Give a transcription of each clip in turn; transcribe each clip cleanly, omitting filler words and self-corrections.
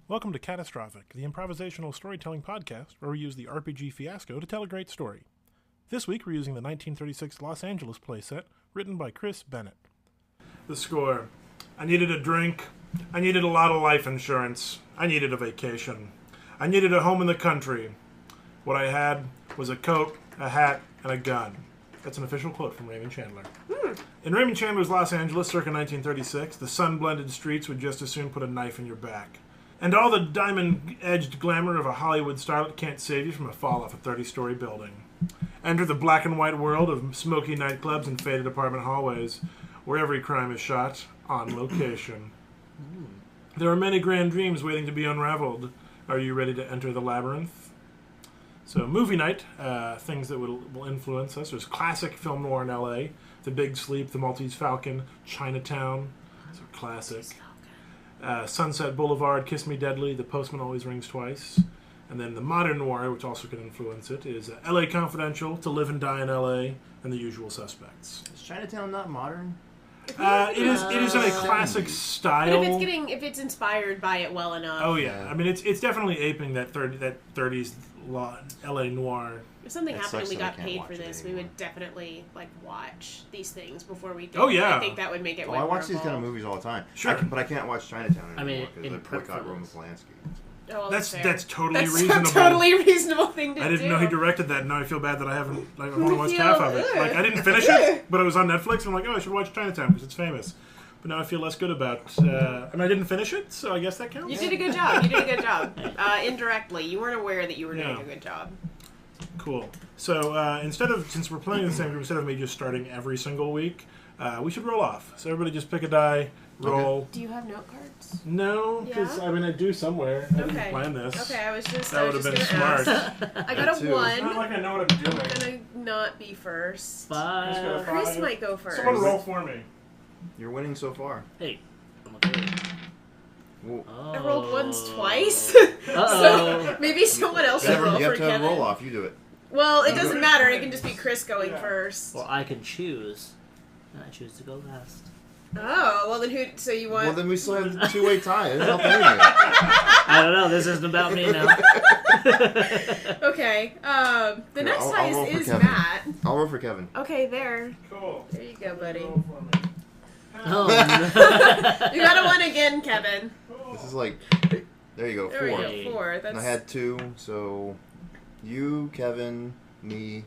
Welcome to Catastrophic, the improvisational storytelling podcast where we use the RPG Fiasco to tell a great story. This week we're using the 1936 Los Angeles playset, written by Chris Bennett. The score. I needed a drink. I needed a lot of life insurance. I needed a vacation. I needed a home in the country. What I had was a coat, a hat, and a gun. That's an official quote from Raymond Chandler. In Raymond Chandler's Los Angeles, circa 1936, the sun-blended streets would just as soon put a knife in your back. And all the diamond-edged glamour of a Hollywood starlet can't save you from a fall off a 30-story building. Enter the black and white world of smoky nightclubs and faded apartment hallways, where every crime is shot on location. There are many grand dreams waiting to be unraveled. Are you ready to enter the labyrinth? So, movie night, things that will influence us. There's classic film noir in L.A., The Big Sleep, The Maltese Falcon, Chinatown. Those are classic. Sunset Boulevard, Kiss Me Deadly, The Postman Always Rings Twice. And then the modern noir, which also can influence it, is L.A. Confidential, To Live and Die in L.A., and The Usual Suspects. Is Chinatown not modern? It is in a classic style. But if it's inspired by it well enough. Oh yeah, I mean it's definitely aping that 30s L.A. noir. If something happened and we got paid for this, we would definitely watch these things before we did. Oh yeah, I think that would make it. I watch these kind of movies all the time. Sure, but I can't watch Chinatown anymore because in I boycott Roman Polanski. Oh, well, that's totally reasonable. That's a totally reasonable thing to do. I didn't know he directed that, and now I feel bad that I haven't. I want to watch half of it. I didn't finish it, but it was on Netflix, and I'm like, oh, I should watch Chinatown because it's famous. But now I feel less good about. And I didn't finish it, so I guess that counts. You did a good job. Indirectly, you weren't aware that you were doing a good job. Cool. So since we're playing the same group, instead of me just starting every single week, we should roll off. So everybody just pick a die, roll. Okay. Do you have note cards? No, because I do somewhere. I didn't plan this. Okay, I was just. That would have been smart. I got a 1. It's not like I know what I'm doing. I'm gonna not be first. 5. Chris might go first. Someone roll for me. You're winning so far. Hey, I'm okay. I rolled ones twice. So maybe someone else should roll You have for to Kevin. roll off. You do it. Well, it doesn't matter. It can just be Chris going first. Well, I can choose. I choose to go last. Oh, well then who? So you want? Well, then we still have a two-way tie. It doesn't help anything. I don't know. This isn't about me now. Okay. The next tie is Kevin. Matt. I'll roll for Kevin. Okay, there. Cool. There you go, buddy. Roll for me. Oh, no. You got a 1 again, Kevin. This is like. There you go. There 4. we go. 4. That's. And I had 2, so you, Kevin, me,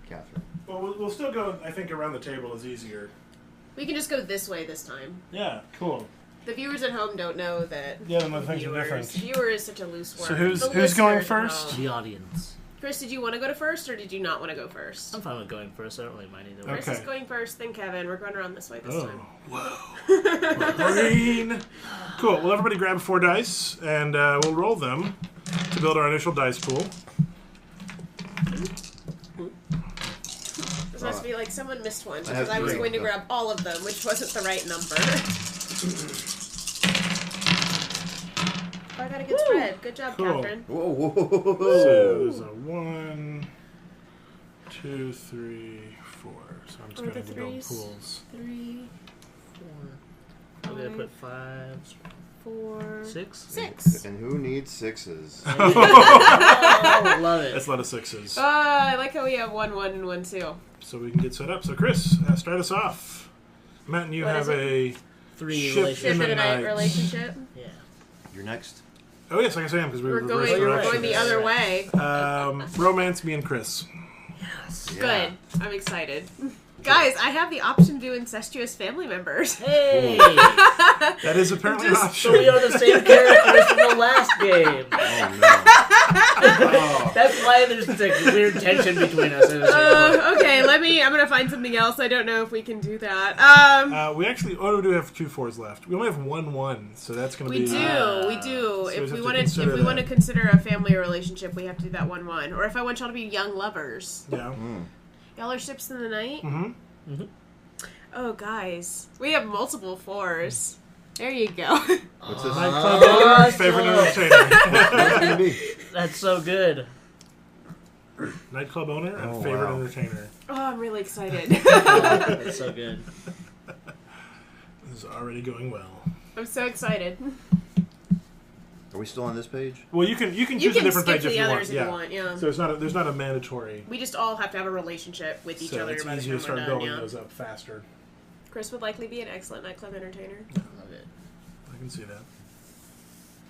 Catherine. Well, we'll still go. I think around the table is easier. We can just go this way this time. Yeah. Cool. The viewers at home don't know that. Yeah, the things are different. Viewer is such a loose word. So who's The going listeners first? know. The audience. Chris, did you want to go to first, or did you not want to go first? I'm fine with going first. I don't really mind either way. Okay. Chris is going first, then Kevin. We're going around this way this time. Whoa. Green. Cool. Well, everybody grab 4 dice, and we'll roll them to build our initial dice pool. This must be like someone missed one, I because have I was 3. going to grab all of them, which wasn't the right number. I got a good spread. Good job, Cool. Catherine. Whoa. So there's a 1, 2, 3, 4. So I'm just going to build pools. 3, 4. I'm going to put 5. 4, 6? 6. And who needs 6s? Oh, love it. That's a lot of 6s. I like how we have 1, 1, and 1, 2. So we can get set up. So Chris, start us off. Matt and you What have is a 3 ship relationship. in the Ship and a night. relationship. Yeah. You're next. Oh yes, I guess I am because we We're reversed going directions. the other way. Romance, me and Chris. Yes. Yeah. Good. I'm excited. Guys, I have the option to do incestuous family members. Hey! That is apparently an So option. we are the same characters from the last game. Oh, That's why there's this weird tension between us. Okay, I'm gonna find something else. I don't know if we can do that. We actually do have 2 4s left. We only have 1 1, so that's going to We be. do. So If we we have to consider want to that. consider a family or relationship, we have to do that 1 1. Or if I want y'all to be young lovers. Yeah. Y'all are ships in the night? Mm-hmm. Mm-hmm. Oh, guys. We have multiple 4s. There you go. What's this? Nightclub owner, favorite entertainer. What's it gonna be? That's so good. Nightclub owner and Oh, favorite wow. entertainer. Oh, I'm really excited. That's so good. This is already going well. I'm so excited. Are we still on this page? Well, you can choose a different page if you want. Yeah. So there's not a mandatory. We just all have to have a relationship with each other. It's by the easier to time we're start done, building those up faster. Chris would likely be an excellent nightclub entertainer. I love it. I can see that.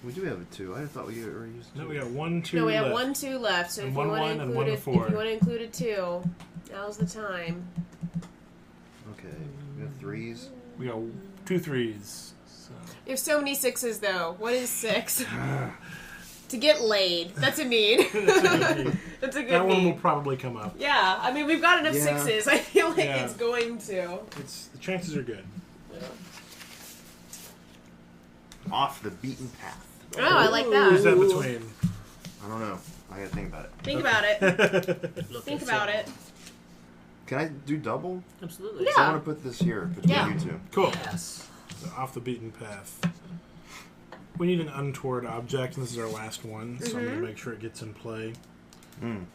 We do have a 2. I thought we already used 2. No, we got 1, 2. No, we have left. 1, 2 left. So And if one you want one to and include one it, four. if you want to include a 2, now's the time. Okay. We have 3s. We got 2 3s. So. You have so many 6s though. What is 6? To get laid. That's a need. That's a good That one need. will probably come up. Yeah, I mean we've got enough Yeah. 6s. I feel like Yeah. it's going to. The chances are good. Off the beaten path. Oh, I like Who's that. that between? I don't know. I gotta think about it. Think about it. Look Think at about you. it. Can I do double? Absolutely. Yeah. So I want to put this here between Yeah. you two. Cool. Yes. So off the beaten path. We need an untoward object, and this is our last one, so I'm going to make sure it gets in play. Mm.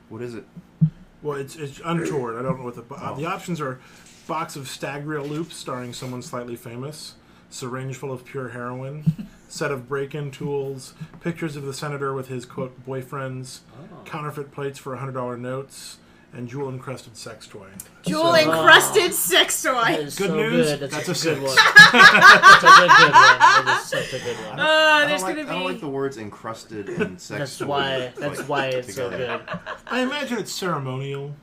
What is it? Well, it's untoward. I don't know what the options are: box of stag reel loops starring someone slightly famous, syringe full of pure heroin, set of break-in tools, pictures of the senator with his quote boyfriends, counterfeit plates for $100 notes, and jewel-encrusted sex toy. Jewel-encrusted sex That toy. is Good so news, good. that's a good 6. one. That's a good one. That is such a good one. I There's don't gonna I don't like be. the words encrusted and sex. That's toy, why. That's like, why it's so together. good. I imagine it's ceremonial.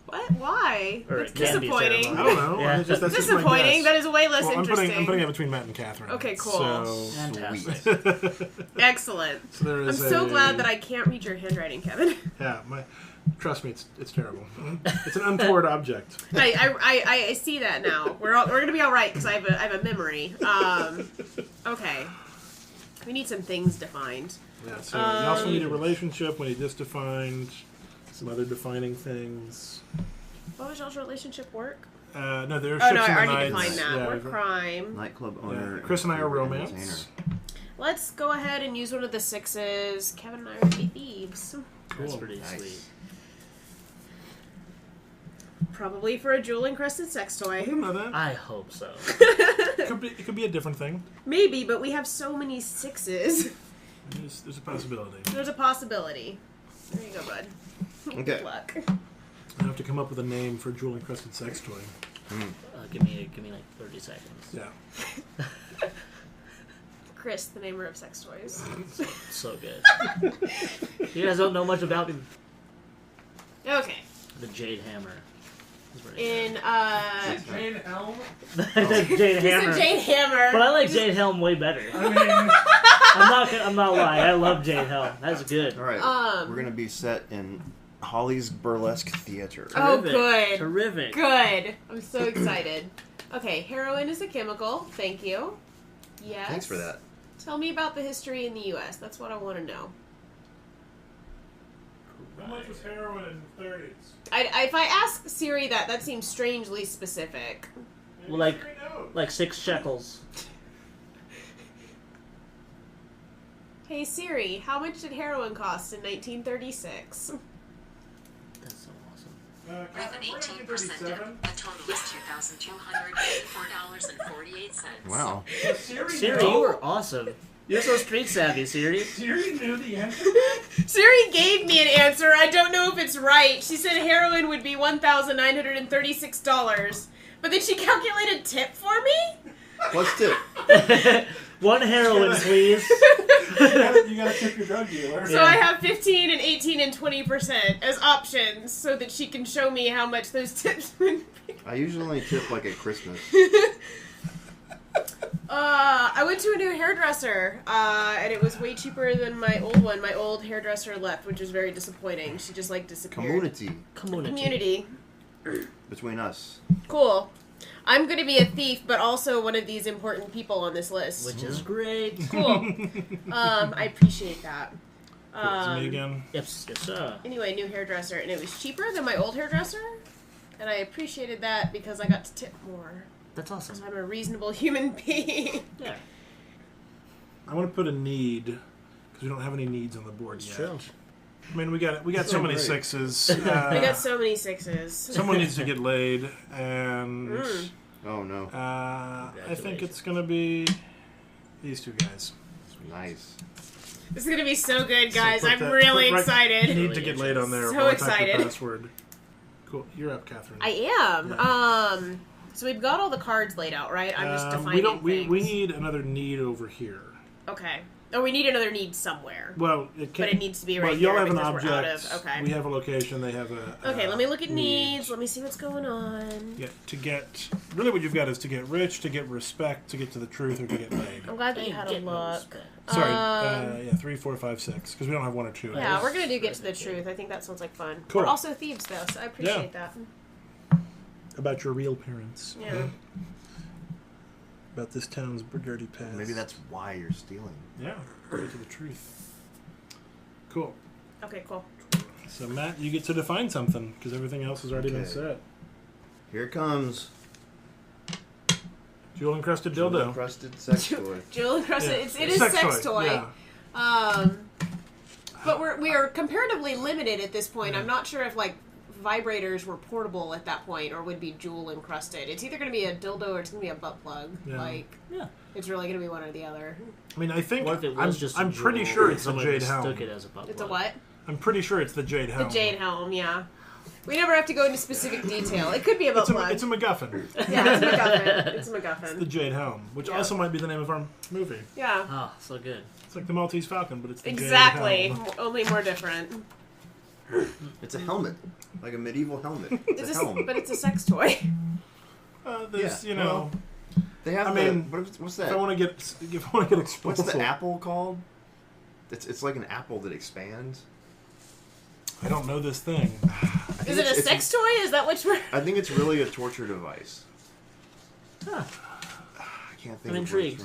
What? Why? Or That's it can be disappointing. I don't know. Yeah. That's just my Disappointing. guess. That is way less Well, I'm interesting. putting it between Matt and Catherine. Okay, cool. So, Fantastic. Excellent. so there I'm is so a- glad that I can't read your handwriting, Kevin. Yeah, trust me, it's terrible. It's an untoward object. I see that now. We're gonna be all right because I have a memory. Okay. We need some things defined. Yeah. So we also need a relationship. We need this defined. Some other defining things. What was y'all's relationship work? No, there are Oh ships no, I in the already nights. defined that. Yeah, We're crime. Nightclub owner. Chris and I are and romance. entertainer. Let's go ahead and use one of the 6s. Kevin and I are gonna be thieves. That's Cool. pretty Nice. sweet. Probably for a jewel-encrusted sex I toy. didn't know that. I hope so. It could be a different thing. Maybe, but we have so many 6s. There's a possibility. There's a possibility. There you go, bud. Okay. Good luck. I have to come up with a name for a jewel encrusted sex toy. Give me like 30 seconds. Yeah. Chris, the namer of sex toys. So good. You guys don't know much about me. Okay. The Jade Hammer. In, Jade Helm? The Jade Hammer. He's a Jade Hammer. But I like Jade Helm way better. I mean, I'm not lying. I love Jade Helm. That's good. All right. We're gonna be set in Holly's Burlesque Theater. Oh, Terrific. good. Terrific. Good. I'm so excited. Okay, heroin is a chemical. Thank you. Yes. Thanks for that. Tell me about the history in the U.S. That's what I want to know. how much was heroin in the 30s? If I ask Siri that seems strangely specific. Well, like 6 shekels. Hey Siri, how much did heroin cost in 1936? That's so awesome. With an 18% dip, the total is $2,284.48. Wow. Siri, you were awesome. You're so street savvy, Siri. Siri knew the answer. Siri gave me an answer. I don't know if it's right. She said heroin would be $1,936. But then she calculated tip for me? What's tip? 1 heroin, please. You gotta tip your drug dealer. So I have 15 and 18 and 20% as options so that she can show me how much those tips would be. I usually only tip like at Christmas. I went to a new hairdresser, and it was way cheaper than my old one. My old hairdresser left, which was very disappointing. She just, disappeared. Community. Between us. Cool. I'm going to be a thief, but also one of these important people on this list. Which is great. Cool. I appreciate that. It's me again. Yes, sir. Anyway, new hairdresser, and it was cheaper than my old hairdresser, and I appreciated that because I got to tip more. That's awesome. I'm a reasonable human being. Yeah. I want to put a need because we don't have any needs on the board It's yet. true. I mean, we got so many great. 6s. I got so many 6s. Someone needs to get laid, and Oh no. I think it's gonna be these 2 guys. Nice. This is gonna be so good, guys. So I'm really excited. You need to get laid on there. So while I type excited. the password. Cool. You're up, Catherine. I am. Yeah. So we've got all the cards laid out, right? I'm just defining things. We need another need over here. Okay. Oh, we need another need somewhere. Well, it can't. But it needs to be right well, here you'll have an because object. we're out of... Okay. We have a location. They have a. Okay, let me look at need. needs. Let me see what's going on. Yeah, to get really what you've got is to get rich, to get respect, to get to the truth, or to get laid. I'm glad that you had a look. Sorry, yeah, 3, 4, 5, 6, because we don't have 1 or 2. Yeah, we're gonna do get to the truth. I think that sounds like fun. Cool. We're also thieves, though, so I appreciate that. About your real parents. Yeah. About this town's dirty past. Maybe that's why you're stealing. Yeah, get to the truth. Cool. Okay, cool. So Matt, you get to define something because everything else has already been set. Here it comes. Jewel encrusted dildo. Encrusted sex toy. Jewel encrusted. Yeah. It is sex toy. Yeah. But we are comparatively limited at this point. I'm not sure if like vibrators were portable at that point or would be jewel encrusted. It's either going to be a dildo or it's going to be a butt plug. Yeah. It's really going to be one or the other. I mean, I think What if it was just I'm pretty sure it's the Jade Helm. Took it as a butt It's a plug. what? I'm pretty sure it's the Jade Helm. The Jade Helm, yeah. We never have to go into specific detail. It could be a butt plug. It's a MacGuffin. Yeah, it's a MacGuffin. It's a MacGuffin. It's the Jade Helm, which also might be the name of our movie. Yeah. Oh, so good. It's like the Maltese Falcon, but it's the Exactly. Jade Helm. Only more different. It's a helmet. Like a medieval helmet. It's a helmet. But it's a sex toy. There's, Yeah, you know, They have I mean, what's that? if I want to get exposed. What's the apple called? It's like an apple that expands. I don't know this thing. Is it a sex toy? Is that what you're... I think it's really a torture device. Huh. I can't think I'm of intrigued.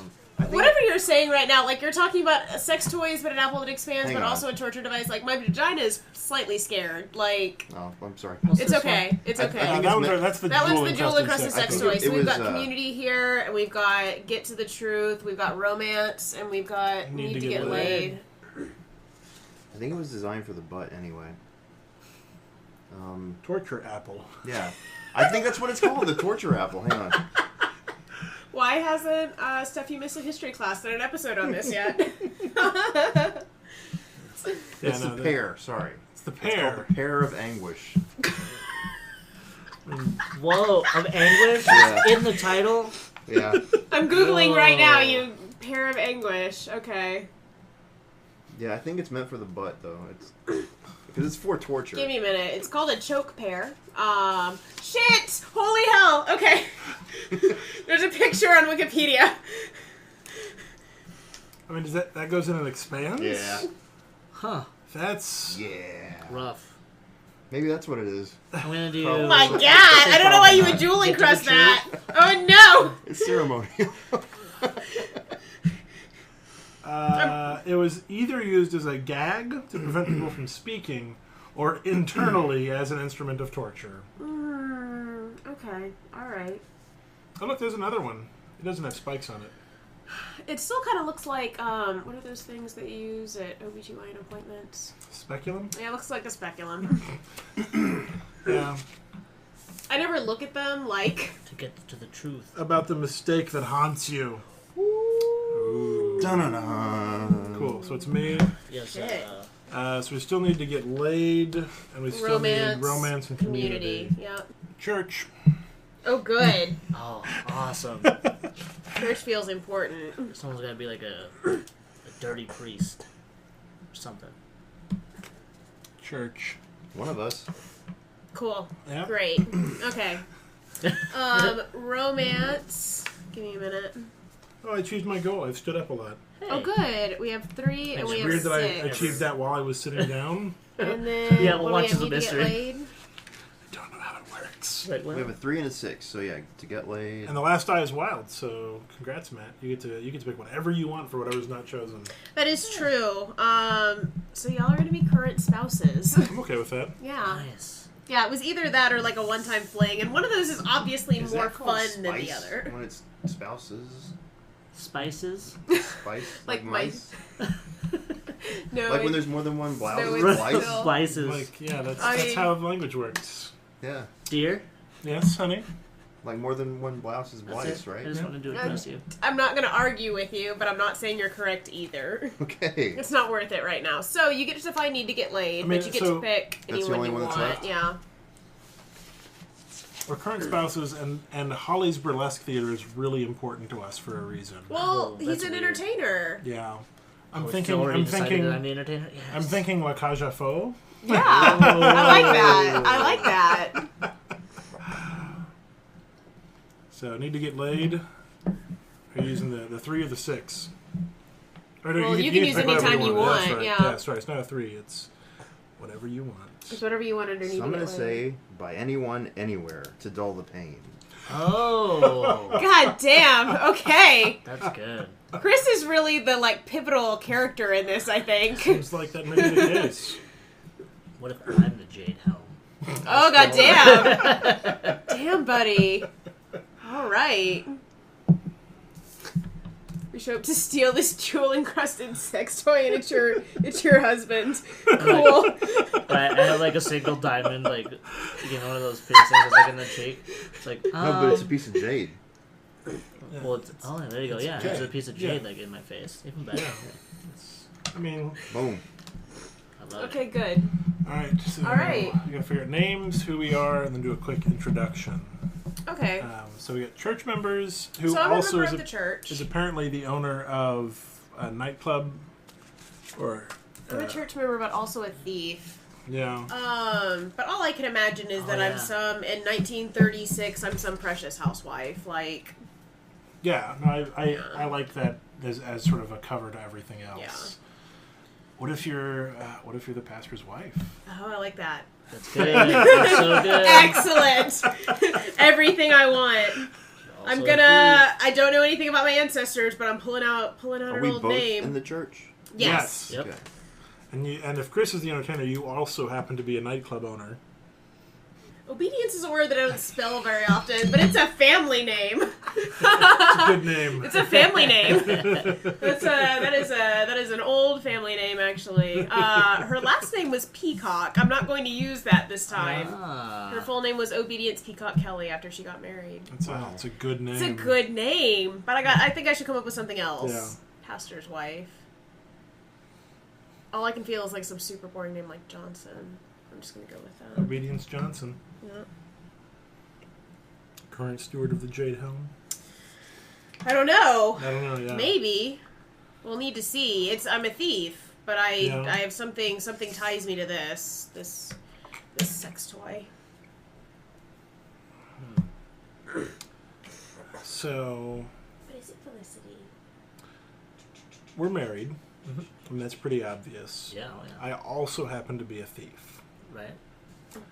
Whatever you're saying right now, like you're talking about sex toys, but an apple that expands, Hang but on. also a torture device. Like my vagina is slightly scared. Like Oh, I'm sorry. it's okay. It's I okay. think That's the That jewel one's the jewel encrusted sex toy. So it we've was, got community here, and we've got get to the truth, we've got romance, and we've got need to get laid. I think it was designed for the butt anyway. Torture apple. Yeah. I think that's what it's called, the torture apple. Hang on. Why hasn't Steffi missed a history class done an episode on this yet? It's the pear, sorry. It's the It's pear. called the pear of anguish. Whoa, of anguish Yeah. in the title. Yeah. I'm Googling right now, Whoa. you pair of anguish. Okay. Yeah, I think it's meant for the butt though. It's because it's for torture. Give me a minute. It's called a choke pear. Shit! Holy hell! Okay. There's a picture on Wikipedia. I mean, does that goes in and expands? Yeah. Huh. That's Yeah. Rough. Maybe that's what it is. I'm gonna do. Oh my god! I don't know why you would jewel Get to the encrust that. Oh no! It's ceremonial. It was either used as a gag to prevent people from speaking, or internally as an instrument of torture. Okay. All right. Oh look, there's another one. It doesn't have spikes on it. It still kind of looks like what are those things that you use at OBGYN appointments? Speculum? Yeah, it looks like a speculum. Yeah. I never look at them like. To get to the truth. About the mistake that haunts you. Ooh. Dun-dun-dun. Cool. So it's me. Yes. Shit. So we still need to get laid, and we still need romance and community. Yep. Church. Oh, good. Oh, awesome. Church feels important. Someone's gotta be like a dirty priest or something. Church. One of us. Cool. Yeah. Great. Okay. Romance. Give me a minute. Oh, I achieved my goal. I've stood up a lot. Hey. Oh, good. We have 3 and It's we have weird 6. that I achieved that while I was sitting down. And then Yeah, we'll what watch do the we have? Need to mystery. get laid? I don't know how it works. Right, We have a 3 and a 6, so yeah, to get laid. And the last die is wild, so congrats, Matt. You get to pick whatever you want for whatever's not chosen. That is true. So y'all are going to be current spouses. I'm okay with that. Yeah. Nice. Yeah, it was either that or like a one-time fling, and one of those is obviously Is more that called fun than the spice other. When it's spouses, Spices. spice, Like mice. No, Like when there's more than one blouse. No, it's it's spice. still- Spices. Like, yeah, I that's mean- how language works. Yeah. Dear. Yes, honey. Like more than one blouse is wise, right? I just wanted to impress you. I'm not going to argue with you, but I'm not saying you're correct either. Okay. It's not worth it right now. So you get to define need to get laid, but you get to pick that's the anyone only you one that's want. left? Yeah. Our current spouses and Holly's burlesque theater is really important to us for a reason. Well, Oh, he's that's an weird. entertainer. Yeah. I'm Phil thinking already decided that I'm the entertainer. Yes. I'm thinking La Cage aux Folles. Yeah. I like that. I like that. So need to get laid. Are you using the 3 or the 6? Or no, Well, you can use pick anytime whatever you That's want, right. yeah. That's right. It's not a 3. It's whatever you want. It's whatever you want underneath. So I'm going to say, by anyone, anywhere, to dull the pain. Oh. God damn. Okay. That's good. Chris is really the pivotal character in this, I think. Seems like that may be the case. What if I'm the Jade Helm? Oh, god damn. Damn, buddy. All right. We show up to steal this jewel-encrusted sex toy, and it's your husband. Cool. I have a single diamond, one of those piercings that's in the cheek. It's like, No, but it's a piece of jade. well, it's, there you go. Yeah, jade. there's a piece of jade in my face. Even better. I mean, Boom. I love Okay, good. all right. So All right. You gotta figure out names, who we are, and then do a quick introduction. Okay. So we got church members who So I'm a also member is, of the church. is apparently the owner of a nightclub, or I'm a church member, but also a thief. yeah. But all I can imagine is that I'm in 1936, I'm some precious housewife. Yeah, no, I like that as sort of a cover to everything else. Yeah. What if you're the pastor's wife? Oh, I like that. That's good. That's so good. Excellent. Everything I want. Also I don't know anything about my ancestors, but I'm pulling out Are an we old both name. in the church? Yes. Yep. Okay. And if Chris is the entertainer, you also happen to be a nightclub owner. Obedience is a word that I don't spell very often, but it's a family name. It's a good name. It's a family name. That is an old family name, actually. Her last name was Peacock. I'm not going to use that this time. Ah. Her full name was Obedience Peacock Kelly after she got married. It's a good name. It's a good name, but I think I should come up with something else. Yeah. Pastor's wife. All I can feel is some super boring name like Johnson. I'm just gonna go with that. Obedience Johnson, Yeah. current steward of the Jade Helm. I don't know. I don't know. Yeah. Maybe. We'll need to see. I'm a thief, but I have something ties me to this sex toy. So But is it Felicity? we're married. I mean, that's pretty obvious. Yeah, I also happen to be a thief. right.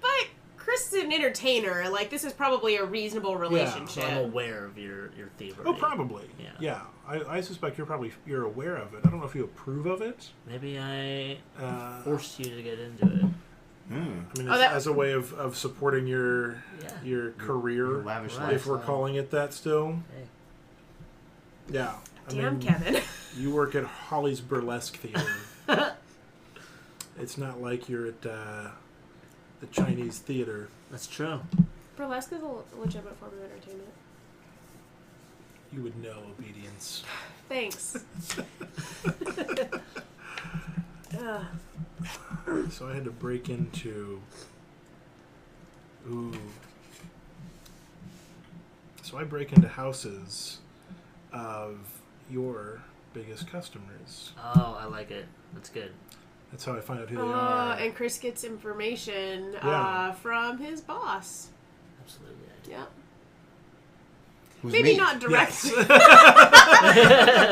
But Chris is an entertainer. This is probably a reasonable relationship. So I'm aware of your thievery. Oh, probably. Yeah. I suspect you're aware of it. I don't know if you approve of it. Maybe I Uh, forced you to get into it. I mean, Oh, that- as a way of supporting your career, Your lavish Right. if we're lifestyle. calling it that still. Hey. Yeah. Damn, Kevin. You work at Holly's Burlesque Theater. It's not like you're at the Chinese theater. That's true. Burlesque is a legitimate form of entertainment. You would know, Obedience. Thanks. Ugh. So I had to break into... Ooh. So I break into houses of your biggest customers. Oh, I like it. That's good. That's how I find out who they are. And Chris gets information Yeah. from his boss. Absolutely. I do. Yeah. Who's Maybe me? not directly. Yes.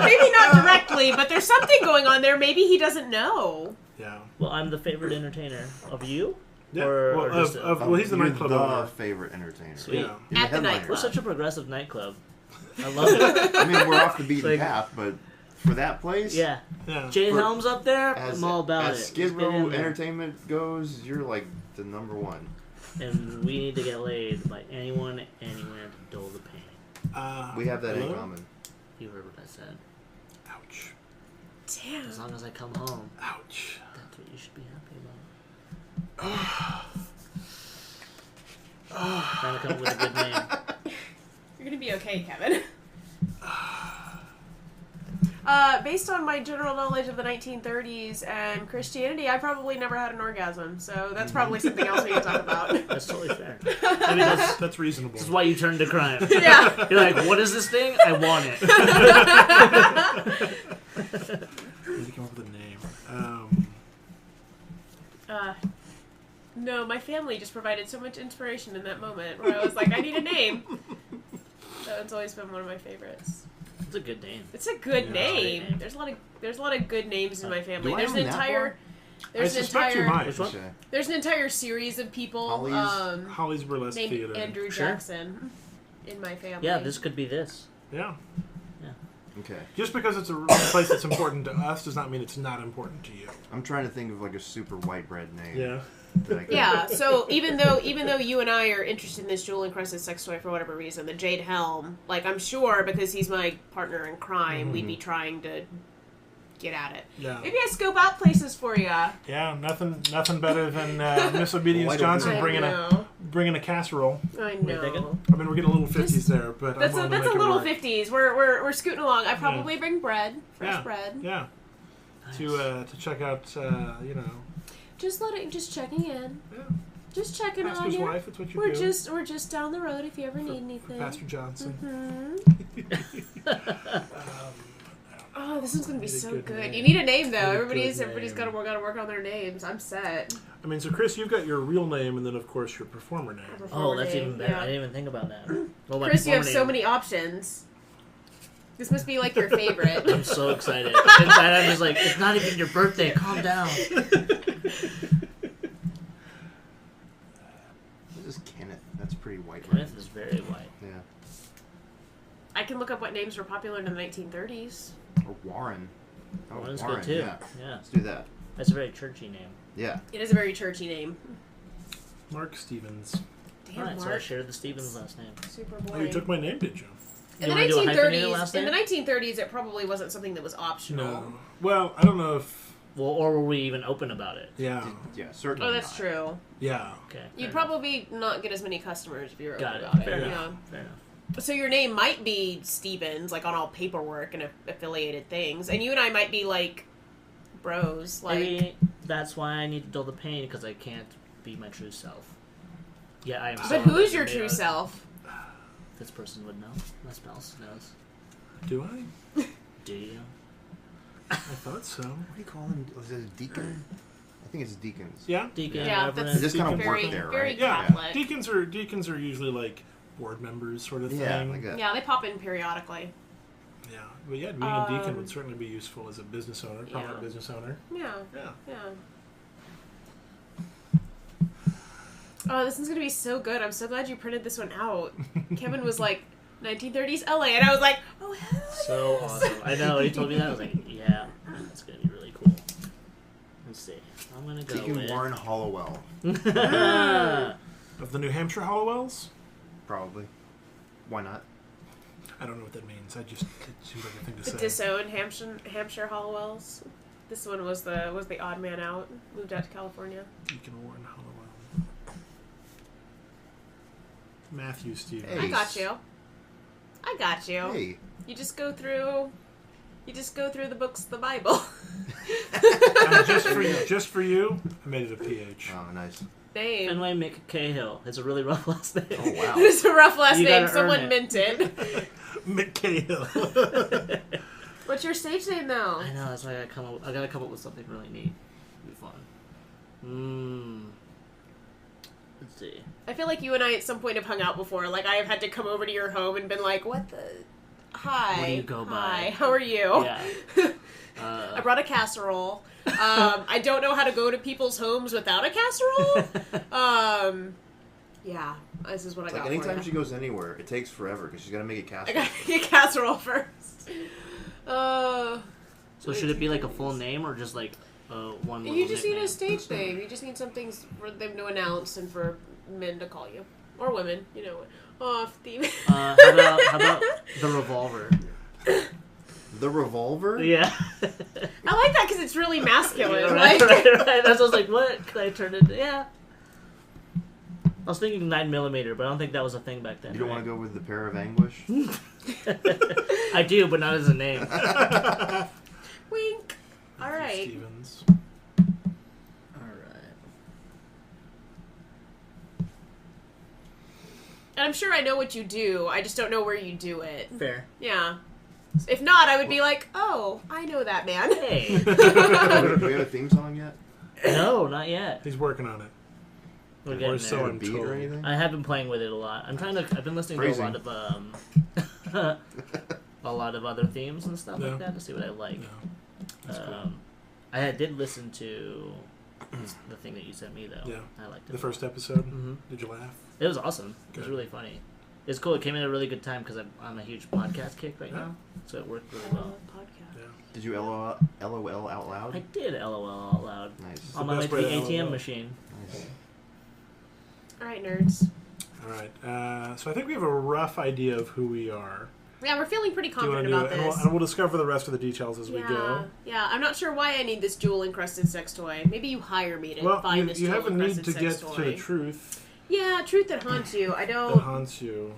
Maybe not directly, but there's something going on there. Maybe he doesn't know. Yeah. Well, I'm the favorite entertainer of you. Yeah. Or well, just well, he's the You're nightclub the owner. favorite entertainer. Sweet. Yeah. You're At the headliner. nightclub. We're such a progressive nightclub. I love it. I mean, we're off the beaten Like- path, but for that place, Yeah. Yeah. Jade For- Helm's up there. as, I'm all about as it. Skid Let's get in Row there. entertainment goes, you're like the number one. And we need to get laid by anyone, anywhere to dull the pain. We have that in hello? common. You heard what I said. Ouch. Damn. As long as I come home, Ouch. that's what you should be happy about. Trying to come up with a good name. be okay, Kevin. Based on my general knowledge of the 1930s and Christianity, I probably never had an orgasm, so that's probably something else we can talk about. That's totally fair. I mean, that's reasonable. This is why you turned to crime. Yeah. You're like, what is this thing? I want it. Need to come up with a name. No, my family just provided so much inspiration in that moment where I was like, I need a name. So it's always been one of my favorites. It's a good name. It's a good Yeah. name. There's a lot of good names in my family. Do I There's own an that entire I suspect you might. Which one? Okay. there's an entire series of people Holly's Burlesque named Theater. Andrew Sure. Jackson in my family. Yeah, this could be this. Yeah. Okay. Just because it's a place that's important to us does not mean it's not important to you. I'm trying to think of like a super white bread name. Yeah. That I could- Yeah, so even though you and I are interested in this jewel encrusted sex toy for whatever reason, the Jade Helm, like I'm sure because he's my partner in crime, we'd be trying to get at it. Yeah. Maybe I scope out places for you. Yeah. Nothing better than Miss Obedience Wide Johnson open. bringing a casserole. I Wait, know. I mean, we're getting a little 50s there, but That's I'm a willing to make it little work. 50s. We're scooting along. I probably bring bread, fresh Yeah. bread. Yeah. Nice. To check out, Just checking in. Yeah. Just checking on Pastor's you. wife. That's what you We're do. just down the road if you ever need anything. Pastor Johnson. Oh, this one's gonna be Need a so good good. name. You need a name though. Need a Everybody's good name. got to work on their names. I'm set. I mean, so Chris, you've got your real name and then, of course, your performer name. Oh, that's Name, even better. yeah. I didn't even think about that. Well, my Chris, you have performer so name- many options. This must be like your favorite. I'm so excited. Inside, I'm just like, it's not even your birthday. Calm down. This is Kenneth. That's pretty white. Right? Kenneth is very white. Yeah. I can look up what names were popular in the 1930s. Or Warren. Oh, Warren's Warren, good too. Yeah. Yeah. Let's do that. That's a very churchy name. Yeah. It is a very churchy name. Mark Stevens. Damn, Alright, so I Mark. shared the Stevens last name. Super Oh, you boring. took my name, did you? In You the wanna do a hyphenated 1930s, last in the name? 1930s, it probably wasn't something that was optional. No. Well, I don't know if. Well, or were we even open about it? Yeah. Yeah, certainly Oh, that's not. true. Yeah. Okay. You'd fair probably not get as many customers if you were enough. open Got about it. Fair it. enough. Yeah. Fair enough. So your name might be Stevens, like on all paperwork and affiliated things, and you and I might be like bros. Like, Maybe that's why I need to dull the pain, because I can't be my true self. Yeah, I am. but so who's your made true of- self? This person would know. My spouse knows. Do I? Do you? I thought so. What do you call him? Was it a deacon? I think it's deacons. Yeah. Deacon, Yeah, Reverend. that's They just kind of very, work there, very right? Yeah. Catholic. Deacons are usually like board members, sort of Yeah, thing. like that. Yeah, they pop in periodically. Yeah. But yeah, being a deacon would certainly be useful as a business owner, prominent Yeah. business owner. Yeah, Yeah. yeah. Oh, this one's gonna be so good. I'm so glad you printed this one out. Kevin was like, 1930s LA, and I was like, oh hell So yes. awesome. I know. He told me that. I was like, yeah, that's gonna be really cool. Let's see. I'm gonna go Deacon with Warren Hollowell, Of the New Hampshire Hollowells? probably. Why not? I don't know what that means. It seems like a thing to The say. disowned Hampshire Hollowells. This one was the odd man out. Moved out to California. Deacon Warren Hollowell. Matthew Stevens. Hey. I got you. Hey. You just go through the books of the Bible. Just for you, I made it a PH. Oh, nice. Name. Fenway McCahill. It's a really rough last name. Oh, wow. It's a rough last You name. gotta Someone earn minted. McCahill. What's your stage name though? I know. That's why I gotta come up with something really neat. It'll be fun. Let's see. I feel like you and I at some point have hung out before. Like I have had to come over to your home and been like, "What the? Hi. What do you go Hi. by?" How are you?" Yeah. I brought a casserole. I don't know how to go to people's homes without a casserole. Yeah, this is what It's I like got anytime for she goes anywhere, it takes forever because she's got to make a I casserole. got a casserole first. So should it be like a full name or just like one little You just need nickname? a stage name. You just need some things for them to announce and for men to call you. Or women, you know. Oh, Steve. How about the Revolver? The Revolver? Yeah. I like that because it's really masculine. right, like, right. That's what I was like, what? Could I turn it? Yeah. was thinking 9mm, but I don't think that was a thing back then. You don't right? want to go with the Pair of Anguish? I do, but not as a name. Wink. All right. Stevens. Alright. And I'm sure I know what you do. I just don't know where you do it. Fair. Yeah. If not, I would be like, oh, I know that man. Hey. Do we have a theme song yet? No, not yet. He's working on it. We're Or getting so there. I'm Beat told. or anything? I have been playing with it a lot. I've been listening Crazy. to a lot of other themes and stuff Yeah. like that to see what I like. No. That's cool. I did listen to the thing that you sent me though. Yeah. I liked it. The first episode. Mm-hmm. Did you laugh? It was awesome. It was Good. really funny. It's cool. It came in at a really good time because I'm on a huge podcast kick right Yeah. now, so it worked really well. Yeah. Did you LOL out loud? I did LOL out loud Nice. on my way best to the way to ATM LOL. machine. Nice. All right, nerds. All right. So I think we have a rough idea of who we are. Yeah, we're feeling pretty Do you want confident to do about it? this. And we'll discover the rest of the details as we Yeah, go. yeah. I'm not sure why I need this jewel-encrusted sex toy. Maybe you hire me to Well, find this you have a need jewel-encrusted to get sex toy. to the truth Yeah, truth that haunts you. I that don't. haunts you.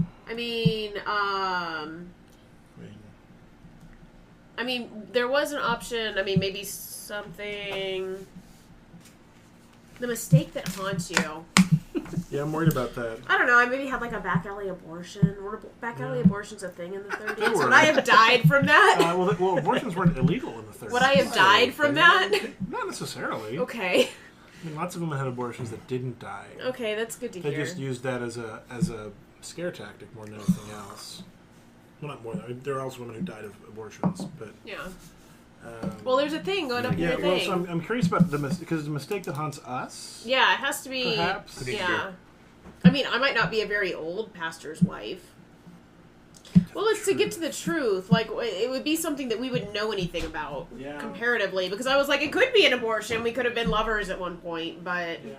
I mean, there was an option. I mean, maybe something. The mistake that haunts you. Yeah, I'm worried about that. I don't know. I maybe had like a back alley abortion. Were back alley abortions a thing in the 30s? They were. Would I have died from that? Well, abortions weren't illegal in the 30s. Would I have died from that? Not necessarily. Okay. I mean, lots of women had abortions that didn't die. Okay, that's good to They hear. just used that as a scare tactic more than anything else. Well, not more than. I mean, there are also women who died of abortions, but. Yeah. Um, Well, there's a thing going up in yeah. the Well, thing. so I'm curious about because the mistake that haunts us. Yeah, it has to be. Perhaps. Yeah. I mean, I might not be a very old pastor's wife. Well, it's to get to the truth. Like, it would be something that we wouldn't know anything about comparatively. Because I was like, it could be an abortion. We could have been lovers at one point, but... Yeah.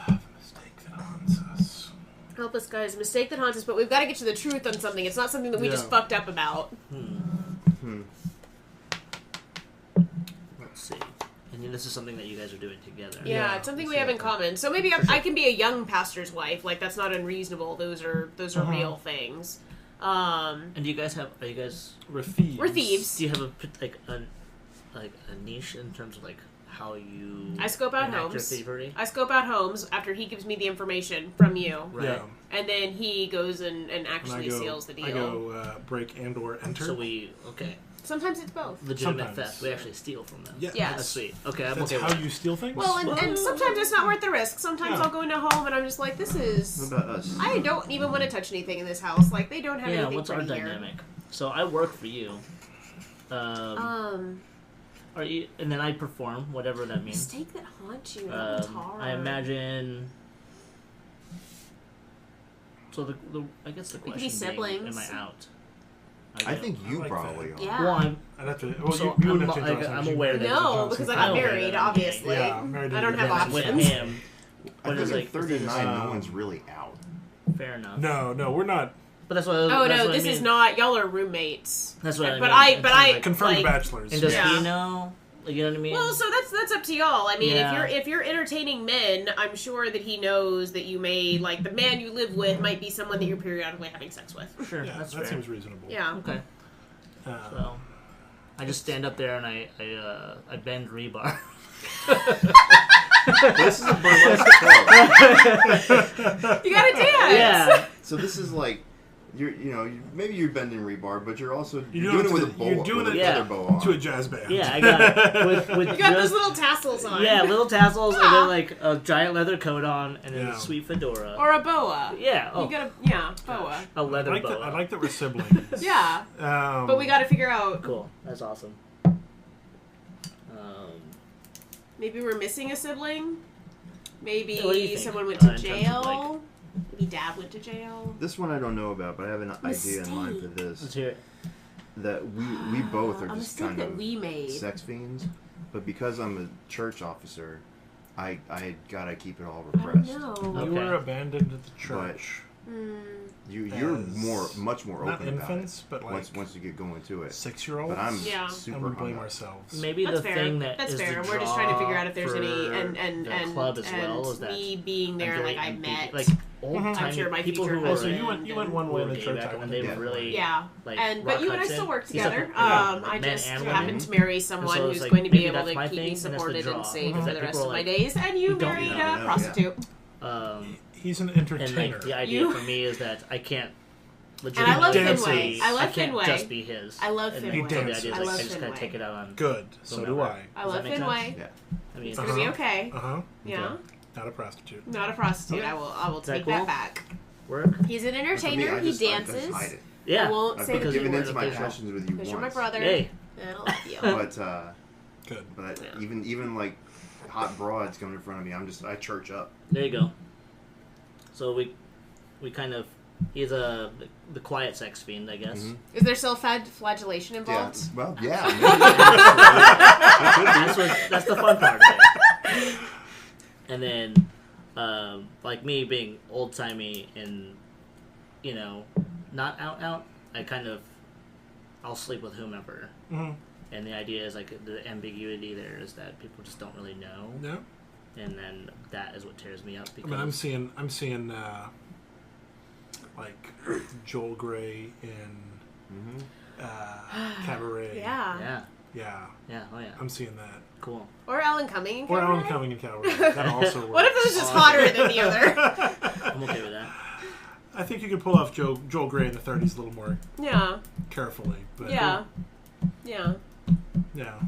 The mistake that haunts us. Help us, guys. Mistake that haunts us, but we've got to get to the truth on something. It's not something that we just fucked up about. Let's see. And this is something that you guys are doing together. Yeah, it's something we have in common. So maybe I can be a young pastor's wife. Like, that's not unreasonable. Those are real things. And do you guys have? Are you guys? We're thieves. We're thieves. Do you have a niche in terms of like how you? I scope out enact your homes. thievery? I scope out homes after he gives me the information from you. Right. Yeah. And then he goes and And actually seals the deal. I go break and or enter. So okay. Sometimes it's both. Legitimate Sometimes. theft. We actually steal from them. Yeah. Yes. That's sweet. Okay, I'm That's okay how with you steal things? Well, and sometimes it's not worth the risk. Sometimes Yeah. I'll go into a home and I'm just like, this is... What about us? I don't even want to touch anything in this house. Like, they don't have Yeah, anything what's our pretty here. dynamic? So I work for you. Are you? And then I perform, whatever that means. Mistake that haunts you. That's hard. I imagine. So I guess the could be question being, siblings. am I out? I think you I like probably that. are. Yeah. Well, I'd have to. Well, So you I'm wouldn't have to like- tell us I'm how you aware married that- us, No, Johnson. because I I got don't know married, that I'm gay. obviously. Yeah, married I don't into have the with options. him. I What is think like? at 39, um, no one's really out. Fair enough. No, we're not. But that's what. Oh, that's no, what this I is mean. not... Y'all are roommates. That's what I mean. But in terms I... of, like, Confirmed like, bachelors. And does Yeah. he know? Like, you know what I mean? Well, so that's up to y'all. I mean, Yeah. if you're entertaining men, I'm sure that he knows that you may like the man you live with might be someone that you're periodically having sex with. sure, Yeah, that's that fair. seems reasonable. Yeah. Okay. So, I just stand up there and I bend rebar. This is a burlesque club. You gotta dance. Yeah. So this is like, maybe you're bending rebar, but you're also You're doing doing it with a it- bow. you're doing with it- a feather Yeah. bow on. To a jazz band. Yeah, I got it. With You got those just, little tassels on. yeah, little tassels and Yeah. then like a giant leather coat on and then Yeah. a sweet fedora. Or a boa. Yeah. Oh, You gotta, boa. a leather I boa. like that we're siblings. Yeah. But we gotta figure out. Cool. That's awesome. Maybe we're missing a sibling. Maybe What do you think, someone went to in terms of, jail. Maybe dad went to jail. This one I don't know about, but I have an idea in mind for Mistake. let's this. hear it. That we both are a just mistake kind that of we made. sex fiends, but because I'm a church officer, I gotta keep it all I repressed. know. You Okay. were abandoned at the church. You're much more not open infants, about but it like once you get going to it. 6-year-olds. But I'm Yeah. super and we blame hung up. ourselves. Maybe That's the fair. thing that That's is fair. the We're just trying to figure out if there's draw any for the club as well is that me being there, I'm like very I met. like old I'm time sure my people future who Oh, were so husband. you went one way in the gay church. back I when went they the were other really way. Yeah, like but rock you and I Hudson. still work He's like together. a- I like just man and happen woman. to marry And someone so it's who's like, going to be maybe able that's to my keep thing, me and that's the supported draw. and safe Is for that the rest people of are my like, days. And you we don't married know. a prostitute. He's an And entertainer. like the idea You- for me is that I can't And I love dances. Finway. I love I can't Finway. just be his. I love And Finway. He so the dances. idea is I like, love I just kind Finway. of take it out on. Good. So do whomever. I. I Does love that make Finway. sense? Yeah. I mean, It's gonna be okay. Yeah, Not a prostitute. not a prostitute. Okay. I will Is that take cool? that back. work. He's an For me, entertainer. I He just hide dances. it. Yeah. I won't I've say been that given you into my weren't passions with you because you're my once. brother. Yay. And I love you. Good. But Yeah. even like hot broads coming in front of me, I church up. There you go. So we kind of he's the quiet sex fiend, I guess. Mhm. Is there self-flagellation Yeah. involved? Well, yeah. That's the fun part of it. And then, like me being old timey and not out, I'll sleep with whomever. Mm-hmm. And the idea is like the ambiguity there is that people just don't really know, Yeah. and then that is what tears me up. I Because mean, I'm seeing like Joel Grey in Cabaret. Yeah. Yeah. Oh yeah, I'm seeing that. cool. Or Alan Cumming in Or Alan Cabaret? Cumming in Cabaret. That also works. What if it was just hotter than the other? I'm okay with that. I think you could pull off Joel Grey in the 30s a little more Yeah. carefully. But Yeah. Yeah. Yeah.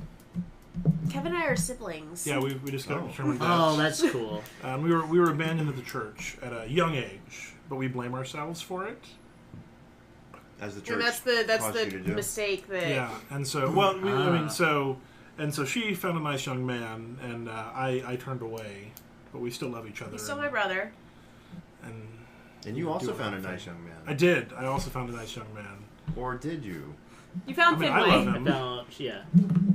Kevin and I are siblings. Yeah, we just got determined that. Oh, that's cool. We were abandoned at the church at a young age, but we blame ourselves for it. As the church And that's caused you to the do. mistake that. Yeah, and so so she found a nice young man, and I turned away, but we still love each other. He's still my brother. And you also found a nice young man. I did. I also found a nice young man. Or did you? You found I mean, Finway. I love I him. found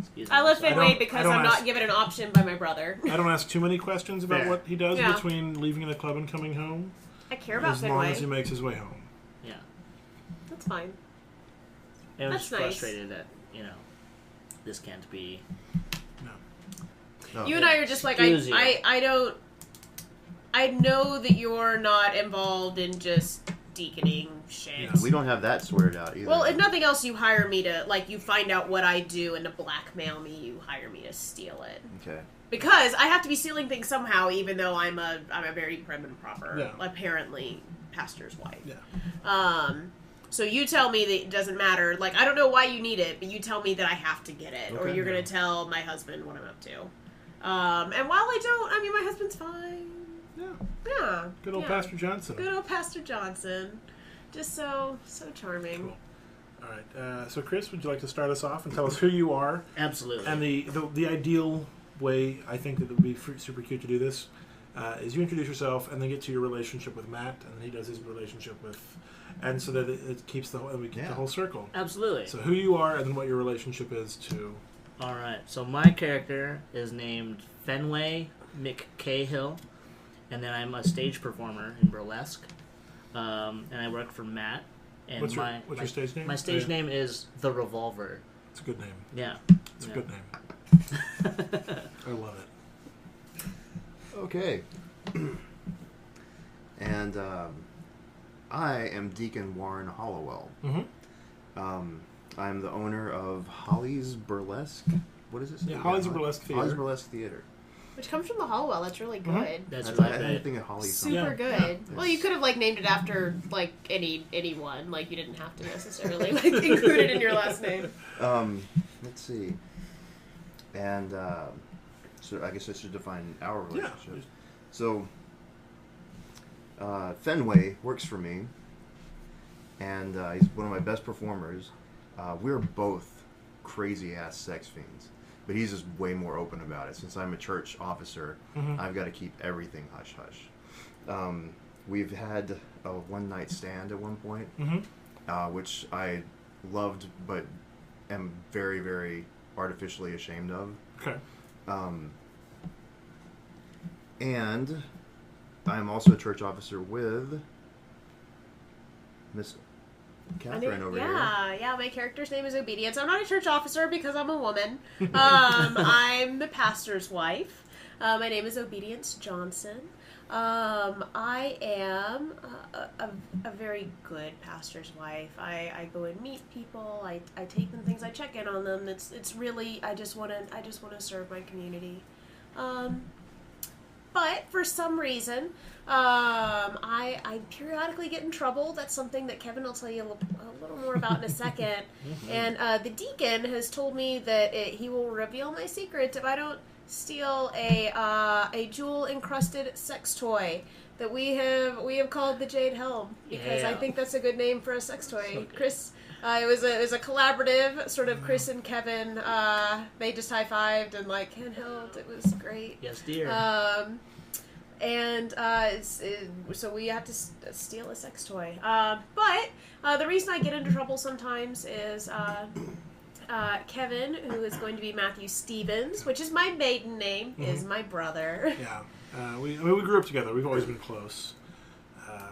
Excuse me. I love I Finway don't- because I don't I'm not ask- given an option by my brother. I don't ask too many questions about Fair. what he does Yeah. between leaving the club and coming home, I care about as long as he Finway. makes his way home. Yeah. That's fine. I was That's just nice. frustrated that this can't be. No. You and I are just like Excuse you. I don't. I know that you're not involved in just deaconing shit. Yeah. We don't have that sorted out either. Well, if nothing else, you hire me to you find out what I do and to blackmail me. You hire me to steal it Okay. because I have to be stealing things somehow, even though I'm a very prim and proper, Yeah. apparently pastor's wife. Yeah. So you tell me that it doesn't matter. Like, I don't know why you need it, but you tell me that I have to get it, or Okay, you're yeah. gonna tell my husband what I'm up to. And while I don't, I mean, my husband's fine. Yeah. Yeah. Good old yeah. Pastor Johnson. Good old Pastor Johnson. Just so charming. Cool. All right. So, Chris, would you like to start us off and tell us who you are? Absolutely. And the ideal way I think that it would be super cute to do this is you introduce yourself and then get to your relationship with Matt, and then he does his relationship with, and so that it keeps we keep the whole circle. Absolutely. So who you are and then what your relationship is to. All right. So my character is named Fenway McCahill, and then I'm a stage performer in burlesque, and I work for Matt. And What's your stage name? My stage name is The Revolver. It's a good name. Yeah. It's Yeah. a good name. I love it. Okay. And I am Deacon Warren Hollowell. Mm-hmm. I'm the owner of Holly's Burlesque. What is it? Yeah, Holly's Burlesque Theater. Holly's Burlesque Theater. Which comes from the Hollowell. That's really good. Mhm. That's I really didn't good. think of Holly. Super Yeah. good. Yeah. Well, you could have named it after anyone. You didn't have to necessarily include it in your last name. Let's see. And so I guess I should define our relationship. Yeah. So Fenway works for me, and he's one of my best performers. We're both crazy ass sex fiends, but he's just way more open about it. Since I'm a church officer, Mhm. I've got to keep everything hush hush. We've had a one night stand at one point, Mm-hmm. which I loved, but am very, very artificially ashamed of. Okay. And I'm also a church officer with Miss Catherine over here. Yeah, my character's name is Obedience. I'm not a church officer because I'm a woman. I'm the pastor's wife. My name is Obedience Johnson. I am a very good pastor's wife. I go and meet people. I take them things. I check in on them. It's really I just want to serve my community. But for some reason, I periodically get in trouble. That's something that Kevin will tell you a little more about in a second. And the deacon has told me that he will reveal my secrets if I don't steal a jewel encrusted sex toy that we have called the Jade Helm because I think that's a good name for a sex toy. Okay. Chris, it was a collaborative sort of. Chris and Kevin they just high-fived and like handheld. It was great. Yes, dear. So we have to steal a sex toy. But the reason I get into trouble sometimes is Kevin, who is going to be Matthew Stevens, which is my maiden name, is my brother. Yeah, we grew up together. We've always been close.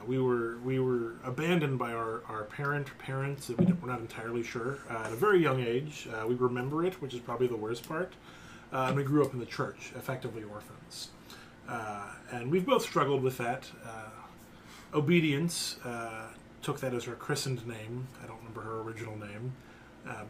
We were abandoned by our parents. We're not entirely sure. At a very young age, we remember it, which is probably the worst part. And we grew up in the church, effectively orphans. And we've both struggled with that. Obedience took that as her christened name. I don't remember her original name.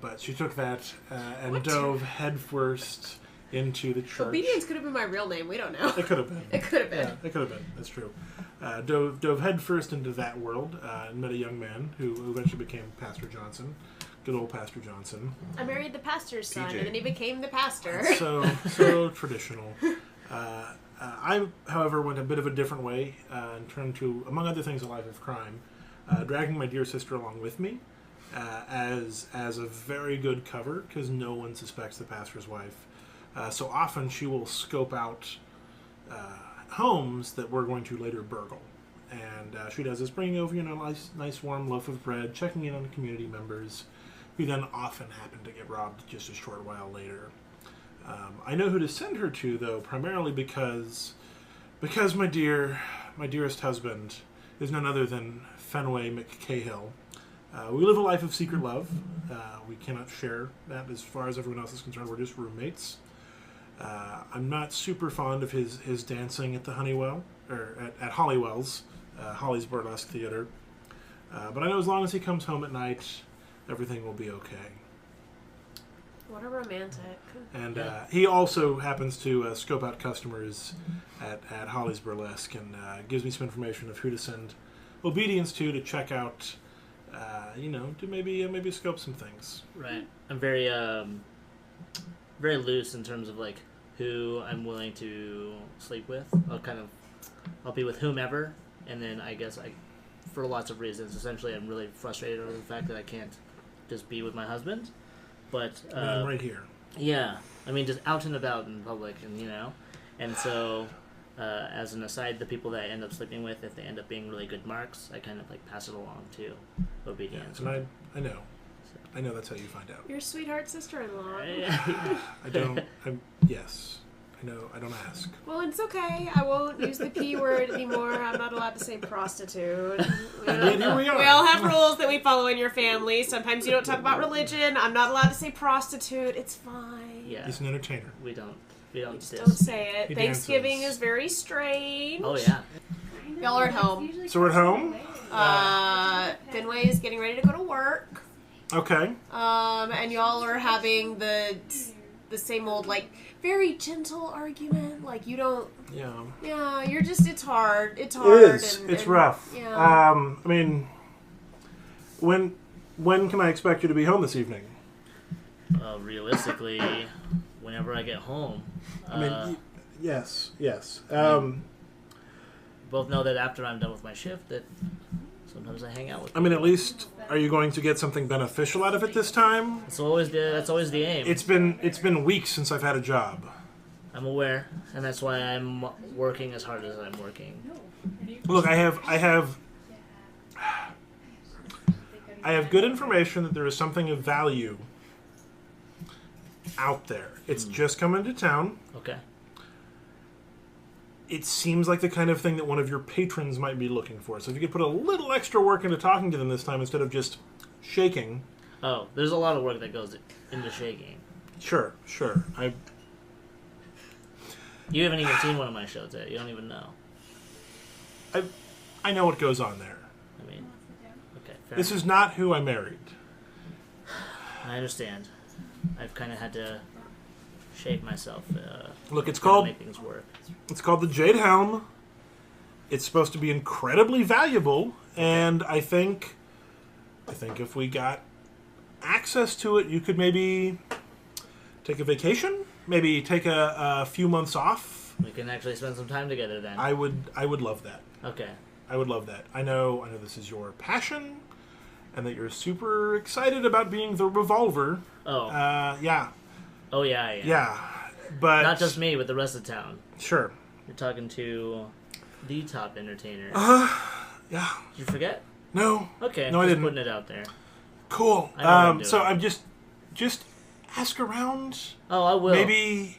But she took that and dove headfirst into the church. Obedience could have been my real name. We don't know. It could have been. It could have been. Yeah, it could have been. That's true. Dove headfirst into that world and met a young man who eventually became Pastor Johnson. Good old Pastor Johnson. I married the pastor's son, PJ. and then he became the pastor. So traditional. I, however, went a bit of a different way and turned to, among other things, a life of crime, dragging my dear sister along with me as a very good cover because no one suspects the pastor's wife. So often she will scope out homes that we're going to later burgle. And she does this, bringing over a nice warm loaf of bread, checking in on community members, who then often happen to get robbed just a short while later. I know who to send her to, though, primarily because my dearest husband is none other than Fenway McCahill. We live a life of secret love. We cannot share that as far as everyone else is concerned. We're just roommates. I'm not super fond of his dancing at the Honeywell, or at Hollywell's, Holly's Burlesque Theater. But I know as long as he comes home at night, everything will be okay. What a romantic. And he also happens to scope out customers at Holly's Burlesque and gives me some information of who to send Obedience to check out, to maybe scope some things. Right. I'm very very loose in terms of like who I'm willing to sleep with. I'll be with whomever, and then I guess for lots of reasons. Essentially, I'm really frustrated over the fact that I can't just be with my husband. But I'm right here. Yeah, I mean, just out and about in public, and so as an aside, the people that I end up sleeping with, if they end up being really good marks, I kind of like pass it along to Obedience. Yeah, and I know that's how you find out. Your sweetheart sister-in-law. Yes. I know, I don't ask. Well, it's okay. I won't use the P word anymore. I'm not allowed to say prostitute. Here we are. We all have rules that we follow in your family. Sometimes you don't talk about religion. I'm not allowed to say prostitute. It's fine. Yeah. He's an entertainer. We don't just don't say it. He Thanksgiving dances. is very strange. Oh, yeah. Y'all are at home. So we're at home? Fenway is getting ready to go to work. Okay. And y'all are having the same old, like, very gentle argument. Like, you don't... Yeah, you're just... It's hard. It's hard. It is. It's rough. Yeah. I mean, when can I expect you to be home this evening? Realistically, whenever I get home. I mean, yes. Both know that after I'm done with my shift, that sometimes I hang out with I mean, at least, are you going to get something beneficial out of it this time? That's always the aim. It's been weeks since I've had a job. I'm aware, and that's why I'm working as hard as I'm working. Look, I have good information that there is something of value out there. It's just come into town. Okay. it seems like the kind of thing that one of your patrons might be looking for. So if you could put a little extra work into talking to them this time instead of just shaking. Oh, there's a lot of work that goes into shaking. Sure. You haven't even seen one of my shows yet. You don't even know. I know what goes on there. I mean, okay. This is not who I married. I understand. I've kind of had to shape myself. Look, it's to called make things work. It's called the Jade Helm. It's supposed to be incredibly valuable, and I think if we got access to it, you could maybe take a vacation, maybe take a few months off. We can actually spend some time together then. I would love that. Okay. I would love that. I know this is your passion, and that you're super excited about being the revolver. Oh. Yeah. Oh yeah. Yeah, but not just me, but the rest of town. Sure. You're talking to the top entertainer. Yeah. Did you forget? No. Okay. No, I didn't. Putting it out there. Cool. I know what I'm doing. So I'm just ask around. Oh, I will. Maybe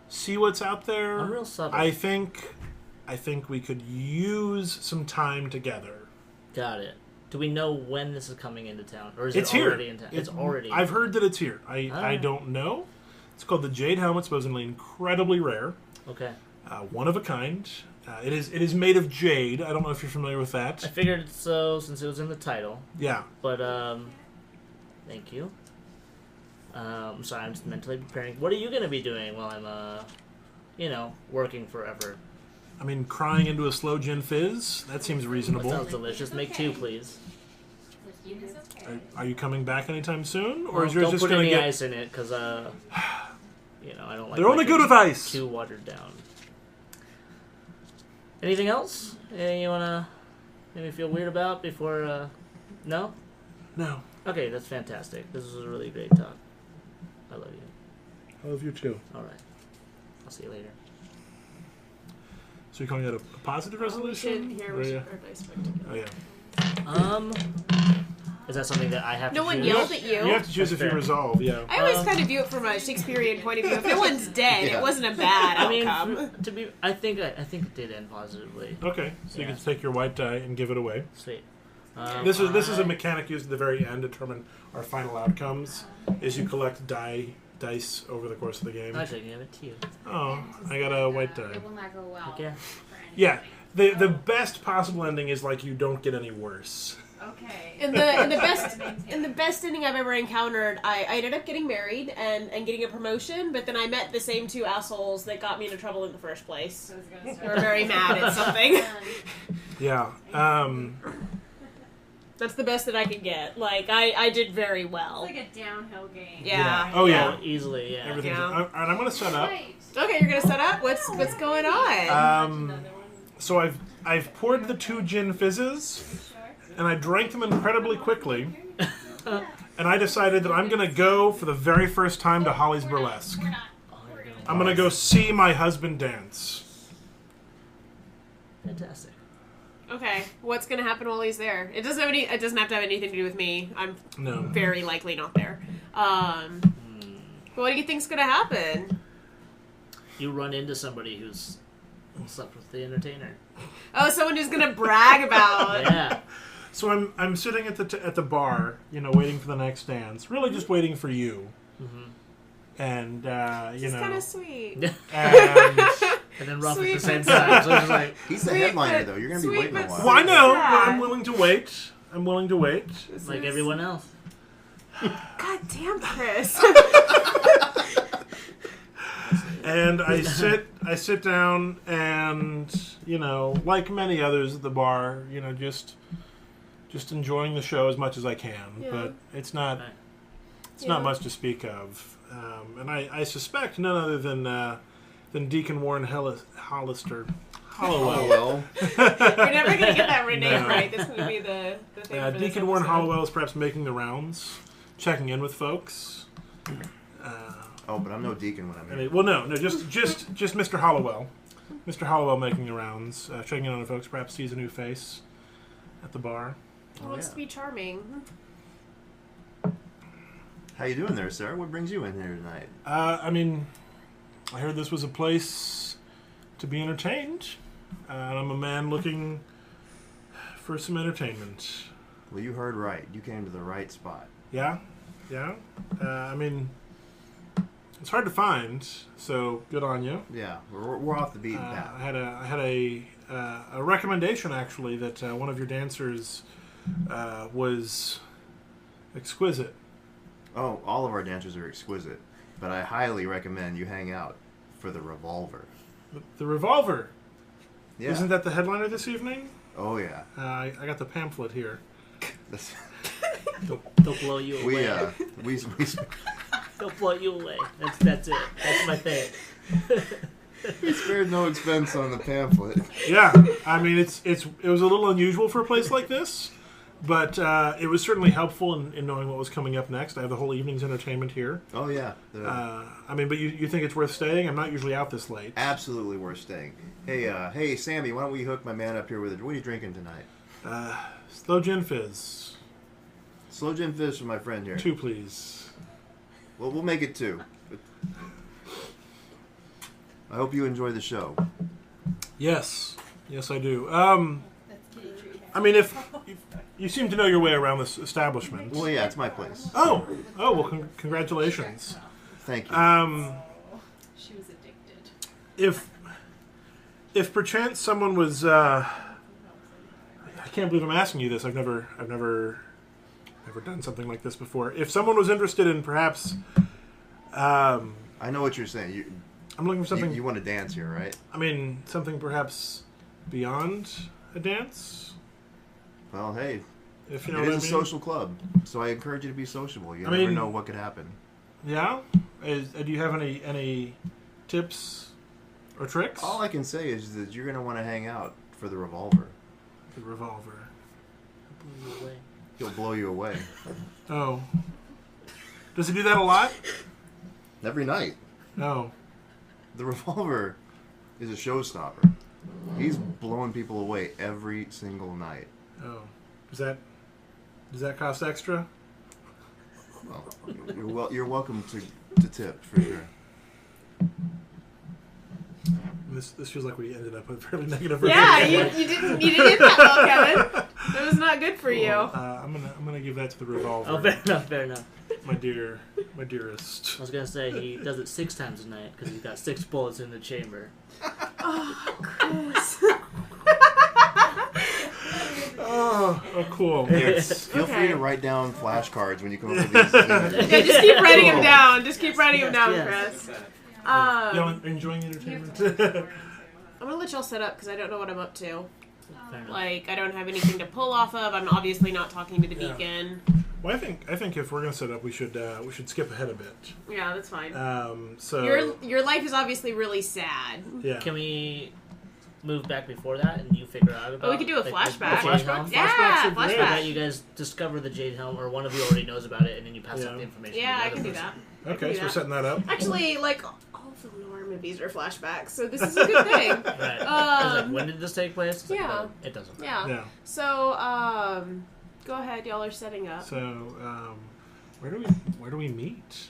see what's out there. I'm real subtle. I think we could use some time together. Got it. Do we know when this is coming into town, or is It's it already here. in town? It's already. I've heard that it's here. I Alright. don't know. It's called the Jade Helm. It's supposedly incredibly rare. Okay. One of a kind. It is made of jade. I don't know if you're familiar with that. I figured so since it was in the title. Yeah. But thank you. I'm sorry, I'm just mentally preparing. What are you gonna be doing while I'm working forever? I mean, crying into a slow gin fizz. That seems That reasonable. sounds delicious. Make two, please. Are you coming back anytime soon, or Well, is yours don't just put going to any get? ice in it, because I don't like. They're only my good drinks with ice. Too watered down. Anything else? You wanna make me feel weird about before? No. No. Okay, that's fantastic. This was a really great talk. I love you. I love you too. All right. I'll see you later. So you're calling that a positive resolution? We should Or hear yeah. our dice back together. Oh yeah. Is that something that I have No to one choose? yelled at you. You have to choose That's if you fair. resolve. Yeah. I always kind of view it from a Shakespearean point of view. If no one's dead, Yeah. it wasn't a bad I mean, outcome. I think it did end positively. Okay. So you Yeah. can take your white die and give it away. Sweet. This is a mechanic used at the very end to determine our final outcomes. Is you collect dice over the course of the game. Actually, I can give it to you. Oh, I got a white die. It will not go well. Okay. Yeah. The best possible ending is like you don't get any worse. Okay. In the best ending I've ever encountered, I ended up getting married and getting a promotion, but then I met the same two assholes that got me into trouble in the first place. So it's gonna They were very mad at something. Yeah. That's the best that I could get. Like, I did very well. It's like a downhill game. Yeah. Oh yeah. Easily, yeah. Everything's. Yeah. And I'm gonna set up. Right. Okay, you're gonna set up? What's going on? Um, so I've poured the 2 gin fizzes, and I drank them incredibly quickly. And I decided that I'm gonna go for the very first time to Holly's Burlesque. I'm gonna go see my husband dance. Fantastic. Okay, what's gonna happen while he's there? It doesn't have to have anything to do with me. I'm No. very likely not there. What do you think's gonna happen? You run into somebody who's slept with the entertainer. Oh, someone who's gonna brag about. Yeah. So I'm sitting at the bar, waiting for the next dance. Really, just waiting for you. And It's kind of sweet. and And then rough at Sweet the same but- time. So it's like, He's the Sweet headliner, but- though. You're going to be sweet waiting a but while. well, I know, but Yeah. I'm willing to wait. I'm willing to wait. like everyone else. God damn, Chris. And I sit down, and like many others at the bar, just enjoying the show as much as I can. Yeah. But it's not Right. not much to speak of. And I suspect none other than Deacon Warren Hollister. Hollowell. Well, You're never gonna get that name No. right. That's gonna be the thing. for this Deacon Warren episode. Hollowell is perhaps making the rounds, checking in with folks. but I'm no deacon when I'm I here. mean, well, no, just Mr. Hollowell. Mr. Hollowell making the rounds, checking in on folks, perhaps sees a new face at the bar. He wants to be charming. How you doing there, sir? What brings you in here tonight? I mean, I heard this was a place to be entertained, and I'm a man looking for some entertainment. Well, you heard right. You came to the right spot. Yeah. I mean, it's hard to find, so good on you. Yeah, we're off the beaten path. I had a recommendation actually that one of your dancers was exquisite. Oh, all of our dancers are exquisite, but I highly recommend you hang out for the Revolver. The Revolver. Yeah. Isn't that the headliner this evening? Oh yeah. I got the pamphlet here. This- They'll blow you away. we They'll blow you away. That's it. That's my thing. we spared no expense on the pamphlet. Yeah, I mean it was a little unusual for a place like this, but it was certainly helpful in knowing what was coming up next. I have the whole evening's entertainment here. Oh yeah. I mean, but you think it's worth staying? I'm not usually out this late. Absolutely worth staying. Hey, Sammy, why don't we hook my man up here with it? What are you drinking tonight? Sloe gin fizz. Slow gin fizz for my friend here. 2, please. Well, we'll make it 2. I hope you enjoy the show. Yes, I do. I mean, if you seem to know your way around this establishment. Well, yeah, it's my place. Oh, well, congratulations. Thank you. She was addicted. If perchance someone was, I can't believe I'm asking you this. I've never done something like this before. If someone was interested in perhaps, I know what you're saying. I'm looking for something. You want to dance here, right? I mean, something perhaps beyond a dance. Well, hey, If you know it what I is mean. a social club, so I encourage you to be sociable. You I never mean- know what could happen. Yeah. Do you have any tips or tricks? All I can say is that you're going to want to hang out for the Revolver. The Revolver. Blow you away. He'll blow you away. Oh. Does he do that a lot? Every night. No. The Revolver is a showstopper. He's blowing people away every single night. Oh. Does that cost extra? Well, you're welcome to tip for sure. This feels like we ended up with a fairly negative Yeah, review. you didn't end that well, Kevin. That was not good for you. I'm gonna give that to the Revolver. Oh, fair enough. My dearest. I was gonna say he does it 6 times a night because he's got 6 bullets in the chamber. Chris. Oh, cool. Feel free Okay. to write down flashcards when you come up with these things. Yeah, just keep writing him down. Just keep writing him down, Yes. Chris. Y'all enjoying the entertainment? I'm gonna let y'all set up because I don't know what I'm up to. Fair enough. Like, I don't have anything to pull off of. I'm obviously not talking to the Yeah. beacon. Well, I think if we're gonna set up, we should skip ahead a bit. Yeah, that's fine. So Your life is obviously really sad. yeah. Can we move back before that and you figure out about? Oh, we could do a flashback. the Jade Helm? Yeah, Flashbacks are great. So that flashback. you guys discover the Jade Helm, or one of you already knows about it, and then you pass Yeah. out the information. Yeah, to the I other can do person. that. Okay, so we're setting that up. Actually, like, all of the horror movies are flashbacks, so this is a good thing. Right. I was like, Um, when did this take place? It's like, yeah. well, it doesn't matter. Yeah. Yeah. So, go ahead. Y'all are setting up. So where do we meet?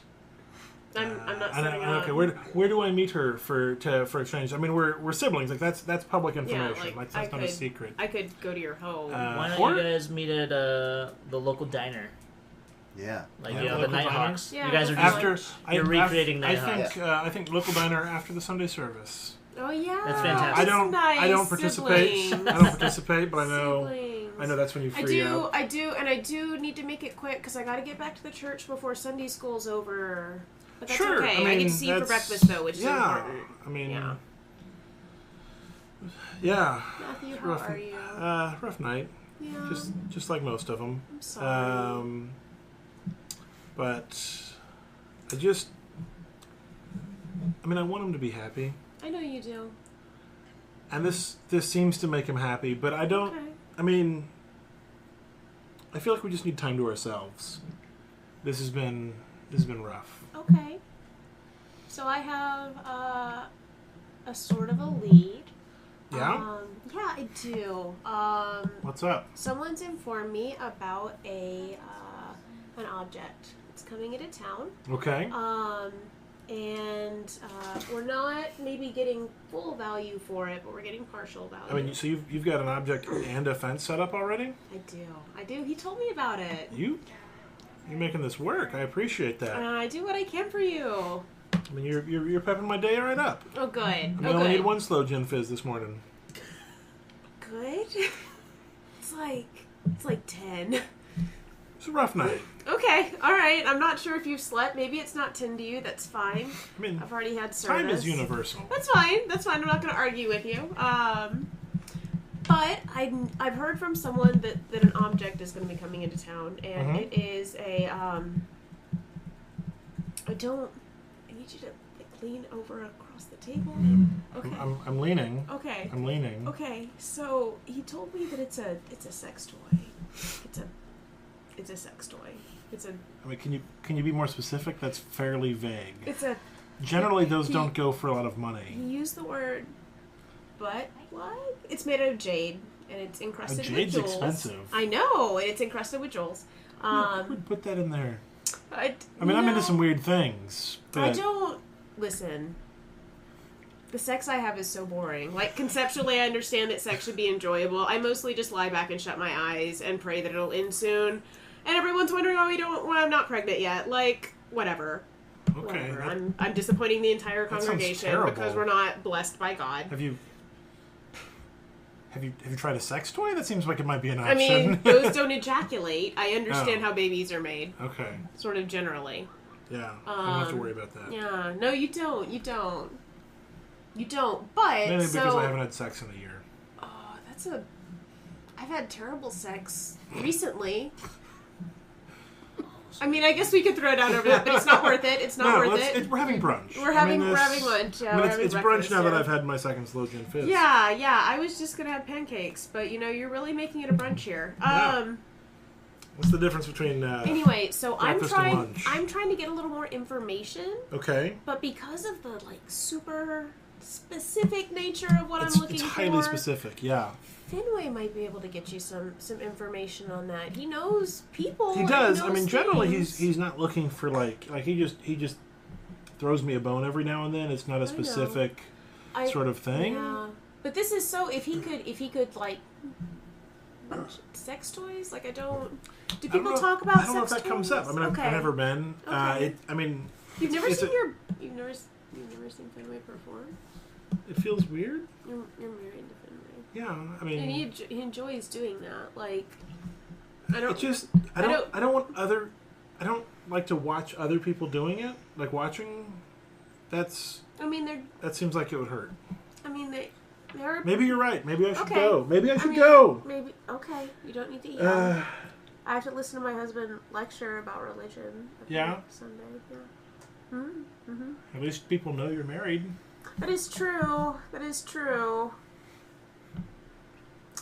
I'm not setting up. Okay, where do I meet her for exchange? I mean, we're siblings. Like that's public information. like, Like I that's not a could- secret. I could go to your home. Why don't Or- you guys meet at the local diner? Yeah. Like, Yeah, you know, the local diner. Nighthawks? Yeah, you guys are that's just... After you're recreating I Nighthawks. think I think local diner after the Sunday service. Oh yeah, That's fantastic. I don't Nice. participate. Siblings. I don't participate, but I know Siblings. that's when you I free do, up. I do need to make it quick because I got to get back to the church before Sunday school's over. But that's Sure, okay. I I get mean, to see you for that's- breakfast though, which is yeah, important. I mean, Yeah. yeah. Matthew, how Rough, are you? rough night. Yeah. Just like most of them. I'm sorry. But I want him to be happy, I know you do. and this seems to make him happy. But I don't. Okay. I mean, I feel like we just need time to ourselves. This has been rough. Okay. So I have a sort of a lead. Yeah. Yeah, I do. What's up? Someone's informed me about an object. It's coming into town. Okay. And we're not maybe getting full value for it, but we're getting partial value. I mean, so you've got an object and a fence set up already? I do. He told me about it. You're making this work. I appreciate that. I do what I can for you. I mean, you're pepping my day right up. Oh, good. I only need one slow gin fizz this morning. Good. It's like 10. It's a rough night. Okay, all right. I'm not sure if you've slept. Maybe it's not 10 to you. That's fine. I mean, I've already had service. time is universal. That's fine. I'm not going to argue with you. But I've heard from someone that an object is going to be coming into town, and it is a I need you to lean over across the table. Okay. I'm leaning. Okay. I'm leaning. Okay. So he told me that it's a sex toy. It's a sex toy. I mean, can you be more specific? That's fairly vague. Generally, those don't go for a lot of He money. used the word butt plug. It's made out of jade, and it's encrusted with jewels. Jade's expensive. I know, and it's encrusted with jewels. Who would put that in there? I mean, I'm into some weird things. But I don't listen. The sex I have is so boring. Like, conceptually, I understand that sex should be enjoyable. I mostly just lie back and shut my eyes and pray that it'll end soon. And everyone's wondering why I'm not pregnant yet. Like, whatever. Okay. Whatever. I'm disappointing the entire congregation because we're not blessed by God. Have you tried a sex toy? That seems like it might be an option. I mean, those don't ejaculate. I understand how babies are made. Okay. Sort of generally. Yeah. I don't have to worry about that. Yeah. No, you don't. But mainly because I haven't had sex in a year. Oh, I've had terrible sex recently. I mean, I guess we could throw down over that, but it's not worth it. It's not worth it. We're having brunch. We're having lunch. Yeah, it's brunch now that I've had my second slow gin fizz. Yeah. I was just gonna have pancakes, but you're really making it a brunch here. What's the difference between anyway, so I'm trying and lunch? to get a little more information. Okay. But because of the super specific nature of what I'm looking for, it's highly specific. Yeah. Fenway might be able to get you some information on that. He knows people. He does. He I knows mean, generally things. he's not looking for like he just throws me a bone every now and then. It's not a specific sort of thing. Yeah. But this is so if he could like sex toys, like Do people talk about sex toys? I don't know if that comes up. I mean, I've never been. Okay. You've never seen Fenway perform? It feels weird. You're married to Fenway. Yeah, I mean, and he enjoys doing that. Like, I don't like to watch other people doing it. Like watching, that seems like it would hurt. I mean, they're. Maybe you're right. Maybe I should go. Maybe okay. You don't need to eat. I have to listen to my husband lecture about religion. Sunday. Yeah. Mm-hmm. At least people know you're married. That is true.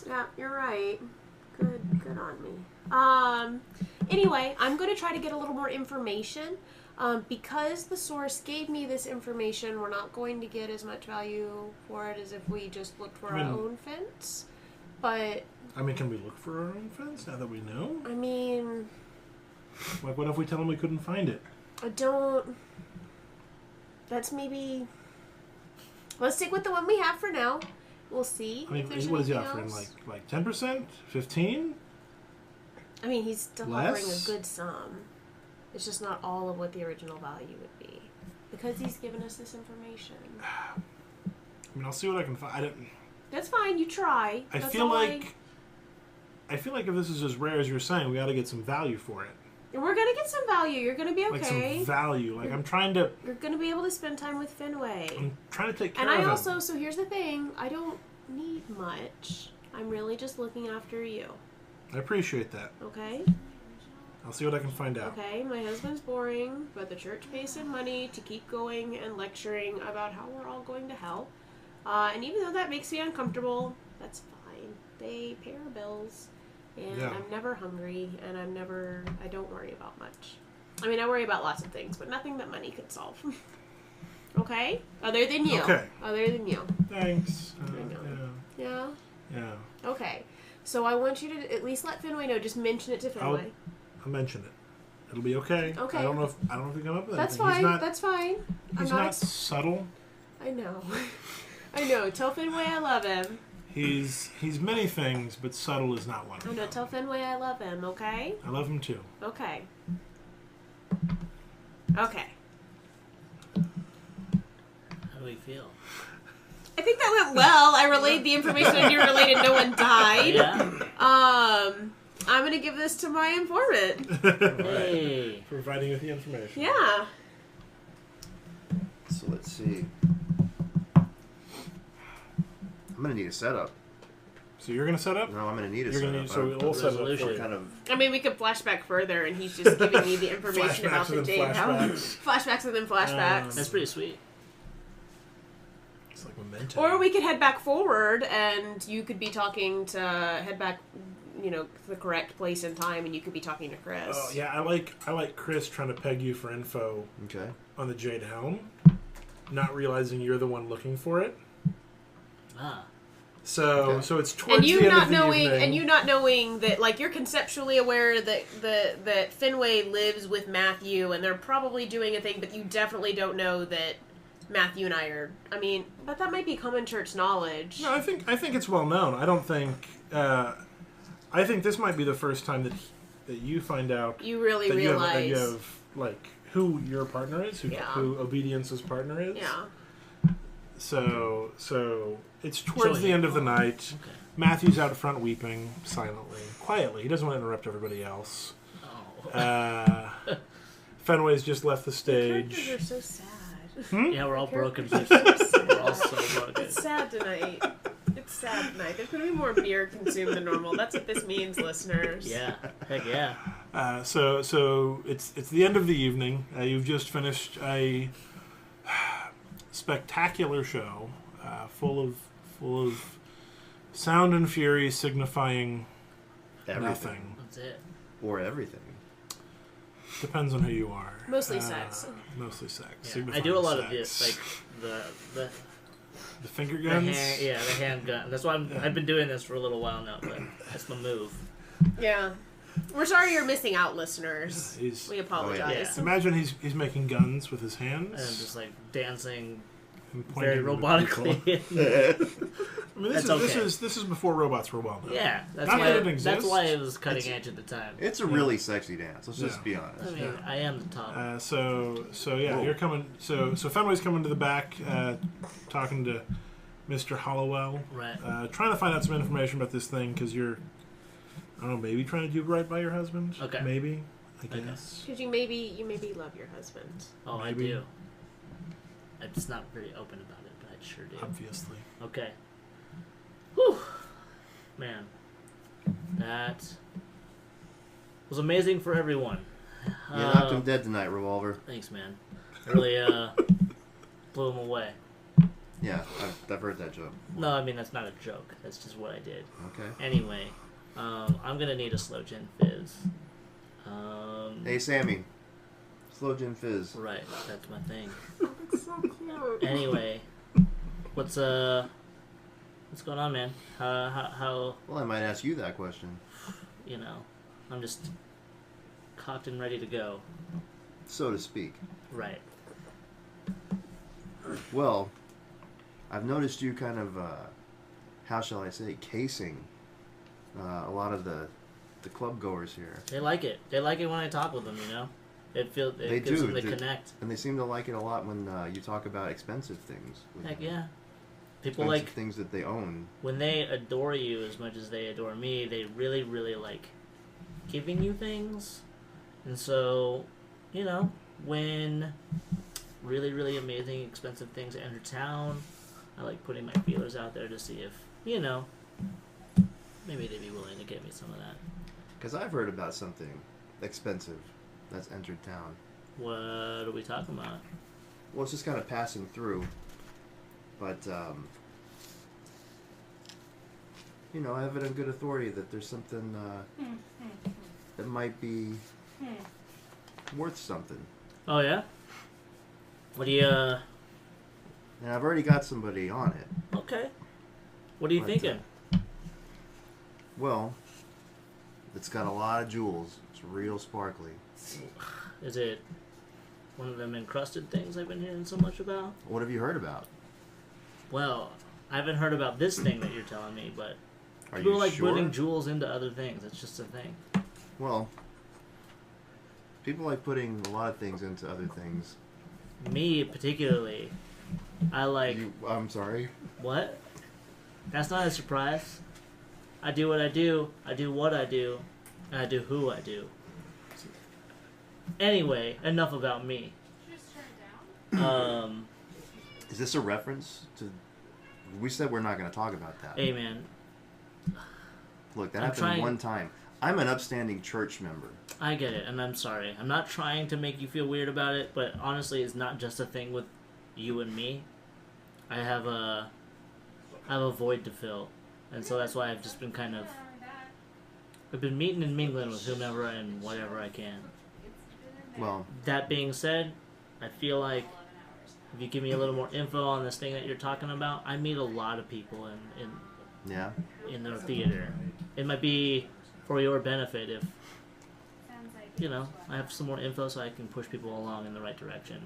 Yeah, you're right. Good on me. Anyway, I'm going to try to get a little more information. Because the source gave me this information, we're not going to get as much value for it as if we just looked for our own fence. But... I mean, can we look for our own fence now that we know? I mean... Like, what if we tell them we couldn't find it? I don't... That's maybe... Let's stick with the one we have for now. We'll see. I mean, what is he offering? Like 10%? 15%? I mean, he's still offering a good sum. It's just not all of what the original value would be. Because he's given us this information. I mean, I'll see what I can find. That's fine. You try. I feel like if this is as rare as you're saying, we got to get some value for it. We're going to get some value. You're going to be okay. Like some value. Like, I'm trying to... You're going to be able to spend time with Fenway. I'm trying to take care of him. And I also... So here's the thing. I don't need much. I'm really just looking after you. I appreciate that. Okay? I'll see what I can find out. Okay, my husband's boring, but the church pays him money to keep going and lecturing about how we're all going to hell. And even though that makes me uncomfortable, that's fine. They pay our bills. And I'm never hungry, and I don't worry about much. I mean, I worry about lots of things, but nothing that money could solve. Okay? Other than you. Okay. Other than you. Thanks. Yeah? Yeah. Okay. So I want you to at least let Fenway know. Just mention it to Fenway. I'll mention it. It'll be okay. Okay. I don't know if we come up with That's anything. Fine. That's fine. He's not subtle. I know. I know. Tell Fenway I love him. He's many things, but subtle is not one of I them. know. Tell Fenway I love him, okay? I love him too. Okay. Okay. How do we feel? I think that went well. I relayed the information and you related no one died. Yeah. I'm going to give this to my informant. Hey. Providing with the information. Yeah. So let's see. I'm gonna need a setup. So you're gonna set up? No, I'm gonna need a You're setup. gonna need, so we'll set it up for you. Kind of. I mean, we could flashback further and he's just giving me the information about the Jade Helm. Flashbacks and then flashbacks. That's pretty sweet. It's like Memento. Or we could head back forward and you could be talking to head back, to the correct place and time and you could be talking to Chris. Oh yeah, I like Chris trying to peg you for info Okay. on the Jade Helm, not realizing you're the one looking for it. Ah. So it's towards And you the end not of the knowing, evening. and you not knowing that, like, you're conceptually aware that that Fenway lives with Matthew, and they're probably doing a thing, but you definitely don't know that Matthew and I are. I mean, but that might be common church knowledge. No, I think it's well known. I don't think. I think this might be the first time that you find out You really that realize. you have like who your partner is, Yeah. who Obedience's partner is. Yeah. So it's towards the end of the night. Okay. Matthew's out front weeping silently, quietly. He doesn't want to interrupt everybody else. Oh. Fenway's just left the Characters stage. are so sad. Yeah, we're all broken. Characters are We're all so so sad. broken. It's sad tonight. It's sad tonight. There's going to be more beer consumed than normal. That's what this means, listeners. Yeah. Heck yeah. So it's the end of the evening. You've just finished a spectacular show, full of sound and fury, signifying Everything. nothing. That's it. Or everything. Depends on who you are. Mostly sex. Mostly sex. Yeah. I Signifying do a lot of sex. this, like the finger the guns. the handgun. That's why I've been doing this for a little while now, but that's my move. Yeah. We're sorry you're missing out, listeners. He's, We apologize. Yeah. imagine he's making guns with his hands And just like dancing and very pointing them at people. robotically. I mean, That's this is before robots were well known. Yeah, that's Not why. that it That's exists. why it was cutting edge at the time. It's a really sexy dance. Let's just Yeah. be honest. I mean, I am the top. So yeah, Whoa. you're coming. So Fenway's coming to the back, talking to Mr. Hollowell, Right. trying to find out some information about this thing because you're, I don't know, maybe trying to do right by your husband. Okay. Maybe, I Okay. guess. Because you maybe love your husband. Oh, maybe. I do. I'm just not very open about it, but I sure do. Obviously. Okay. Whew. Man. That was amazing for everyone. You knocked him dead tonight, Revolver. Thanks, man. I really blew him away. Yeah, I've heard that joke. No, I mean, that's not a joke. That's just what I did. Okay. Anyway, I'm going to need a slow gin fizz. Hey, Sammy. Slow gin fizz. Right, that's my thing. It's so cute. Anyway, what's going on, man? How Well, I might ask you that question. I'm just cocked and ready to go. So to speak. Right. Well, I've noticed you kind of, how shall I say, casing a lot of the club goers here. They like it. They like it when I talk with them, It They gives do. them the connect. And they seem to like it a lot when you talk about expensive things. with Heck them. yeah. People Expensive like, things that they own. when they adore you as much as they adore me, they really, really like giving you things. And so, when really, really amazing, expensive things enter town, I like putting my feelers out there to see if, maybe they'd be willing to get me some of that. Because I've heard about something expensive that's entered town. What are we talking about? Well, it's just kind of passing through. But, I have it on good authority that there's something that might be worth something. Oh, yeah? What do you, And I've already got somebody on it. okay. What are you But, thinking? Well, it's got a lot of jewels. It's real sparkly. Is it one of them encrusted things I've been hearing so much about? What have you heard about? Well, I haven't heard about this thing that you're telling me, but Are people you like sure? putting jewels into other things. It's just a thing. Well, people like putting a lot of things into other things. Me, particularly, I like... I'm sorry? What? That's not a surprise. I do what I do what I do, and I do who I do. Anyway, enough about me. Is this a reference to... We said we're not going to talk about that. Hey, man. Look, that I'm happened trying- one time. I'm an upstanding church member. I get it, and I'm sorry. I'm not trying to make you feel weird about it, but honestly, it's not just a thing with you and me. I have a void to fill, and so that's why I've just been I've been meeting and mingling with whomever and whatever I can. Well, That being said, I feel like if you give me a little more info on this thing that you're talking about, I meet a lot of people yeah. in the theater. It might be for your benefit if, I have some more info so I can push people along in the right direction.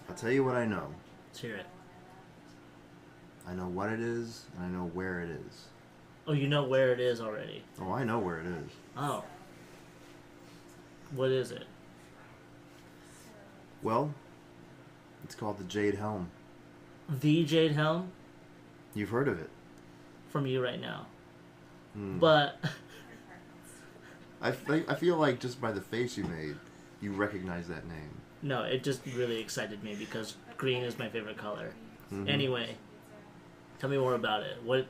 I'll tell you what I know. Let's hear it. I know what it is, and I know where it is. Oh, you know where it is already. Oh, I know where it is. Oh. What is it? Well, it's called the Jade Helm. The Jade Helm? You've heard of it. From you right now. Hmm. But... I feel like just by the face you made, you recognize that name. No, it just really excited me because green is my favorite color. Mhm. Anyway, tell me more about it. What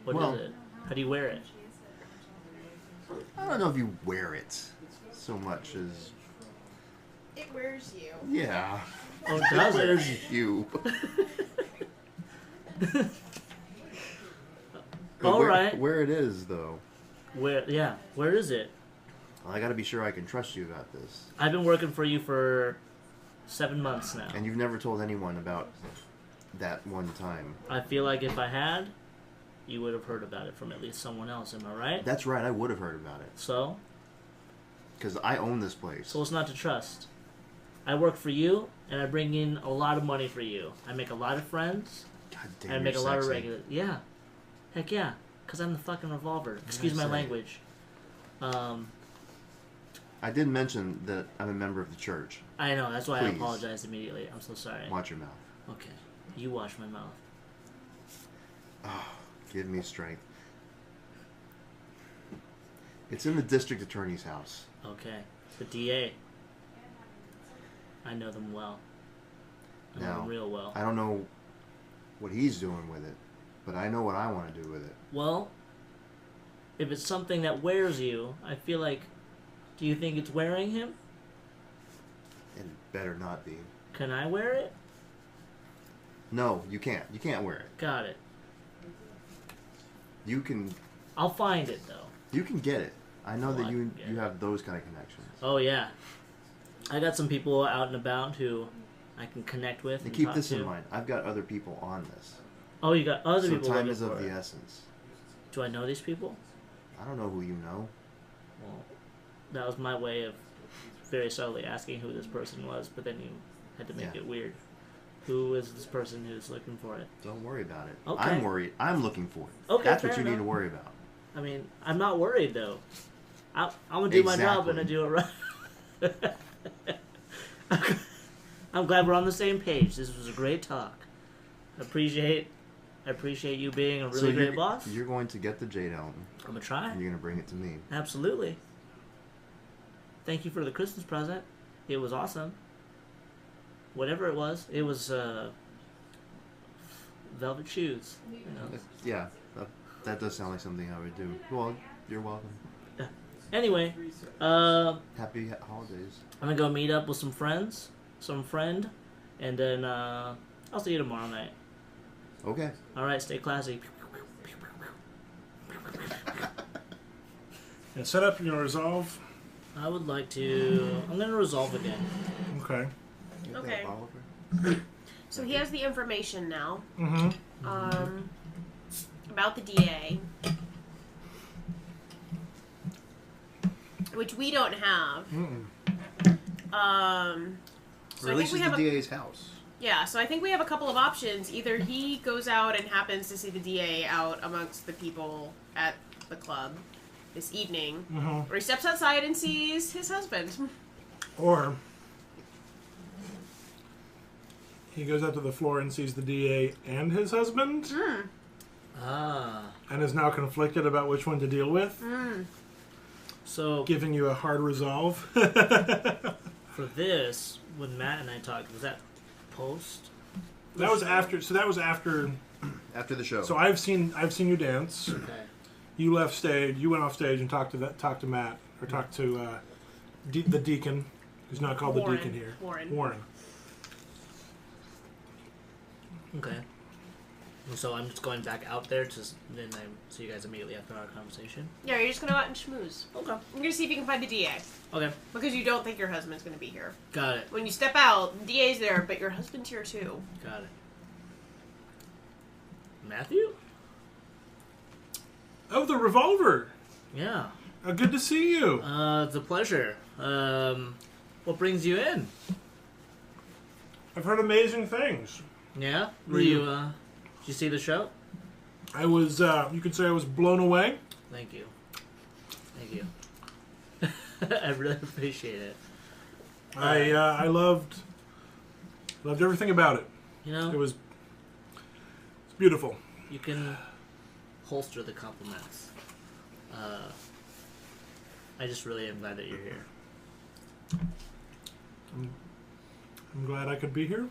Well, is it? How do you wear it? I don't know if you wear it so much as... It wears you. Yeah. Oh, does it? Where's you? All right. Where it is, though. Where is it? Well, I gotta be sure I can trust you about this. I've been working for you for 7 months now. And you've never told anyone about that one time. I feel like if I had, you would have heard about it from at least someone else. Am I right? That's right, I would have heard about it. So? Because I own this place. So what's not to trust? I work for you, and I bring in a lot of money for you. I make a lot of friends. God And I damn, make you're a lot of sexy. regular... Yeah. Heck yeah. Because I'm the fucking revolver. Excuse my say? language. I did mention that I'm a member of the church. I know. That's why I Please. apologized immediately. I'm so sorry. Watch your mouth. Okay. You wash my mouth. Oh, give me strength. It's in the district attorney's house. Okay. The DA. I know them well. I know Now, them real well. I don't know what he's doing with it, but I know what I want to do with it. Well, if it's something that wears you, I feel like... Do you think it's wearing him? It better not be. Can I wear it? No, you can't. You can't wear it. Got it. You can. I'll find it, though. You can get it. I know Oh, that I you can get you it. have those kind of connections. Oh, yeah. I got some people out and about who I can connect with And and keep talk this to. in mind. I've got other people on this. Oh, you got other So people time looking is of for the it. essence. Do I know these people? I don't know who you know. Well, that was my way of very subtly asking who this person was, but then you had to make Yeah. it weird. Who is this person who's looking for it? Don't worry about it. Okay. I'm worried. I'm looking for it. Okay, That's what fair you need enough. to worry about. I mean, I'm not worried, though. I'm going to do my job and I Exactly. do it right. I'm glad we're on the same page. This was a great talk. I appreciate you being a really So great boss. You're going to get the Jade Helm, I'm going to try. and you're going to bring it to me. Absolutely. Thank you for the Christmas present. It was awesome. Whatever it was velvet shoes. You know. Yeah, that does sound like something I would do. Well, you're welcome. Anyway, Happy holidays. I'm gonna go meet up with some friend, and then I'll see you tomorrow night. Okay. All right, stay classy. And set up your resolve. I would like to. I'm gonna resolve again. Okay. You got that Okay. Oliver? So he has the information now. Mm-hmm. About the DA, which we don't have. Mm-mm. So I think Releases we have the DA's house. Yeah, so I think we have a couple of options. Either he goes out and happens to see the DA out amongst the people at the club this evening, or he steps outside and sees his husband. Or he goes up to the floor and sees the DA and his husband. And is now conflicted about which one to deal with. So giving you a hard resolve. For this, when Matt and I talked, was that post? That was after. So that was after. After the show. So I've seen you dance. Okay. You left stage. You went off stage and talked to Matt, or talked to the deacon, who's not called Warren. the deacon here. Warren. Okay. So I'm just going back out there so you guys immediately after our conversation. Yeah, you're just gonna go out and schmooze. Okay. I'm gonna see if you can find the DA. Okay. Because you don't think your husband's gonna be here. Got it. When you step out, the DA's there, but your husband's here too. Got it. Matthew? Oh, the revolver. Yeah. Good to see you. It's a pleasure. What brings you in? I've heard amazing things. Yeah? Were you, did you see the show? I was, you could say I was blown away. Thank you. Thank you. I really appreciate it. I loved everything about it. You know? It's beautiful. You can holster the compliments. I just really am glad that you're here. I'm glad I could be here.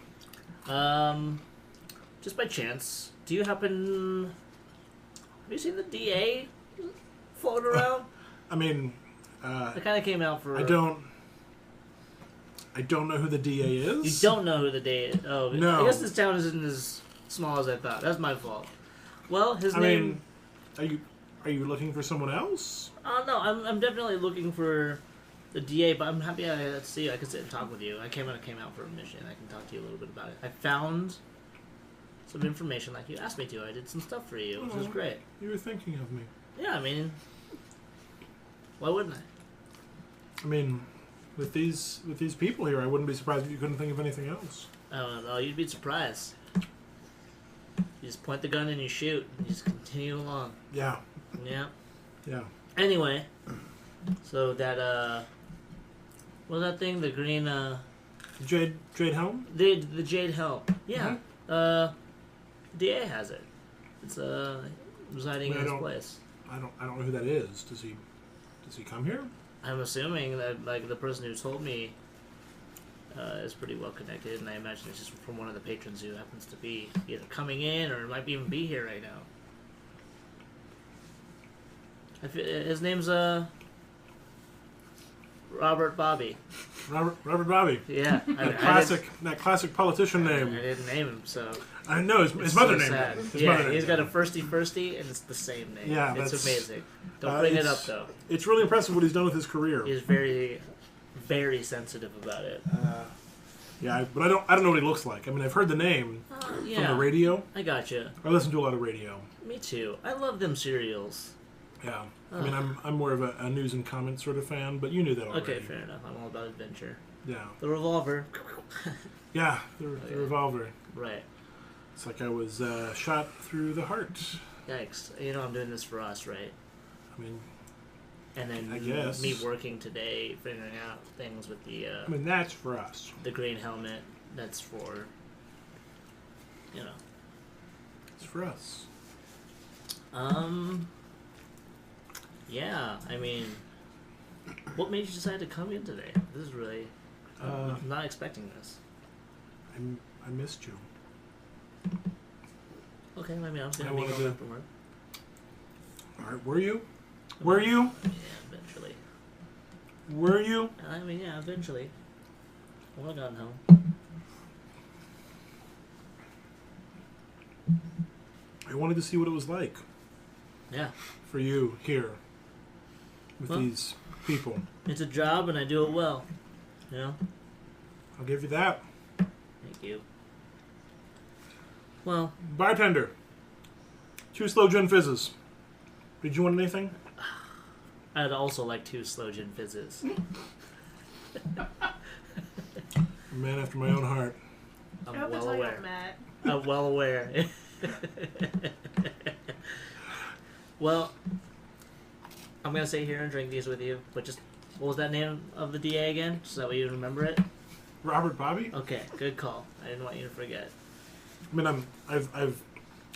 Just by chance, do you happen... Have you seen the DA floating around? I mean, I kind of came out for... I don't know who the DA is. You don't know who the DA is? Oh, no. I guess this town isn't as small as I thought. That's my fault. Well, his name... I mean, are you looking for someone else? No, I'm definitely looking for the DA, but I'm happy to see you. I can sit and talk with you. I came out for a mission. I can talk to you a little bit about it. I found some information like you asked me to. I did some stuff for you, which was great. You were thinking of me. Yeah, I mean, why wouldn't I? I mean, with these people here, I wouldn't be surprised if you couldn't think of anything else. Oh, no, you'd be surprised. You just point the gun and you shoot, and you just continue along. Yeah. Yeah. Yeah. Anyway, so that what was that thing? The green Jade Helm? The Jade Helm. Yeah. DA has it. It's residing in his place. I don't know who that is. Does he come here? I'm assuming that like the person who told me is pretty well connected, and I imagine it's just from one of the patrons who happens to be either coming in or might even be here right now. His name's Robert Bobby. Robert Bobby. Yeah, that classic politician name. I didn't name him, so I know his mother so named sad. him. He's got a firsty, and it's the same name. Yeah, it's that's amazing. Don't bring it up though. It's really impressive what he's done with his career. He's very, very sensitive about it. Yeah, but I don't know what he looks like. I mean, I've heard the name from the radio. I gotcha. I listen to a lot of radio. Me too. I love them serials. Yeah, I mean, I'm more of a news and comment sort of fan, but you knew that already. Okay, fair enough. I'm all about adventure. Yeah. The revolver. Yeah, the revolver. Right. It's like I was shot through the heart. Yikes. You know I'm doing this for us, right? I mean, and then I guess. Me working today, figuring out things with the... I mean, that's for us. The green helmet, that's for... You know. It's for us. Yeah, I mean... What made you decide to come in today? This is really... I'm not expecting this. I missed you. Okay, I mean, I was going to be going up from work. Alright, were you? Were you? Yeah, eventually. Were you? I mean, yeah, eventually. When I got home. I wanted to see what it was like. Yeah. For you here. With these people. It's a job and I do it well. You know? I'll give you that. Thank you. Well. Bartender. 2 sloe gin fizzes. Did you want anything? I'd also like 2 sloe gin fizzes. A man after my own heart. I'm I hope well that's how aware. y'all met. I'm well aware. Well, I'm gonna sit here and drink these with you, but just what was that name of the DA again? So that way you remember it. Robert Bobby? Okay, good call. I didn't want you to forget. I mean, I've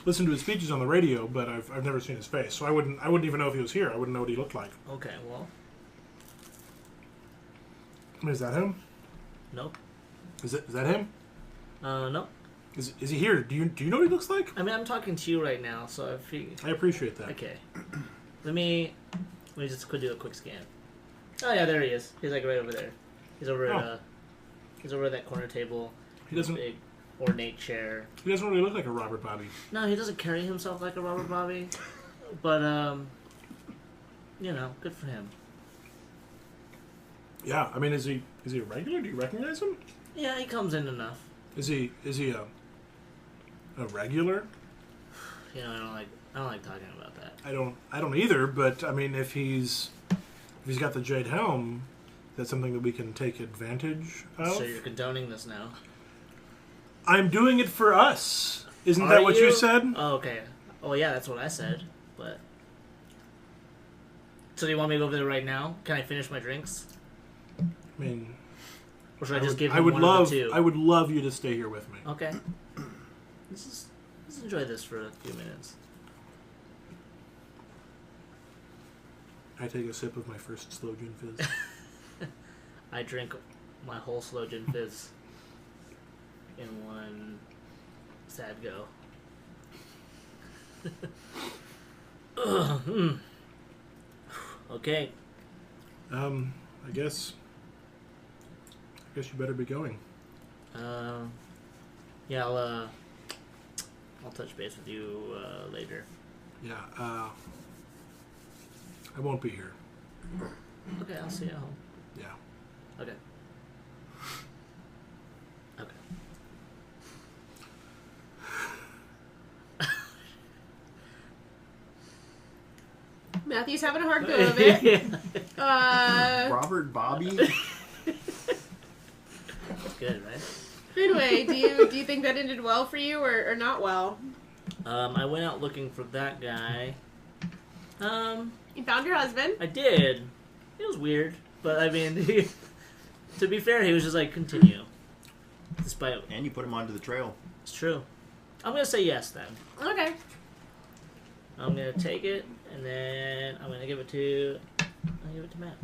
listened to his speeches on the radio, but I've never seen his face, so I wouldn't even know if he was here. I wouldn't know what he looked like. Okay, well, I mean, is that him? nope. Is that him? Nope. Is he here? Do you know what he looks like? I mean, I'm talking to you right now, so if you... I appreciate that. Okay. Let me just do a quick scan. Oh yeah, there he is. He's like right over there. He's over at he's over at that corner table. He doesn't. Big ornate chair. He doesn't really look like a Robert Bobby. No, he doesn't carry himself like a Robert Bobby. But you know, good for him. Yeah, I mean, is he a regular? Do you recognize him? Yeah, he comes in enough. Is he a regular? You know, I don't like talking about that. I don't either. But I mean, if he's got the Jade Helm, that's something that we can take advantage of. So you're condoning this now? I'm doing it for us. Isn't Are that what you said? Oh, okay. Oh yeah, that's what I said. But so do you want me to go over there right now? Can I finish my drinks, I mean, or should I just give I him would one love of the two? I would love you to stay here with me. Okay. Let's enjoy this for a few minutes. I take a sip of my first sloe gin fizz. I drink my whole slow gin fizz in one sad go. Okay. I guess you better be going. Yeah, I'll touch base with you later. Yeah, I won't be here. Okay, I'll see you at home. Yeah. Okay. Okay. Matthew's having a hard go of it. Robert Bobby? That's good, right? Anyway, do you think that ended well for you or not well? I went out looking for that guy. You found your husband. I did. It was weird, but I mean, to be fair, he was just like, continue. Despite, And you put him onto the trail. it's true. I'm gonna say yes then. Okay. I'm gonna take it, and then I'm gonna give it to Matt.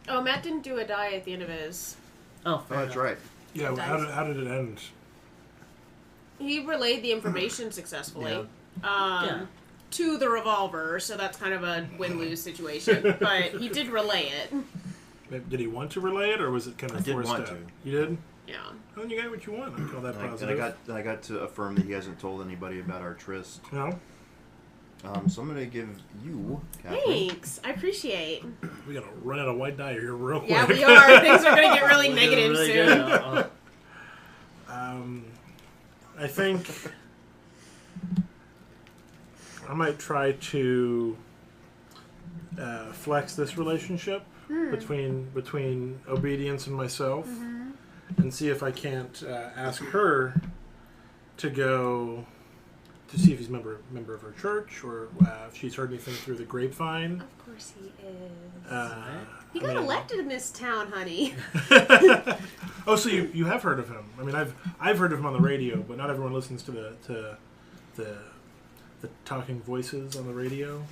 Oh, Matt didn't do a die at the end of his. Oh, Oh, fair that's enough. right. Yeah, Dice. how did it end? He relayed the information successfully. Yeah. To the revolver, so that's kind of a win-lose situation. But he did relay it. Did he want to relay it, or was it kind of I did forced want out? to. You did? Yeah. Well, then you got what you want. I call that And positive. I got to affirm that he hasn't told anybody about our tryst. No? So I'm going to give you, Catherine. Thanks. I appreciate. We gotta run out of white dye here real quick. Yeah, we are. Things are going to get really We're doing negative really soon. good. I think I might try to flex this relationship between obedience and myself, and see if I can't ask her to go to see if he's a member of her church, or if she's heard anything through the grapevine. Of course he is. I He got mean- elected in this town, honey. Oh, so you have heard of him? I mean, I've heard of him on the radio, but not everyone listens to the talking voices on the radio.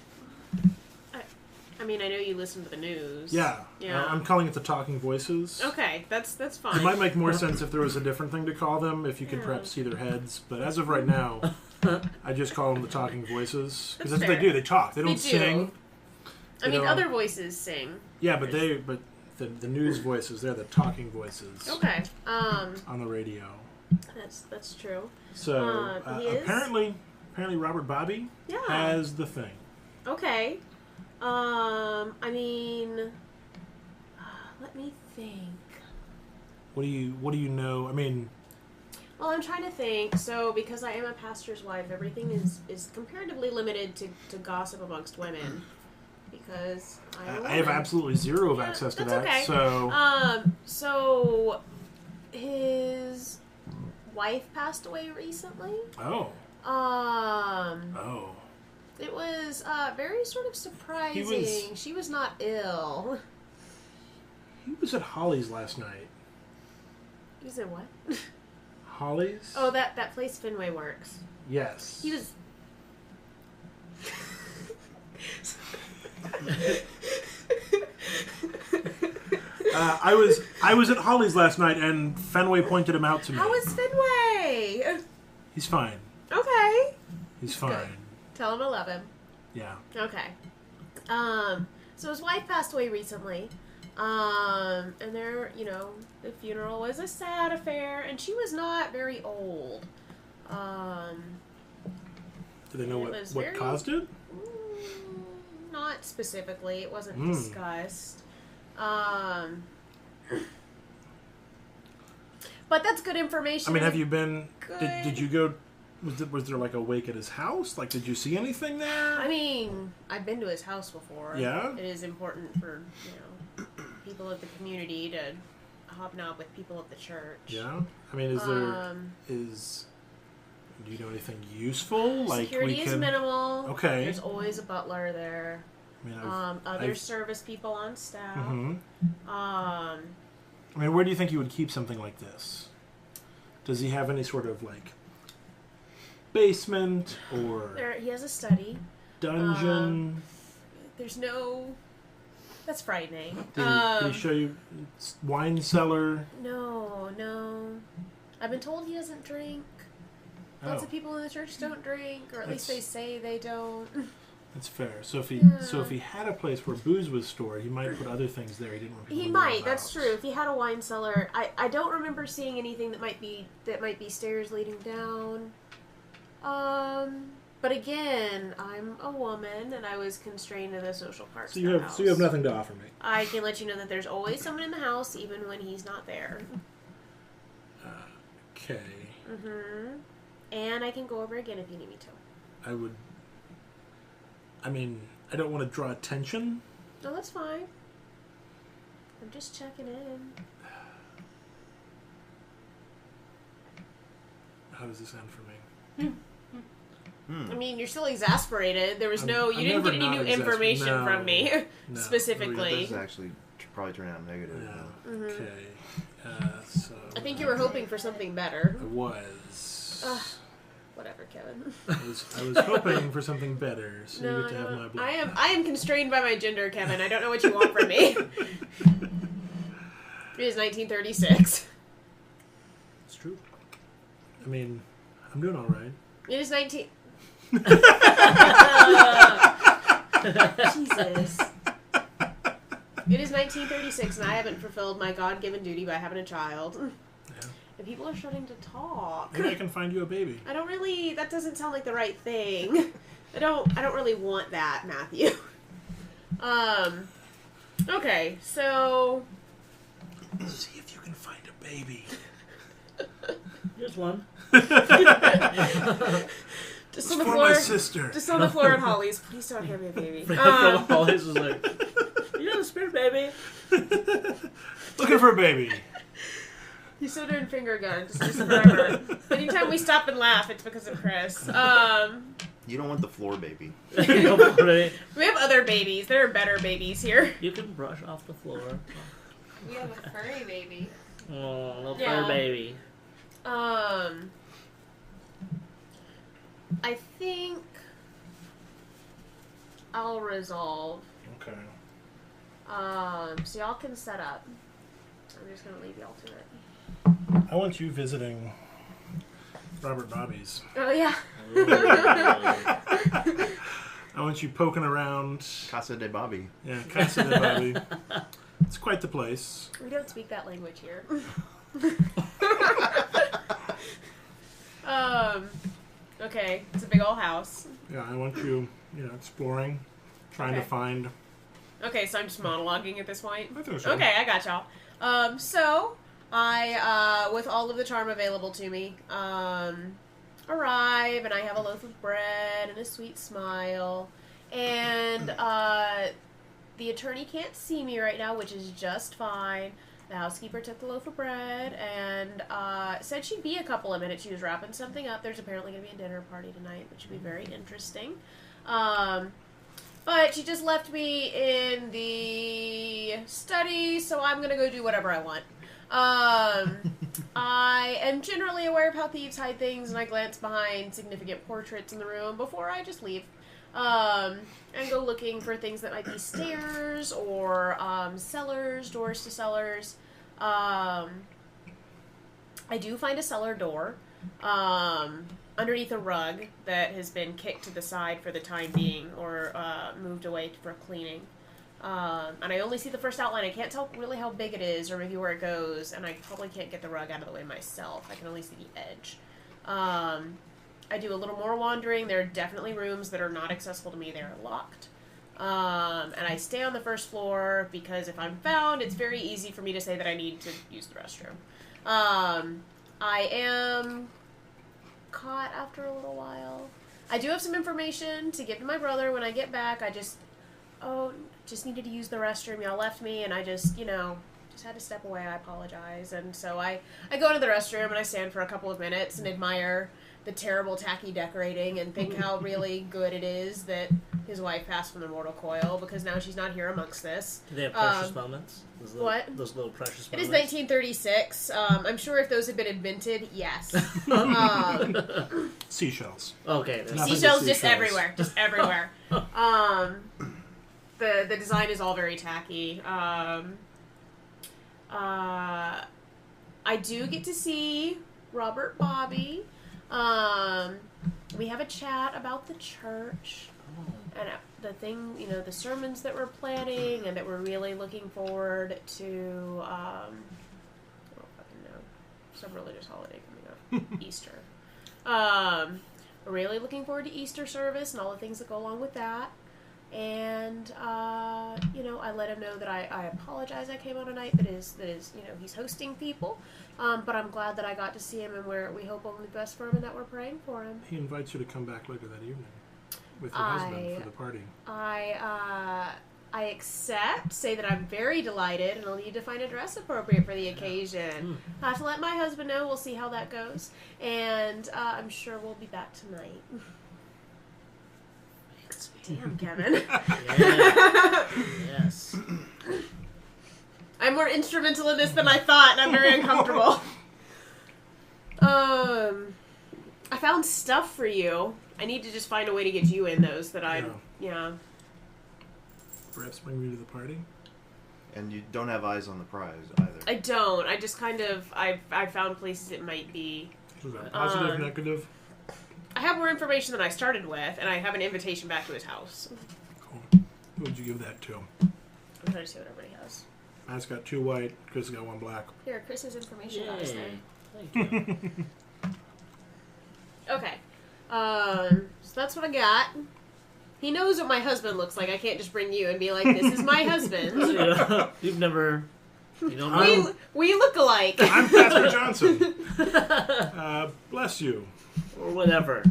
I mean, I know you listen to the news. Yeah, Yeah. I'm calling it the talking voices. Okay, that's fine. It might make more sense if there was a different thing to call them, if you could Yeah. perhaps see their heads. But as of right now, I just call them the talking voices because that's That's what they fair. do. They talk. They don't do. sing. I you mean, know. other voices sing. Yeah, but the news voices, they're the talking voices Okay. on the radio. That's true. So He is? apparently Robert Bobby Yeah. has the thing. Okay. I mean, let me think. What do you know? I mean, Well, I'm trying to think. So, because I am a pastor's wife, everything is comparatively limited to gossip amongst women. Because I'm a I have woman. absolutely zero of Yeah, access to that's that. okay. So So his wife passed away recently. Oh. Oh. It was very sort of surprising. She was not ill. He was at Holly's last night. He was at what? Holly's? Oh, that place Fenway works. Yes. He was... I was at Holly's last night, and Fenway pointed him out to me. How is Fenway? He's fine. Okay. He's fine. Good. Tell him I love him. Yeah. Okay. So his wife passed away recently. And there, the funeral was a sad affair, and she was not very old. Do they know what caused it? Not specifically. It wasn't discussed. But that's good information. I mean, have you been... Good. Did you go... Was there like a wake at his house? Like, did you see anything there? I mean, I've been to his house before. Yeah? It is important for, people of the community to hobnob with people of the church. Yeah? I mean, do you know anything useful? Like security is minimal. Okay. There's always a butler there. I mean, other service people on staff. Mm-hmm. I mean, where do you think you would keep something like this? Does he have any sort of, like, basement or... He has a study. Dungeon? There's no... That's frightening. Did he show you wine cellar? No. I've been told he doesn't drink. Lots of people in the church don't drink, or at least they say they don't. That's fair. So if he had a place where booze was stored, he might put other things there. He didn't want people. He might. That's true. If he had a wine cellar, I don't remember seeing anything that might be stairs leading down. But again, I'm a woman, and I was constrained to the social parts. So you have nothing to offer me. I can let you know that there's always someone in the house, even when he's not there. Okay. Mm-hmm. And I can go over again if you need me to. I don't want to draw attention. No, that's fine. I'm just checking in. How does this end for me? I mean, you're still exasperated. There was you didn't get any new information from me, specifically. This actually probably turned out negative. Yeah. Mm-hmm. Okay. So... I think you were hoping for something better. I was. Whatever, Kevin. I was hoping for something better, so you get to have my blood. I am constrained by my gender, Kevin. I don't know what you want from me. It is 1936. It's true. I mean, I'm doing all right. It is 19... Jesus. It is 1936, and I haven't fulfilled my God-given duty by having a child. Yeah. And people are starting to talk. Maybe I can find you a baby. That doesn't sound like the right thing. I don't really want that, Matthew. Okay, so... See if you can find a baby. Here's one. Just on the for floor. My sister. Just on the floor at Holly's. Please don't hand me a baby. Holly's was like, you got a spare baby? Looking for a baby. He's still doing finger guns just forever. Anytime we stop and laugh, it's because of Chris. You don't want the floor baby. We have other babies. There are better babies here. You can brush off the floor. We have a furry baby. Oh, little fur baby. I think I'll resolve. Okay. So y'all can set up. I'm just gonna leave y'all to it. I want you visiting Robert Bobby's. Oh yeah. I want you poking around. Casa de Bobby. Yeah, Casa de Bobby. It's quite the place. We don't speak that language here. Okay, it's a big old house. Yeah, I want you, exploring, trying to find... Okay, so I'm just monologuing at this point? I think so. Okay, I got y'all. So, I, with all of the charm available to me, arrive, and I have a loaf of bread and a sweet smile, and, the attorney can't see me right now, which is just fine. The housekeeper took the loaf of bread and said she'd be a couple of minutes. She was wrapping something up. There's apparently going to be a dinner party tonight, which should be very interesting. But she just left me in the study, so I'm going to go do whatever I want. I am generally aware of how thieves hide things, and I glance behind significant portraits in the room before I just leave. And go looking for things that might be stairs or cellars, doors to cellars. I do find a cellar door underneath a rug that has been kicked to the side for the time being or moved away for cleaning. And I only see the first outline. I can't tell really how big it is or maybe where it goes, and I probably can't get the rug out of the way myself. I can only see the edge. I do a little more wandering. There are definitely rooms that are not accessible to me. They're locked. And I stay on the first floor because if I'm found, it's very easy for me to say that I need to use the restroom. I am caught after a little while. I do have some information to give to my brother when I get back. I just needed to use the restroom. Y'all left me, and I just had to step away. I apologize. And so I go into the restroom, and I stand for a couple of minutes and admire the terrible tacky decorating and think how really good it is that his wife passed from the mortal coil because now she's not here amongst this. Do they have precious moments? Those little precious moments? It is 1936. I'm sure if those had been invented, yes. Seashells. Okay. Seashells just everywhere. Just everywhere. The design is all very tacky. I do get to see Robert Bobby. We have a chat about the church and the thing, the sermons that we're planning and that we're really looking forward to, I don't fucking know, some religious holiday coming up, Easter. We're really looking forward to Easter service and all the things that go along with that. And, I let him know that I apologize I came on a night that is, he's hosting people. But I'm glad that I got to see him and we hope only the best for him and that we're praying for him. He invites you to come back later that evening with your husband for the party. I accept, say that I'm very delighted, and I'll need to find a dress appropriate for the occasion. I have to let my husband know. We'll see how that goes. And I'm sure we'll be back tonight. Damn, Kevin. Yes. I'm more instrumental in this than I thought, and I'm very uncomfortable. I found stuff for you. I need to just find a way to get you in those that yeah. Perhaps bring me to the party? And you don't have eyes on the prize either. I don't. I just I found places it might be. Was that positive, negative? I have more information than I started with, and I have an invitation back to his house. Cool. Who would you give that to? I'm trying to see what everybody has. Matt's got 2 white, Chris got 1 black. Here, Chris has information about us there. Thank you. Okay. So that's what I got. He knows what my husband looks like. I can't just bring you and be like, this is my husband. You've never... You don't know? We look alike. I'm Pastor Johnson. Bless you. Or whatever.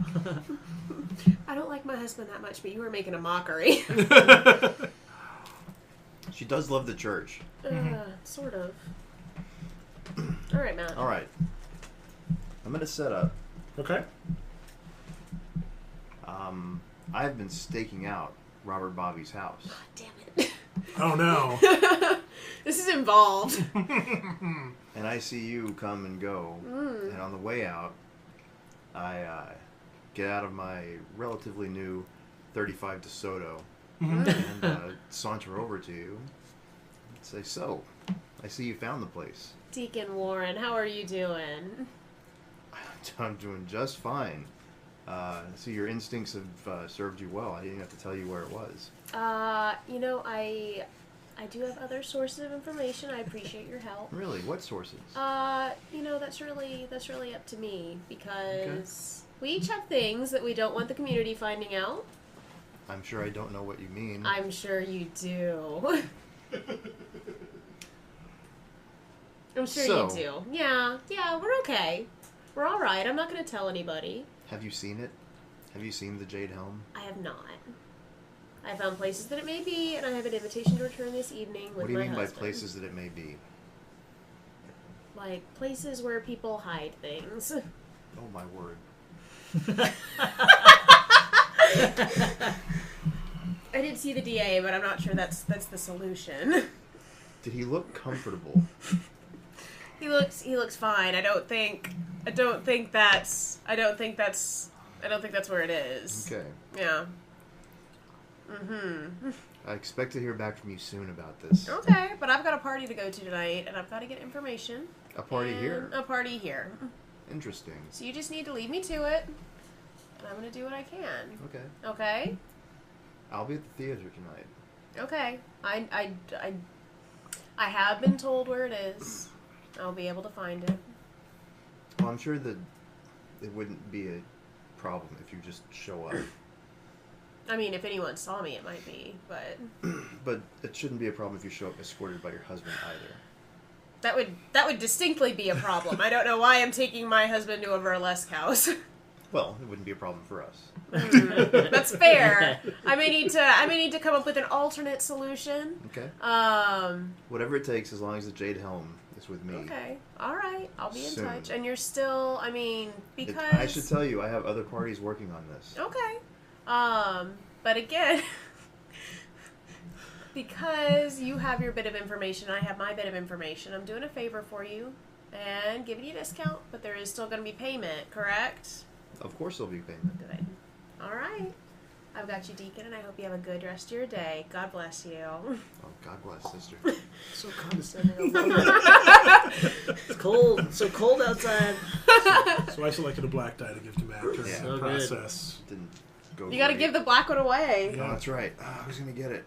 I don't like my husband that much, but you were making a mockery. She does love the church. Sort of. All right, Matt. All right. I'm going to set up. Okay. I've been staking out Robert Bobby's house. God damn it. Oh, no. This is involved. And I see you come and go. And on the way out, I get out of my relatively new 35 DeSoto and saunter over to you and say, so, I see you found the place. Deacon Warren, how are you doing? I'm doing just fine. See, your instincts have served you well. I didn't have to tell you where it was. I do have other sources of information. I appreciate your help. Really? What sources? That's really up to me because we each have things that we don't want the community finding out. I'm sure I don't know what you mean. I'm sure you do. I'm sure you do. Yeah, we're okay. We're all right. I'm not going to tell anybody. Have you seen it? Have you seen the Jade Helm? I have not. I found places that it may be, and I have an invitation to return this evening with my husband. What do you mean by places that it may be? like places where people hide things. Oh my word. I did see the DA, but I'm not sure that's the solution. Did he look comfortable? He looks fine. I don't think that's where it is. Okay. Yeah. Mm-hmm. I expect to hear back from you soon about this. Okay, but I've got a party to go to tonight, and I've got to get information. A party here? A party here. Interesting. So you just need to lead me to it, and I'm going to do what I can. Okay. Okay? I'll be at the theater tonight. Okay. I have been told where it is. I'll be able to find it. Well, I'm sure that it wouldn't be a problem if you just show up. I mean, if anyone saw me, it might be, but... But it shouldn't be a problem if you show up escorted by your husband either. That would distinctly be a problem. I don't know why I'm taking my husband to a burlesque house. Well, it wouldn't be a problem for us. That's fair. I may need to come up with an alternate solution. Okay. Whatever it takes, as long as the Jade Helm is with me. Okay. All right. I'll be in Soon. touch. And you're still, I mean, because... I should tell you, I have other parties working on this. Okay. But again, because you have your bit of information, I have my bit of information, I'm doing a favor for you and giving you a discount, but there is still going to be payment, correct? Of course there'll be payment. Good. All right. I've got you, Deacon, and I hope you have a good rest of your day. God bless you. Oh, God bless, sister. So condescending. It's cold. It's so cold outside. So I selected a black die to give to Matt during Yeah. the So process. Didn't go You got to great. give the black one away. Oh, that's right. Who's going to get it?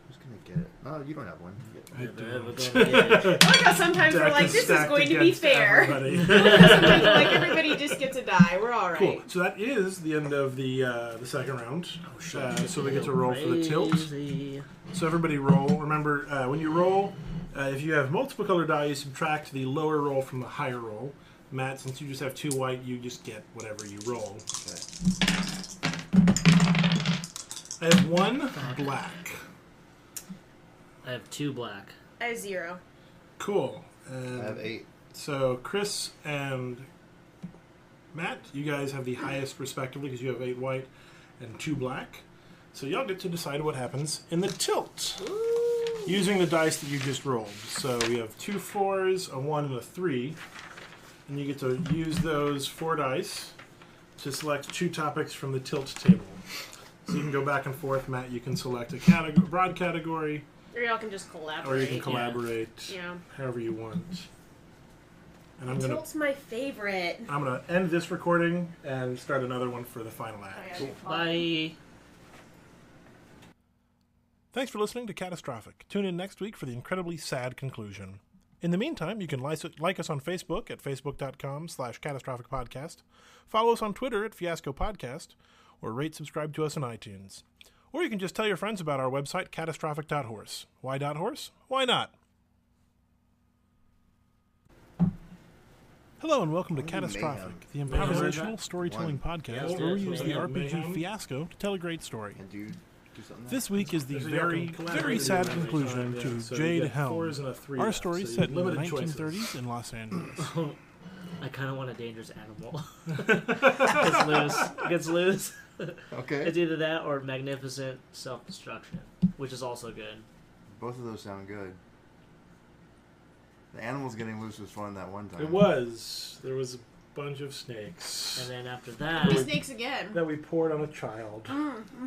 Who's going to get it? Oh, you don't have one. I Yeah, don't. we're going to get it. I like how sometimes we're Deck like, is this is stacked going to be against fair. everybody. Sometimes we're like, everybody just gets a die. We're all right. Cool. So that is the end of the second round. So we get to roll for the tilt. Crazy. So everybody roll. Remember, when you roll, if you have multiple colored die, you subtract the lower roll from the higher roll. Matt, since you just have 2 white, you just get whatever you roll. Okay. I have 1 black. I have 2 black. I have 0. Cool. And I have 8. so Chris and Matt, you guys have the highest respectively because you have 8 white and 2 black. So y'all get to decide what happens in the tilt. Using the dice that you just rolled. So we have 2 4s, a 1, and a 3. And you get to use those 4 dice to select 2 topics from the tilt table. So you can go back and forth. Matt, you can select a broad category, Or y'all can just collaborate. or you can collaborate Yeah. however you want. And I'm gonna Tilt's my favorite. end this recording and start another one for the final act. Okay. Bye. Thanks for listening to Catastrophic. Tune in next week for the incredibly sad conclusion. In the meantime, you can like us on Facebook at facebook.com/catastrophicpodcast, follow us on Twitter at Fiasco Podcast, or rate subscribe to us on iTunes. Or you can just tell your friends about our website, catastrophic.horse. Why .horse? Why not? Hello and welcome to Mayhem. Catastrophic, the Mayhem. improvisational storytelling One. podcast Yeah, where we use the Mayhem. RPG Fiasco to tell a great story. And do something This week is the So y'all very, can collaborate very with sad them every conclusion time, to yeah. So you Jade get Helm. 4s and a 3 Our now, story so set in the limited choices. 1930s in Los Angeles. I kind of want a dangerous animal. Gets loose. Okay. It's either that or magnificent self-destruction, which is also good. Both of those sound good. The animals getting loose was fun that one time. It was. There was a bunch of snakes And then after Be that, snakes again. that we poured on a child.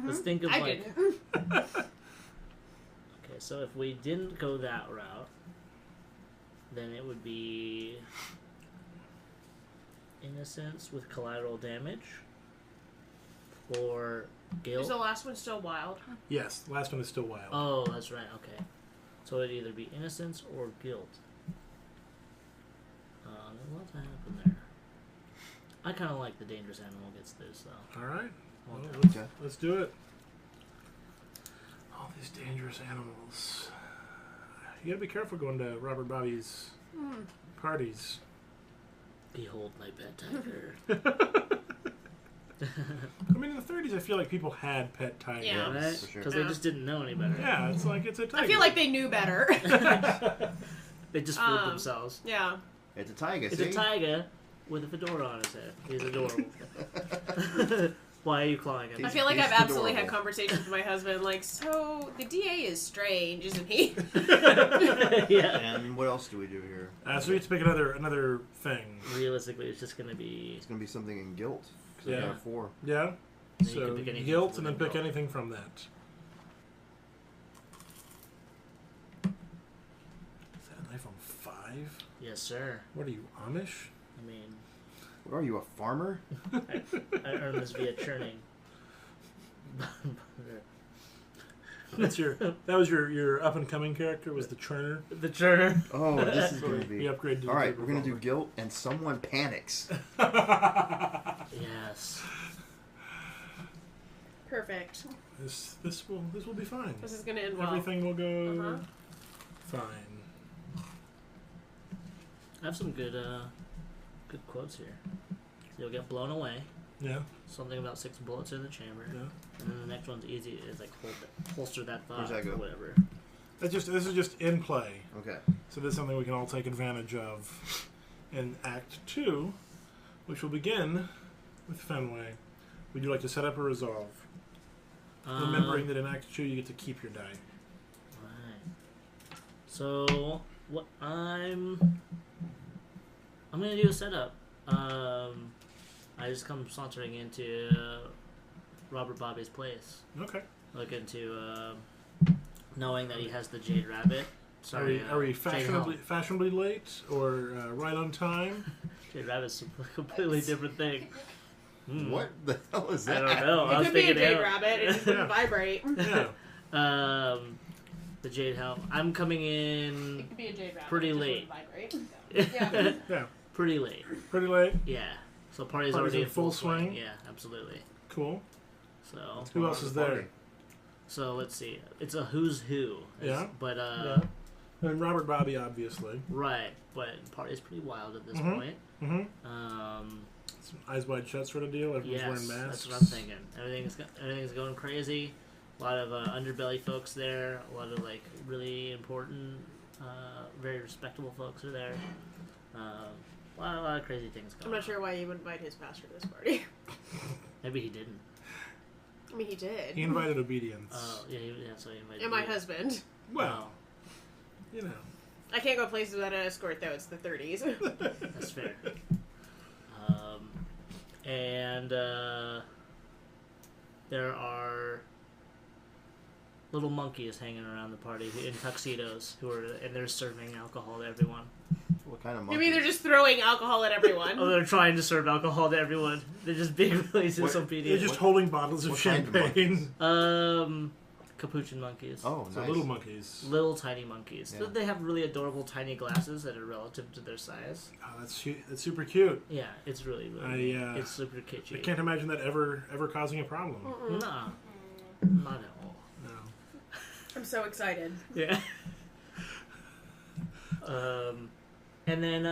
let's think of I like... didn't. Okay, so if we didn't go that route, then it would be innocence with collateral damage, or Is guilt. the last one still wild? Yes, the last one is still wild. Oh, that's right. Okay, so it'd either be innocence or guilt. Then what happened there? I kind of like the dangerous animal gets this though. All right. Well, Okay. let's do it. All these dangerous animals. You gotta be careful going to Robert Bobby's parties. Behold my pet tiger. I mean, in the 30s, I feel like people had pet tigers. Yeah. Right? for sure. Because they just didn't know any better. Yeah, it's like it's a tiger. I feel like they knew better. They just fooled themselves. Yeah. It's a taiga. It's see? a taiga with a fedora on his head. He's adorable. Why are you clawing at me? I feel like He's I've absolutely had adorable. conversations with my husband, like, so the DA is strange, isn't he? Yeah. And what else do we do here? So we have to pick another thing. Realistically, it's just going to be... It's going to be something in guilt. Because Yeah. I got 4. Yeah? And you So can pick anything guilt from and then within pick guilt. anything from that. Is that an iPhone 5? Yes, sir. What are you, Amish? I mean, What are you, a farmer? I earned this via churning. That was your up and coming character was the Churner. The churner. Oh, this is going to We be... upgraded to All right, the we're going to do revolver. guilt and someone panics. Yes. Perfect. This will be fine. This is going to end well. Everything will go fine. I have some good quotes here. You'll get blown away. Yeah. Something about 6 bullets in the chamber. Yeah. And then the next one's easy. It's like holster that thought. Where's that go? Or whatever. This is just in play. Okay. So this is something we can all take advantage of in Act 2, which will begin with Fenway. Would you like to set up a resolve? Remembering that in Act 2 you get to keep your die. Right. So what I'm gonna do a setup. I just come sauntering into Robert Bobby's place. Okay. Look into knowing that he has the Jade Rabbit. Sorry, Are we Jade Helm. fashionably late or right on time? Jade Rabbit's a completely different thing. What the hell is I that? don't know. I It was could be a thinking jade out. rabbit. It just wouldn't vibrate. Yeah. The Jade Helm. I'm coming in It could be a jade rabbit. Pretty It just late. wouldn't vibrate. Yeah. Yeah. pretty late. Pretty late. Yeah. So party's Party's already in in full full swing. swing? Yeah, absolutely. Cool. So Who else is there? so let's see. It's a who's who. Yeah. But Yeah. And Robert Bobby, obviously. right. But party's pretty wild at this Mhm. point. Mm-hmm. Some eyes wide shut sort of deal. Everyone's Yes, wearing masks. that's what I'm thinking. Everything's going crazy. A lot of underbelly folks there. A lot of like really important, very respectable folks are there. A lot of crazy things going I'm on. not sure why you would invite his pastor to this party. Maybe he didn't. I mean, he did. He invited obedience. Yeah, so he invited And my me. husband. Well, you know. I can't go places without an escort, though. It's the 30s. That's fair. And there are little monkeys hanging around the party in tuxedos and they're serving alcohol to everyone. What kind of You monkey? mean they're just throwing alcohol at everyone? Oh, they're trying to serve alcohol to everyone. They're just being really What- They're disobedient. just holding bottles of what kind of champagne. Capuchin monkeys. Oh, So nice. little monkeys. Little tiny monkeys. Yeah. They have really adorable tiny glasses that are relative to their size. Oh, that's super cute. Yeah, it's really, really it's super kitschy. I can't imagine that ever causing a problem. Nah, not at all. No. I'm so excited. Yeah. And then,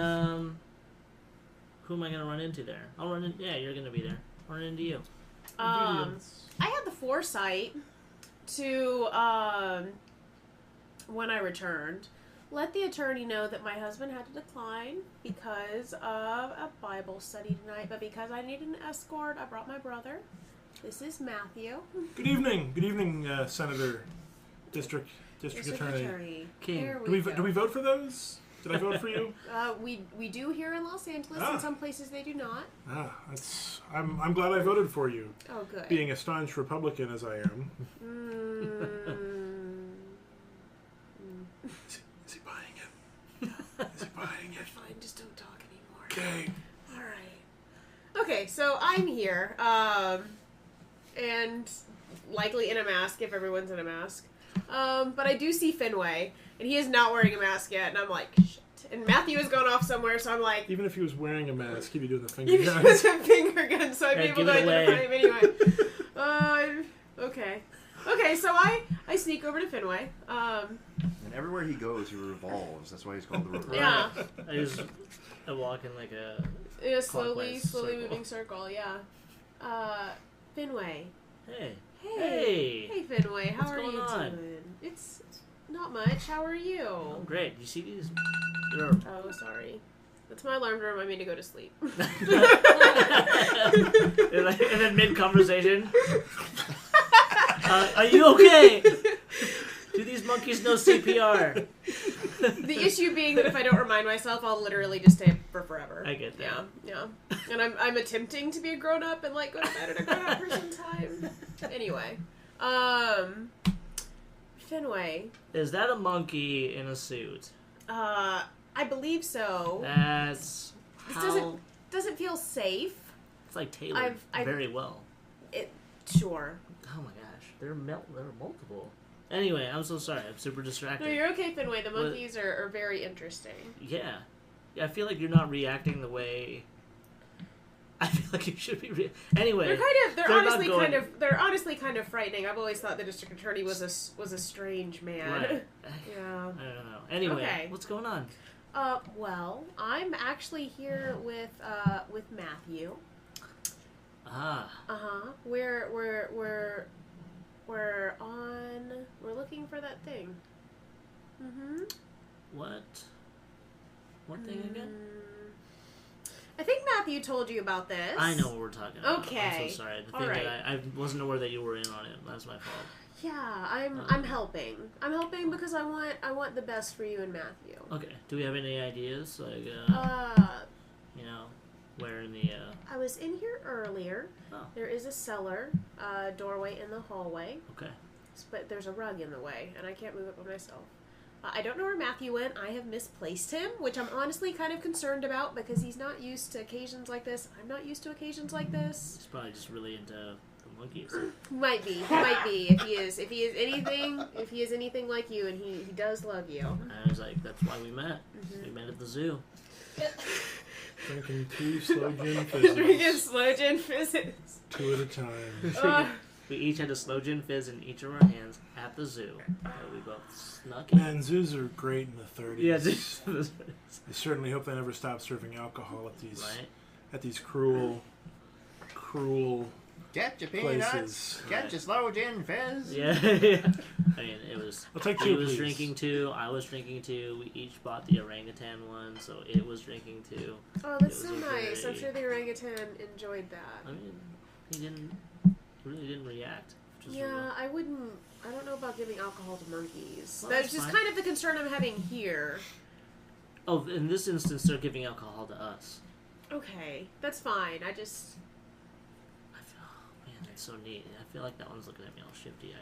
who am I going to run into there? Yeah, you're going to be there. I'll run into you. I had the foresight to, when I returned, let the attorney know that my husband had to decline because of a Bible study tonight, but because I needed an escort, I brought my brother. This is Matthew. Good evening, Senator, District Attorney. King. Here Do we vote for those? Did I vote for you? We do here in Los Angeles. Ah. In some places they do not. I'm glad I voted for you. Oh, good. Being a staunch Republican as I am. Is he buying it? Is he buying it? Fine, just don't talk anymore. Okay. All right. Okay, so I'm here, and likely in a mask if everyone's in a mask. But I do see Fenway, and he is not wearing a mask yet, and I'm like, shit. And Matthew is going off somewhere, so I'm like, Even if he was wearing a mask, he'd be doing the finger you guns. was a finger gun, so I'd be Yeah, able give to it away. identify him anyway. Okay. Okay, so I sneak over to Fenway. And everywhere he goes, he revolves. That's why he's called the revolver. Yeah. I walk in like a... In a slowly Clockwise circle. moving circle, yeah. Fenway. Hey. Hey, Fenway, how What's are going you on? doing? It's Not much. How are you? Oh, great. You see these? Oh, sorry. That's my alarm to remind me to go to sleep. And then mid-conversation. Are you okay? Do these monkeys know CPR? The issue being that if I don't remind myself, I'll literally just stay up for forever. I get that. Yeah. And I'm attempting to be a grown-up and, like, go to bed at a grown-up person time. Anyway. Fenway. Is that a monkey in a suit? I believe so. That's This doesn't feel safe. It's like tailored very well. Sure. Oh my gosh, there are multiple. Anyway, I'm so sorry. I'm super distracted. No, you're okay, Fenway. The monkeys are very interesting. Yeah. I feel like you're not reacting the way I feel like you should be. Anyway, they're honestly kind of frightening. I've always thought the district attorney was a strange man. Right. Yeah. I don't know. Anyway, okay. What's going on? Well, I'm actually here with Matthew. Ah. We're looking for that thing. Mm-hmm. What thing again? I think Matthew told you about this. I know what we're talking about. Okay. I'm so sorry. The thing that I wasn't aware that you were in on it. That's my fault. Yeah, I'm helping. I'm helping because I want the best for you and Matthew. Okay. Do we have any ideas? Like, where in the I was in here earlier. Oh. There is a cellar, doorway in the hallway. Okay. But there's a rug in the way, and I can't move it by myself. I don't know where Matthew went. I have misplaced him, which I'm honestly kind of concerned about because he's not used to occasions like this. I'm not used to occasions like this. He's probably just really into the monkeys. Might be. If he is anything like you, and he does love you. I was like, that's why we met. Mm-hmm. We met at the zoo. Drinking 2 sloe gin fizzes. Drinking sloe gin fizzes. 2 at a time. We each had a sloe gin fizz in each of our hands at the zoo. We both snuck in. Man, zoos are great in the 30s. Yeah, I certainly hope they never stop serving alcohol at these cruel Get your places. peanuts. Get your sloe gin fizz. Yeah. I mean, it was. I'll take 2, he was please. drinking 2. I was drinking 2. We each bought the orangutan one, so it was drinking 2. Oh, that's so nice. I'm sure the orangutan enjoyed that. I mean, he really didn't react. Yeah, I don't know about giving alcohol to monkeys. Well, that's that's just fine. kind of the concern I'm having here. Oh, in this instance, they're giving alcohol to us. Okay, that's fine. I feel, oh man, that's so neat. I feel like that one's looking at me all shifty.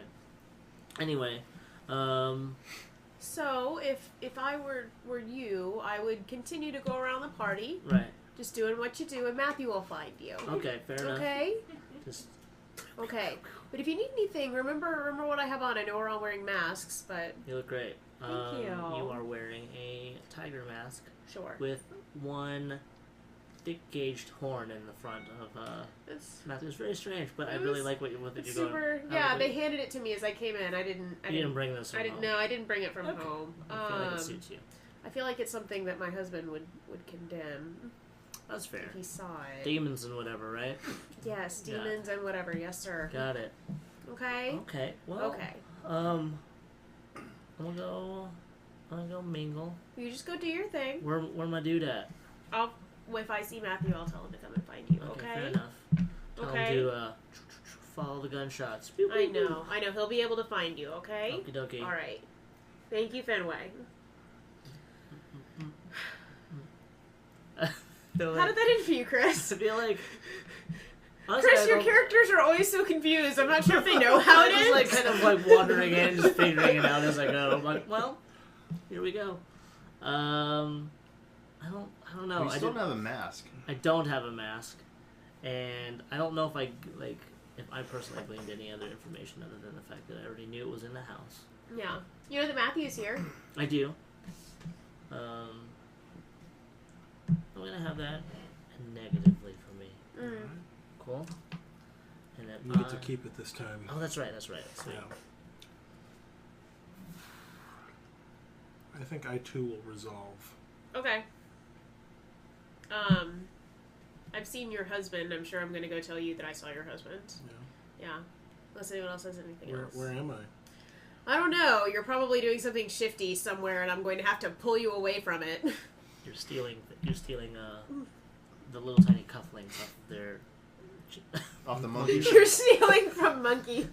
Anyway, So, if I were you, I would continue to go around the party. Right. Just doing what you do, and Matthew will find you. Okay, fair enough. Okay? Just Okay. But if you need anything, remember what I have on. I know we're all wearing masks, but... You look great. Thank you. You are wearing a tiger mask Sure. with one thick-gauged horn in the front of Matthew. It's very strange, but I really like what you're going. Super. Yeah, they handed it to me as I came in. I didn't bring this from home. No, I didn't bring it from home. I feel like it suits you. I feel like it's something that my husband would condemn. That's fair. If he saw it. Demons and whatever, right? Yes, demons and whatever. Yes, sir. Got it. Okay. Okay. Well. Okay. I'm gonna go mingle. You just go do your thing. Where my dude at? If I see Matthew, I'll tell him to come and find you. Okay. Fair enough. Tell him to follow the gunshots. I know. He'll be able to find you. Okay. Okie dokie. All right. Thank you, Fenway. How did that in for you, Chris? I feel like... Honestly, Chris, your characters are always so confused. I'm not sure if they know how it is. I was kind of wandering in, just figuring it out as I go. I'm like, well, here we go. I don't know. You still don't have a mask. I don't have a mask, and I don't know if I personally gleaned any other information other than the fact that I already knew it was in the house. Yeah, you know that Matthew's here. I do. I'm gonna have that negatively for me. Mm. Cool. And then You get to keep it this time. Oh, that's right. Sweet. Yeah. I think I too will resolve. Okay. I've seen your husband. I'm sure I'm going to go tell you that I saw your husband. Yeah. Yeah. Unless anyone else has anything else. Where am I? I don't know. You're probably doing something shifty somewhere, and I'm going to have to pull you away from it. You're stealing the little tiny cufflinks off their... Off the monkeys. You're stealing from monkeys.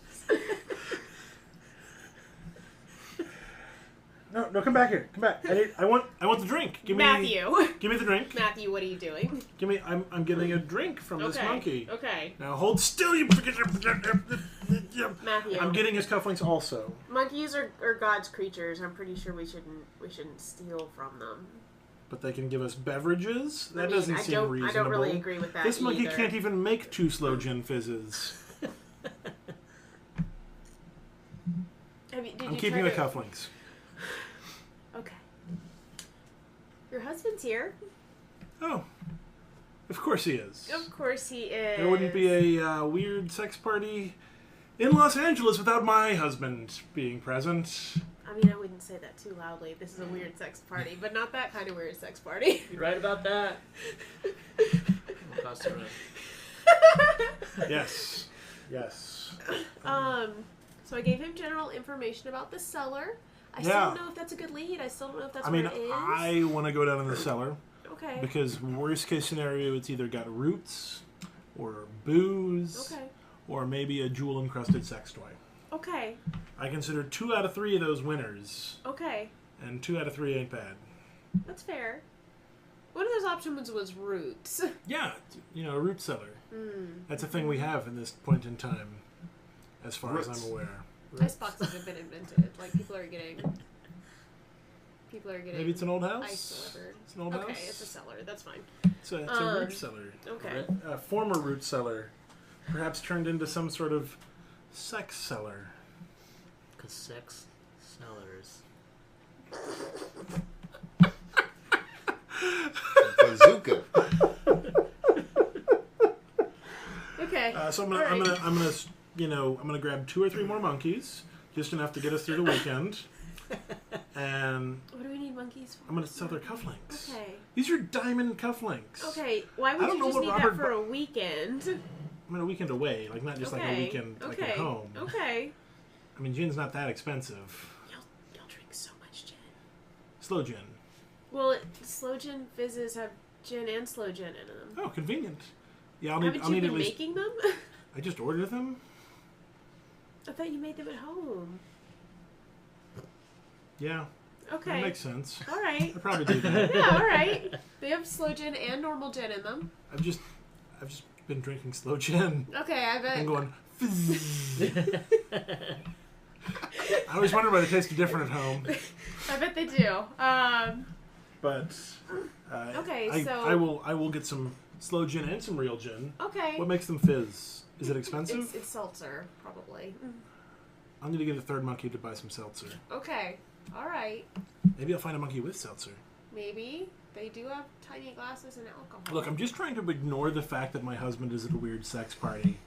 No, come back here. Come back. I want the drink. Give me Give me the drink. Matthew, what are you doing? I'm getting a drink from this monkey. Okay. Now hold still, you. Matthew. I'm getting his cufflinks also. Monkeys are God's creatures. I'm pretty sure we shouldn't steal from them. But they can give us beverages? That doesn't seem reasonable. I don't really agree with that This monkey either. can't even make 2 sloe gin fizzes. I'm keeping the cufflinks. Okay. Your husband's here. Oh. Of course he is. Of course he is. There wouldn't be a weird sex party in Los Angeles without my husband being present. I mean, I wouldn't say that too loudly. This is a weird sex party, but not that kind of weird sex party. You're right about that. Yes. So I gave him general information about the cellar. I still don't know if that's a good lead. I still don't know if that's where it is. I want to go down in the cellar. Okay. Because worst case scenario, it's either got roots, or booze, or maybe a jewel encrusted sex toy. Okay. I consider 2 out of 3 of those winners. Okay. And 2 out of 3 ain't bad. That's fair. One of those options was roots. Yeah, a root cellar. That's a thing we have in this point in time, as far as I'm aware. Iceboxes have been invented. Like, people are getting Maybe it's an old house? ice delivered. It's an old house? Okay, it's a cellar. That's fine. It's a root cellar. Okay. A former root cellar. Perhaps turned into some sort of sex cellar. Because sex sellers. Bazooka. Okay. So I'm gonna grab 2 or 3 more monkeys, just enough to get us through the weekend. And what do we need monkeys for? I'm gonna sell their cufflinks. Okay. These are diamond cufflinks. Okay. Why would you just need that for a weekend? I mean, a weekend away, like not just like a weekend like at home. Okay. I mean, gin's not that expensive. You'll drink so much gin. Sloe gin. Well, sloe gin fizzes have gin and sloe gin in them. Oh, convenient. Yeah, Haven't you been making them? I just ordered them. I thought you made them at home. Yeah. Okay. That makes sense. All right. I probably do that. Yeah, all right. They have sloe gin and normal gin in them. I've just been drinking sloe gin. Okay, I bet. I'm going. I always wonder why they taste different at home. I bet they do. But okay, so I will get some sloe gin and some real gin. Okay. What makes them fizz? Is it expensive? It's seltzer, probably. I'll need to get a 3rd monkey to buy some seltzer. Okay. All right. Maybe I'll find a monkey with seltzer. Maybe. They do have tiny glasses and alcohol. Look, I'm just trying to ignore the fact that my husband is at a weird sex party.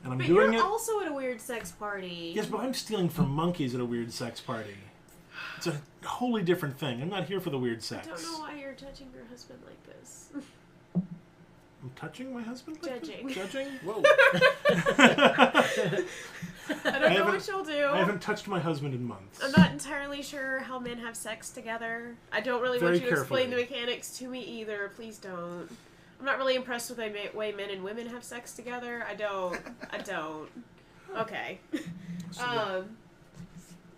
And I'm but doing you're it. also at a weird sex party. Yes, but I'm stealing from monkeys at a weird sex party. It's a wholly different thing. I'm not here for the weird sex. I don't know why you're touching your husband like this. I'm touching my husband? Like Judging. This? Judging? Whoa. I don't know what you'll do. I haven't touched my husband in months. I'm not entirely sure how men have sex together. I don't really want you to explain the mechanics to me either. Please don't. I'm not really impressed with the way men and women have sex together. I don't. Okay.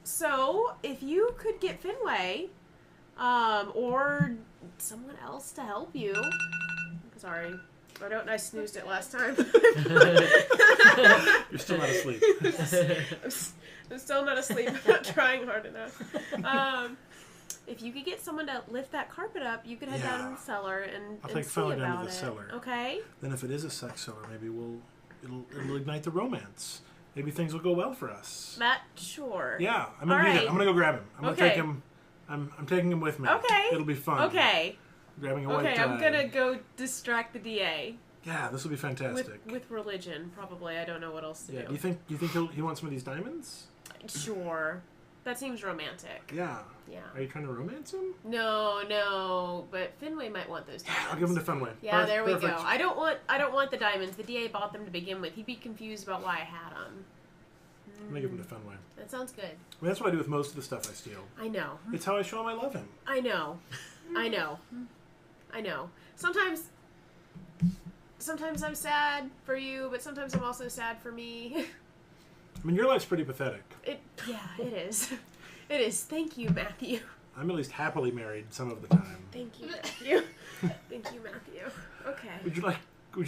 So, if you could get Finway, or someone else to help you. Sorry. I snoozed it last time. You're still not asleep. I'm still not asleep. I'm not trying hard enough. If you could get someone to lift that carpet up, you could head down in the cellar and I'll take see Fowler down about to the cellar. Okay? Then if it is a sex cellar, maybe it'll ignite the romance. Maybe things will go well for us. Sure. Yeah, I'm gonna do that. I'm gonna go grab him. I'm gonna take him. I'm taking him with me. Okay. It'll be fun. Okay. Grabbing a white tie. Okay, I'm gonna go distract the DA. Yeah, this will be fantastic. With religion, probably. I don't know what else to do. Do you think he wants some of these diamonds? Sure. That seems romantic. Yeah. Yeah. Are you trying to romance him? No. But Finway might want those diamonds. I'll give him to Finway. Yeah, there we Perfect. go. I don't want the diamonds. The DA bought them to begin with. He'd be confused about why I had them. I'm gonna give him to Fenway. That sounds good. I mean, that's what I do with most of the stuff I steal. I know. It's how I show him I love him. I know. I know. I know. Sometimes I'm sad for you, but sometimes I'm also sad for me. I mean, your life's pretty pathetic. Yeah, it is. It is. Thank you, Matthew. I'm at least happily married some of the time. Thank you, Matthew. Thank you, Matthew. Okay. Would you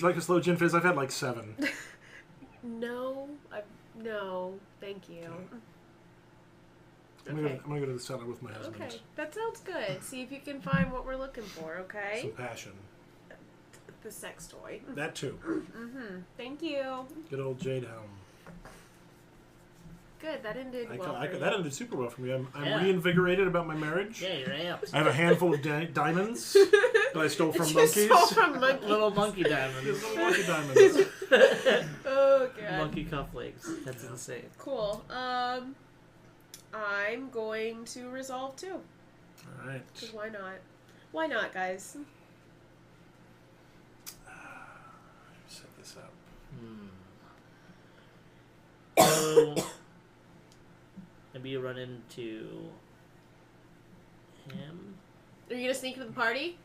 like a slow gin fizz? I've had like 7. No, no, thank you. I'm gonna go to the cellar with my husband. Okay, that sounds good. See if you can find what we're looking for, okay? Some passion. The sex toy. That too. Thank you. Good old Jade Helm. Good, that ended well for you. That ended super well for me. I'm Yeah. reinvigorated about my marriage. Yeah, you're amped. I have a handful of diamonds that I stole from You monkeys. stole from monkeys. Little monkey diamonds. Little monkey diamonds. Oh, God. Monkey cufflinks. That's insane. Cool. I'm going to resolve too. All right. Because why not? Why not, guys? Set this up. So, maybe you run into him. Are you going to sneak into the party?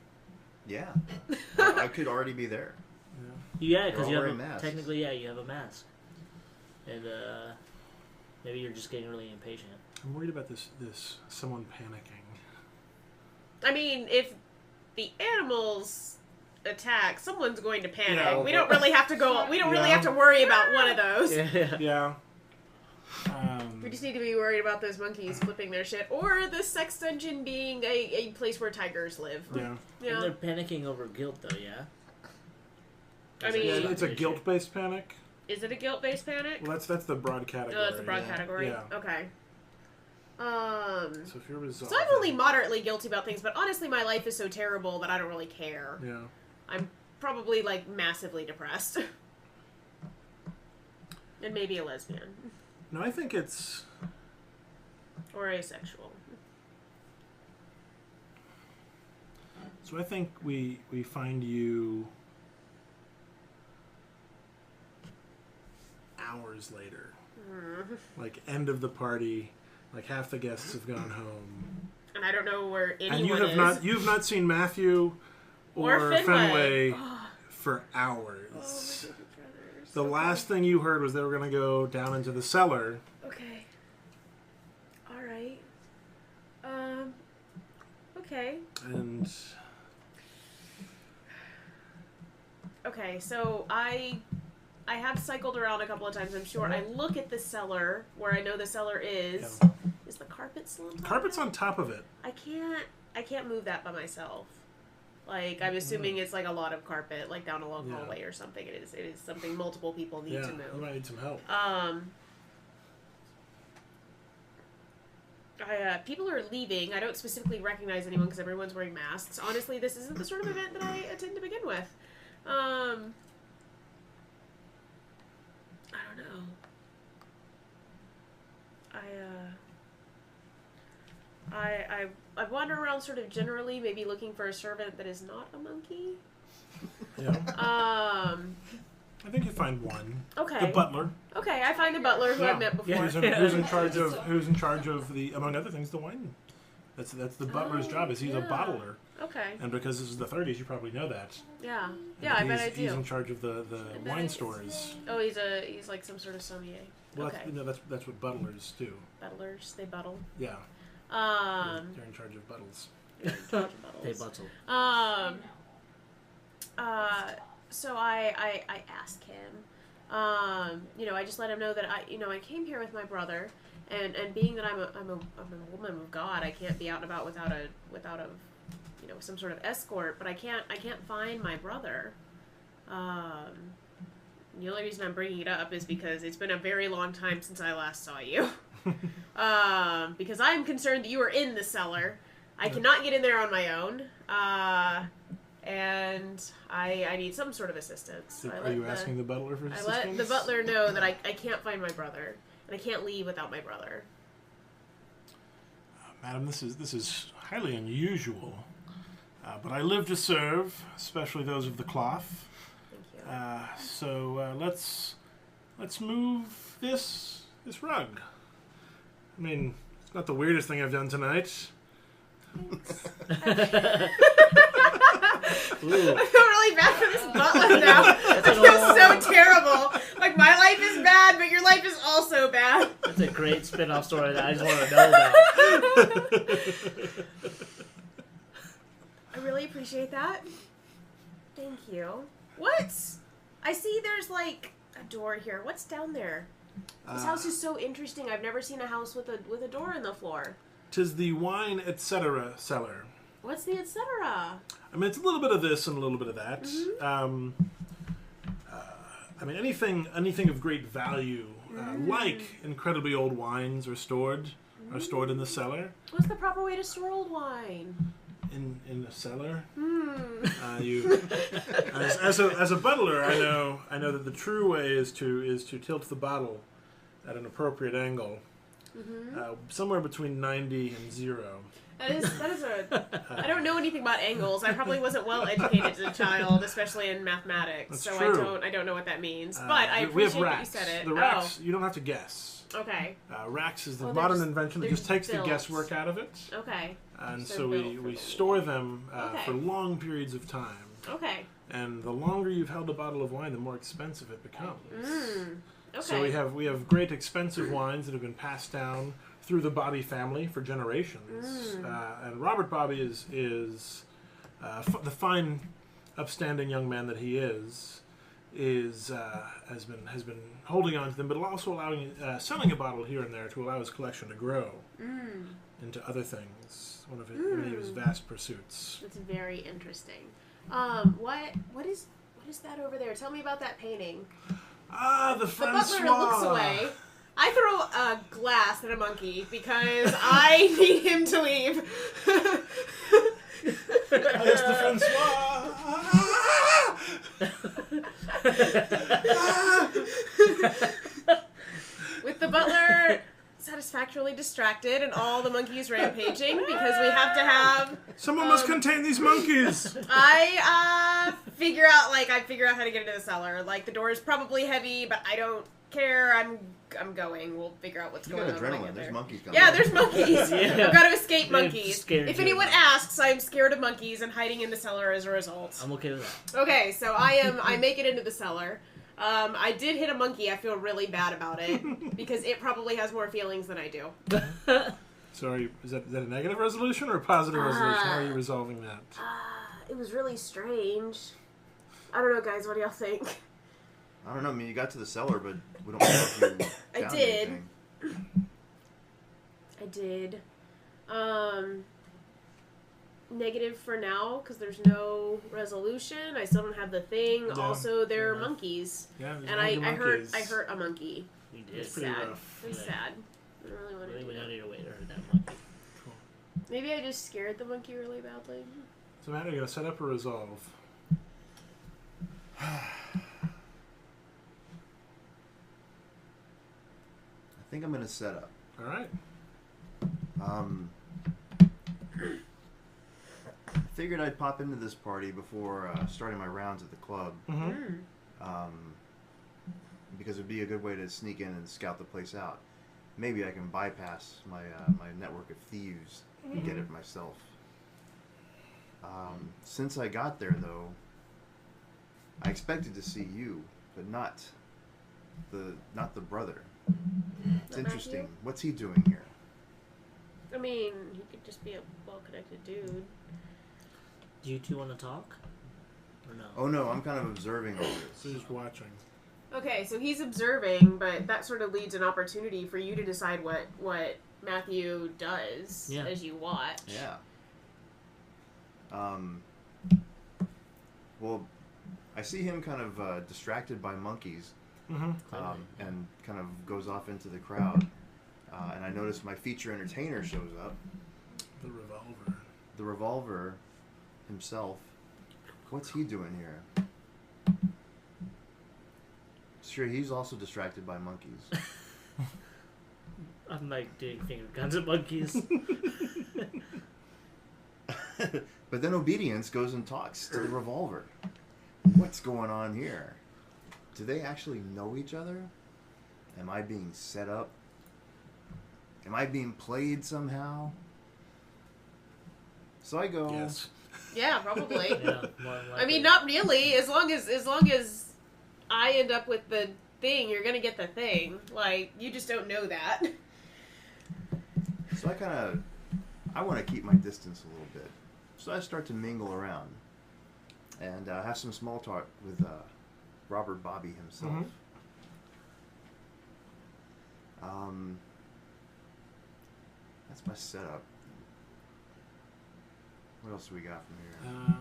Yeah. I could already be there. Yeah, because They're you all have wearing masks. technically, you have a mask, and maybe you're just getting really impatient. I'm worried about this someone panicking. I mean, if the animals attack, someone's going to panic. Yeah, we don't really have to go. We don't really Yeah. have to worry about one of those. Yeah. Yeah. We just need to be worried about those monkeys flipping their shit, or the sex dungeon being a place where tigers live. Yeah. And Yeah. they're panicking over guilt, though. Yeah. I mean, It's a guilt-based panic. is it a guilt-based panic? Well, that's the broad category. No, that's the broad yeah. category. Yeah. Okay. So if you're resolved. So I'm only moderately guilty about things, but honestly, my life is so terrible that I don't really care. Yeah. I'm probably like massively depressed, and maybe a lesbian No, I think it's. or asexual. So I think we find you hours later, like end of the party, like half the guests have gone home, And I don't know where anyone and you've not seen Matthew or Fenway. Fenway for hours. Oh, my baby brothers. The last thing you heard was they were going to go down into the cellar. Okay. All right. Okay. And Okay. So I have cycled around a couple of times. I'm sure. I look at the cellar where I know the cellar is. Yeah. Is the carpet still on top? carpet's on top of it. I can't move that by myself. Like, I'm assuming it's like a lot of carpet, like down a long Yeah. hallway or something. It is something multiple people need Yeah, to you move. might need some help. People are leaving. I don't specifically recognize anyone because everyone's wearing masks. Honestly, this isn't the sort of event that I attend to begin with. I don't know. I wander around sort of generally, maybe looking for a servant that is not a monkey. Yeah. I think you find one. Okay. The butler. Okay, I find the butler who I've met before. Who's in charge of the, among other things, the wine. That's the butler's job. Is he's a yeah. bottler, Okay. and because this is the 30s, you probably know that. Yeah. And Yeah, I bet I do. He's in charge of the bet I wine do. stores. Oh, he's like some sort of sommelier. Well, Okay. that's what butlers do. Butlers, they buttle. Yeah. Um, They're in charge of buttles. they're in charge of They buttles. buttle. So I ask him, I just let him know that I came here with my brother, and being that I'm a woman of God, I can't be out and about without a some sort of escort, but I can't find my brother. The only reason I'm bringing it up is because it's been a very long time since I last saw you. Because I'm concerned that you are in the cellar. I cannot get in there on my own. And I need some sort of assistance. So Are you asking the butler for I assistance? let the butler know that I can't find my brother. And I can't leave without my brother. Madam, this is highly unusual. But I live to serve, especially those of the cloth. Thank you. So let's move this this rug. I mean, it's not the weirdest thing I've done tonight. I feel really bad for this butler now. I feel so terrible. Like, my life is bad, but your life is also bad. That's a great spin-off story that I just want to know about. I really appreciate that. Thank you. What? I see there's, like, a door here. What's down there? This house is so interesting. I've never seen a house with a door in the floor. 'Tis the wine, etc. cellar. What's the etc.? I mean, it's a little bit of this and a little bit of that. Mm-hmm. I mean, anything of great value, like incredibly old wines, are stored in the cellar. What's the proper way to store old wine? In the cellar. Hmm. As a butler, I know that the true way is to tilt the bottle at an appropriate angle, somewhere between 90 and 0. That is I don't know anything about angles. I probably wasn't well educated as a child, especially in mathematics. That's so true. I don't know what that means. But I we have appreciate that you racks. said it. The racks, you don't have to guess. Okay. Racks is the Oh, they're modern just- invention that they're just takes the built. guesswork out of it. Okay. And So so built for we the- store them Okay. for long periods of time. Okay. And the longer you've held a bottle of wine, the more expensive it becomes. Okay. So we have great expensive wines that have been passed down through the Bobby family for generations. And Robert Bobby is the fine, upstanding young man that he is has been holding on to them, but also allowing selling a bottle here and there to allow his collection to grow into other things. One of his vast pursuits. That's very interesting. What is that over there? Tell me about that painting. The The Francois. butler looks away. I throw a glass at a monkey because I need him to leave. It's the Francois. With the butler satisfactorily distracted and all the monkeys rampaging because we have to have. Someone must contain these monkeys. I figure out how to get into the cellar. Like, the door is probably heavy, but I don't care. I'm going. We'll figure out what's You going got on. when I adrenaline. get There's there. monkeys coming. Yeah, there's monkeys. Yeah. I've got to escape They've monkeys. scared If you anyone enough. asks, I'm scared of monkeys and hiding in the cellar as a result. I'm okay with that. Okay, so I make it into the cellar. I did hit a monkey. I feel really bad about it because it probably has more feelings than I do. Sorry, is that a negative resolution or a positive resolution? How are you resolving that? It was really strange. I don't know, guys. What do y'all think? I don't know. I mean, you got to the cellar, but we don't know if you I found did. anything. I did. Negative for now because there's no resolution. I still don't have the thing. Yeah, also, there are yeah. monkeys, Yeah, there's and angry I monkeys. hurt a monkey. You It did. was pretty sad. rough. It was Yeah. sad. I don't really want to Really do went out that. of your way to hurt that monkey. Maybe I just scared the monkey really badly. So, Matt, are you going to set up or resolve? I think I'm gonna set up. All right. Figured I'd pop into this party before starting my rounds at the club, because it'd be a good way to sneak in and scout the place out. Maybe I can bypass my my network of thieves and get it myself. Since I got there, though, I expected to see you, but not the brother. It's Not interesting. Matthew? What's he doing here? I mean, he could just be a well-connected dude. Do you two want to talk? Or no? Oh no, I'm kind of observing all So this. just watching. Okay, so he's observing, but that sort of leads an opportunity for you to decide what Matthew does Yeah. as you watch. Yeah. Well, I see him kind of distracted by monkeys, and kind of goes off into the crowd. And I notice my feature entertainer shows up, The revolver. the revolver himself. What's he doing here? Sure, he's also distracted by monkeys. I'm like doing finger guns at monkeys. But then Obedience goes and talks to the revolver. What's going on here? Do they actually know each other? Am I being set up? Am I being played somehow? So I go. Yes. Yeah, probably. Yeah, more than I mean, likely. not really. As long as I end up with the thing, you're gonna get the thing. Like, you just don't know that. So I want to keep my distance a little bit. So I start to mingle around and have some small talk with Robert Bobby himself. That's my setup. What else do we got from here?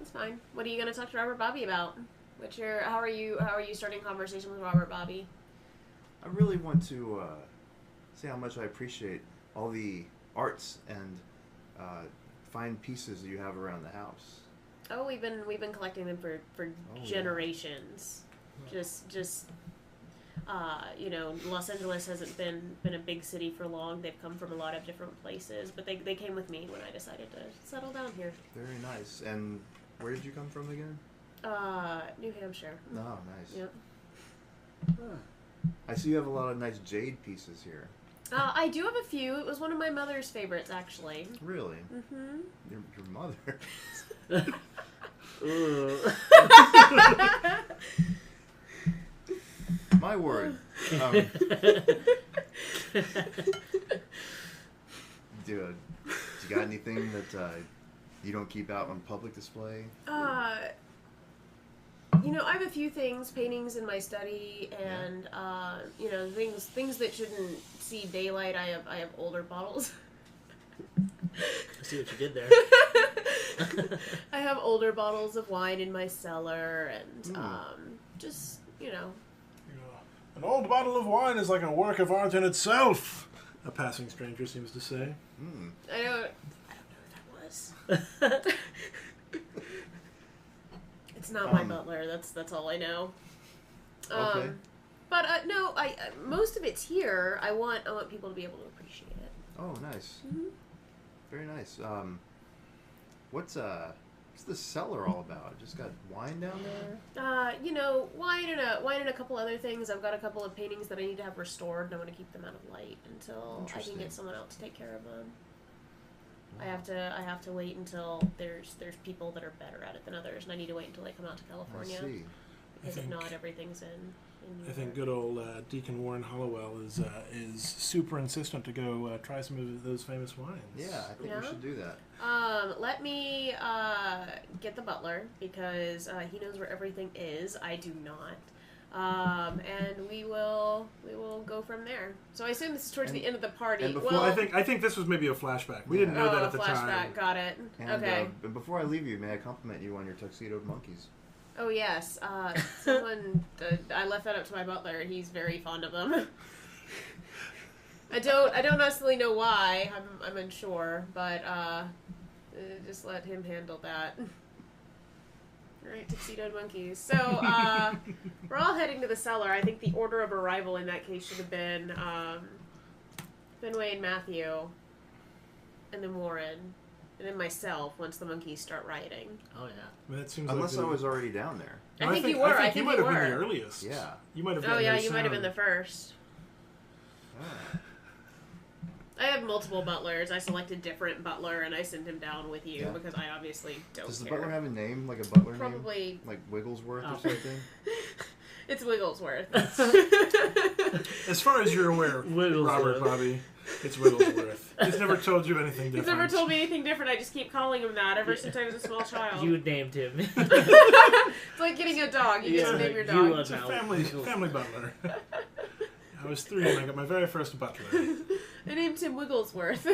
It's fine. What are you gonna talk to Robert Bobby about? How are you starting conversation with Robert Bobby? I really want to say how much I appreciate all the arts and fine pieces that you have around the house. Oh, we've been collecting them for generations. Yeah. Just Los Angeles hasn't been a big city for long. They've come from a lot of different places, but they came with me when I decided to settle down here. Very nice. And where did you come from again? New Hampshire. Oh, nice. Yep. I see you have a lot of nice jade pieces here. I do have a few. It was one of my mother's favorites, actually. Really? Mm-hmm. Your mother? My word. Dude, you got anything that you don't keep out on public display? I have a few things, paintings in my study, and things that shouldn't see daylight. I have older bottles. I see what you did there. I have older bottles of wine in my cellar, and just. An old bottle of wine is like a work of art in itself, a passing stranger seems to say. I don't know who that was. It's not my butler. That's all I know. Okay. But no, most of it's here. I want people to be able to appreciate it. Oh, nice. Mm-hmm. Very nice. What's the cellar all about? Just got wine down there? Wine and a couple other things. I've got a couple of paintings that I need to have restored, and I want to keep them out of light until I can get someone else to take care of them. Wow. I have to wait until there's people that are better at it than others, and I need to wait until they come out to California. I see. Because if not, everything's in New I think York. good old Deacon Warren Hollowell is super insistent to go try some of those famous wines. Yeah, I think we should do that. Let me get the butler, because he knows where everything is. I do not. And we will go from there. So I assume this is towards the end of the party. And before, well, I think this was maybe a flashback. We didn't know that at the flashback. time. Got it. And, Okay. But before I leave you, may I compliment you on your tuxedoed monkeys? Oh yes. Someone. I left that up to my butler. He's very fond of them. I don't necessarily know why. I'm unsure, but just let him handle that. Alright, tuxedoed monkeys. So, we're all heading to the cellar. I think the order of arrival in that case should have been Fenway and Matthew, and then Warren, and then myself once the monkeys start rioting. Oh yeah. I mean, that seems Unless like I was already down there. I think you were. I think you might have been the earliest. Yeah. You might have. Oh gotten yeah, there you might have been soon. the first. Ah. I have multiple butlers. I selected different butler, and I sent him down with you because I obviously don't Does the care. butler have a name? Like a butler Probably. name? Like Wigglesworth Oh. or something? It's Wigglesworth. As far as you're aware, Wigglesworth. Robert Bobby, it's Wigglesworth. He's never told you anything different. He's never told me anything different. I just keep calling him that ever since I was a small child. You named him. It's like getting a dog. You get to name your you dog. It's a family butler. I was 3 and I got my very first butler. I named him Wigglesworth.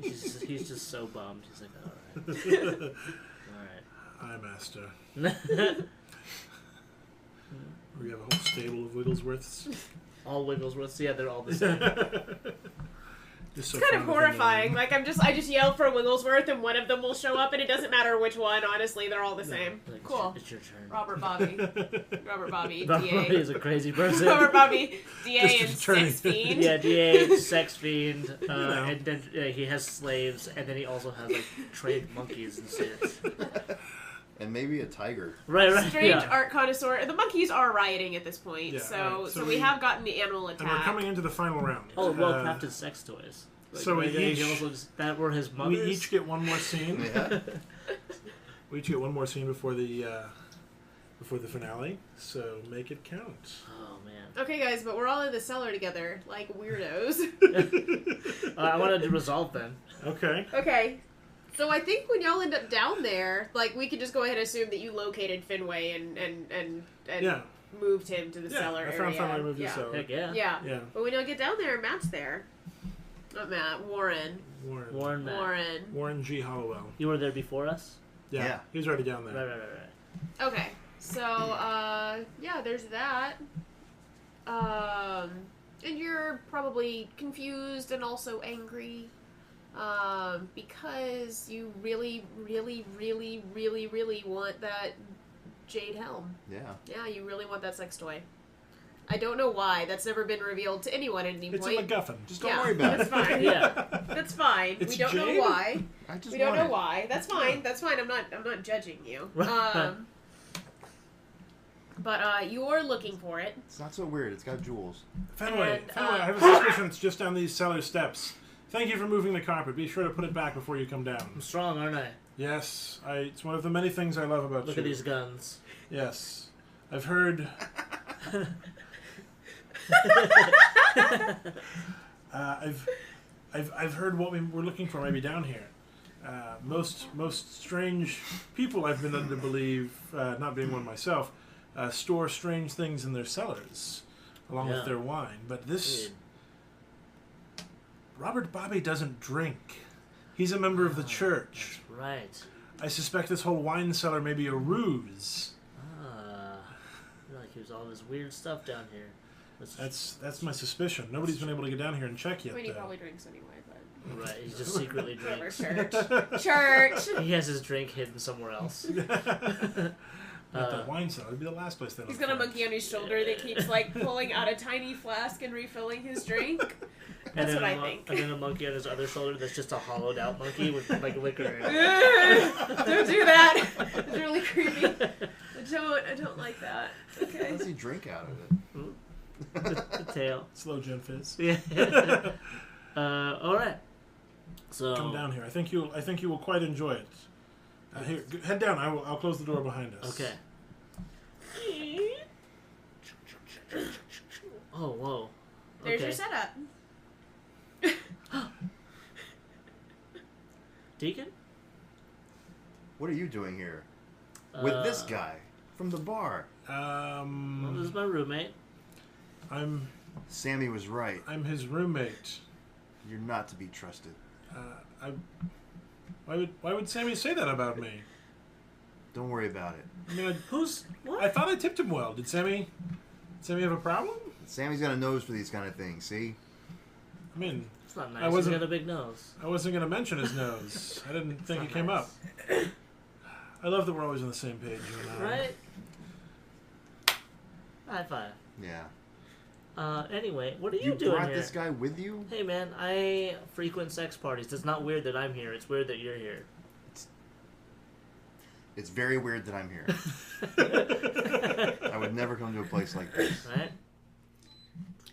He's just so bummed. He's like, all right. Hi, master. We have a whole stable of Wigglesworths. All Wigglesworths. Yeah, they're all the same. It's It's kind of horrifying. Like I just yell for Wigglesworth, and one of them will show up, and it doesn't matter which one. Honestly, they're all the same. Like, Cool. It's your turn. Robert Bobby, Robert Bobby, Bobby DA. is a crazy person. Robert Bobby, DA, and Just attorney. sex fiend. Yeah, DA, sex fiend, know. and then he has slaves, and then he also has like trade monkeys and shit. And maybe a tiger. Right. Strange art connoisseur. The monkeys are rioting at this point, Yeah, so right. so we have gotten the animal And we're attack. coming into the final round. Oh, well-crafted sex toys. Like, so we maybe each- he also just, that were his mothers. We each get one more scene. Yeah. We each get one more scene before the finale. So make it count. Oh man. Okay, guys, but we're all in the cellar together, like weirdos. I wanted to resolve then. Okay. Okay. So I think when y'all end up down there, like, we could just go ahead and assume that you located Finway and Yeah. moved him to the Yeah. cellar I found area. Finway moved to the yeah. cellar. Heck yeah. Yeah. Yeah. But when y'all get down there, Matt's there. Not Matt, Warren. Warren. Matt. Warren G. Hollowell. You were there before us? Yeah. Yeah. He's already down there. Right. Okay. So, yeah, there's that. And you're probably confused and also angry. Because you really, really, really, really, really want that Jade Helm. Yeah. Yeah, you really want that sex toy. I don't know why. That's never been revealed to anyone at any It's a point. MacGuffin. Just don't worry about That's it. fine. Yeah. That's fine. It's we don't know Jade? why. I just We don't want know it. why. That's fine. That's fine. I'm not judging you. But you're looking for it. It's not so weird. It's got jewels. Fenway, And, I have a suspicion it's just down these cellar steps. Thank you for moving the carpet. Be sure to put it back before you come down. I'm strong, aren't I? Yes, it's one of the many things I love about you. Look at these guns. Yes. I've heard... I've heard what we're looking for maybe down here. Most strange people I've been led to believe, not being one myself, store strange things in their cellars, along with their wine. But this... Dude. Robert Bobby doesn't drink. He's a member of the church. That's right. I suspect this whole wine cellar may be a ruse. I feel like he was all this weird stuff down here. That's my suspicion. Nobody's been able to get down here and check yet, I mean, he though. probably drinks anyway, but... Right, he just secretly Whatever, drinks. church. He has his drink hidden somewhere else. Not the wine cellar. It'd be the last place they look He's got a for it. monkey on his shoulder that keeps, like, pulling out a tiny flask and refilling his drink. And That's then what a I mon- think. And then a monkey on his other shoulder that's just a hollowed out monkey with like liquor in it. Don't do that. It's really creepy. I don't like that. How Okay. does he drink out of it? The tail. Slow gin fizz. Yeah. All right. So Come down here. I think you will quite enjoy it. Here, head down. I'll close the door behind us. Okay. Oh, whoa. There's Okay. your setup. Deacon? What are you doing here? With this Uh, guy from the bar. Well, this is my roommate. I'm Sammy was right. his roommate. You're not to be trusted. Why would Sammy say that about me? Don't worry about it. I mean, Who's what? I thought I tipped him well. Did Sammy have a problem? Sammy's got a nose for these kind of things, see? I mean, It's not I nice. He's wasn't- got a big nose. I wasn't going to mention his nose. I didn't think it came up. I love that we're always on the same page, you and I. Right? High five. Yeah. Anyway, what are You you doing brought here? this guy with you? Hey man, I frequent sex parties. It's not weird that I'm here. It's weird that you're here. It's very weird that I'm here. I would never come to a place like this. Right?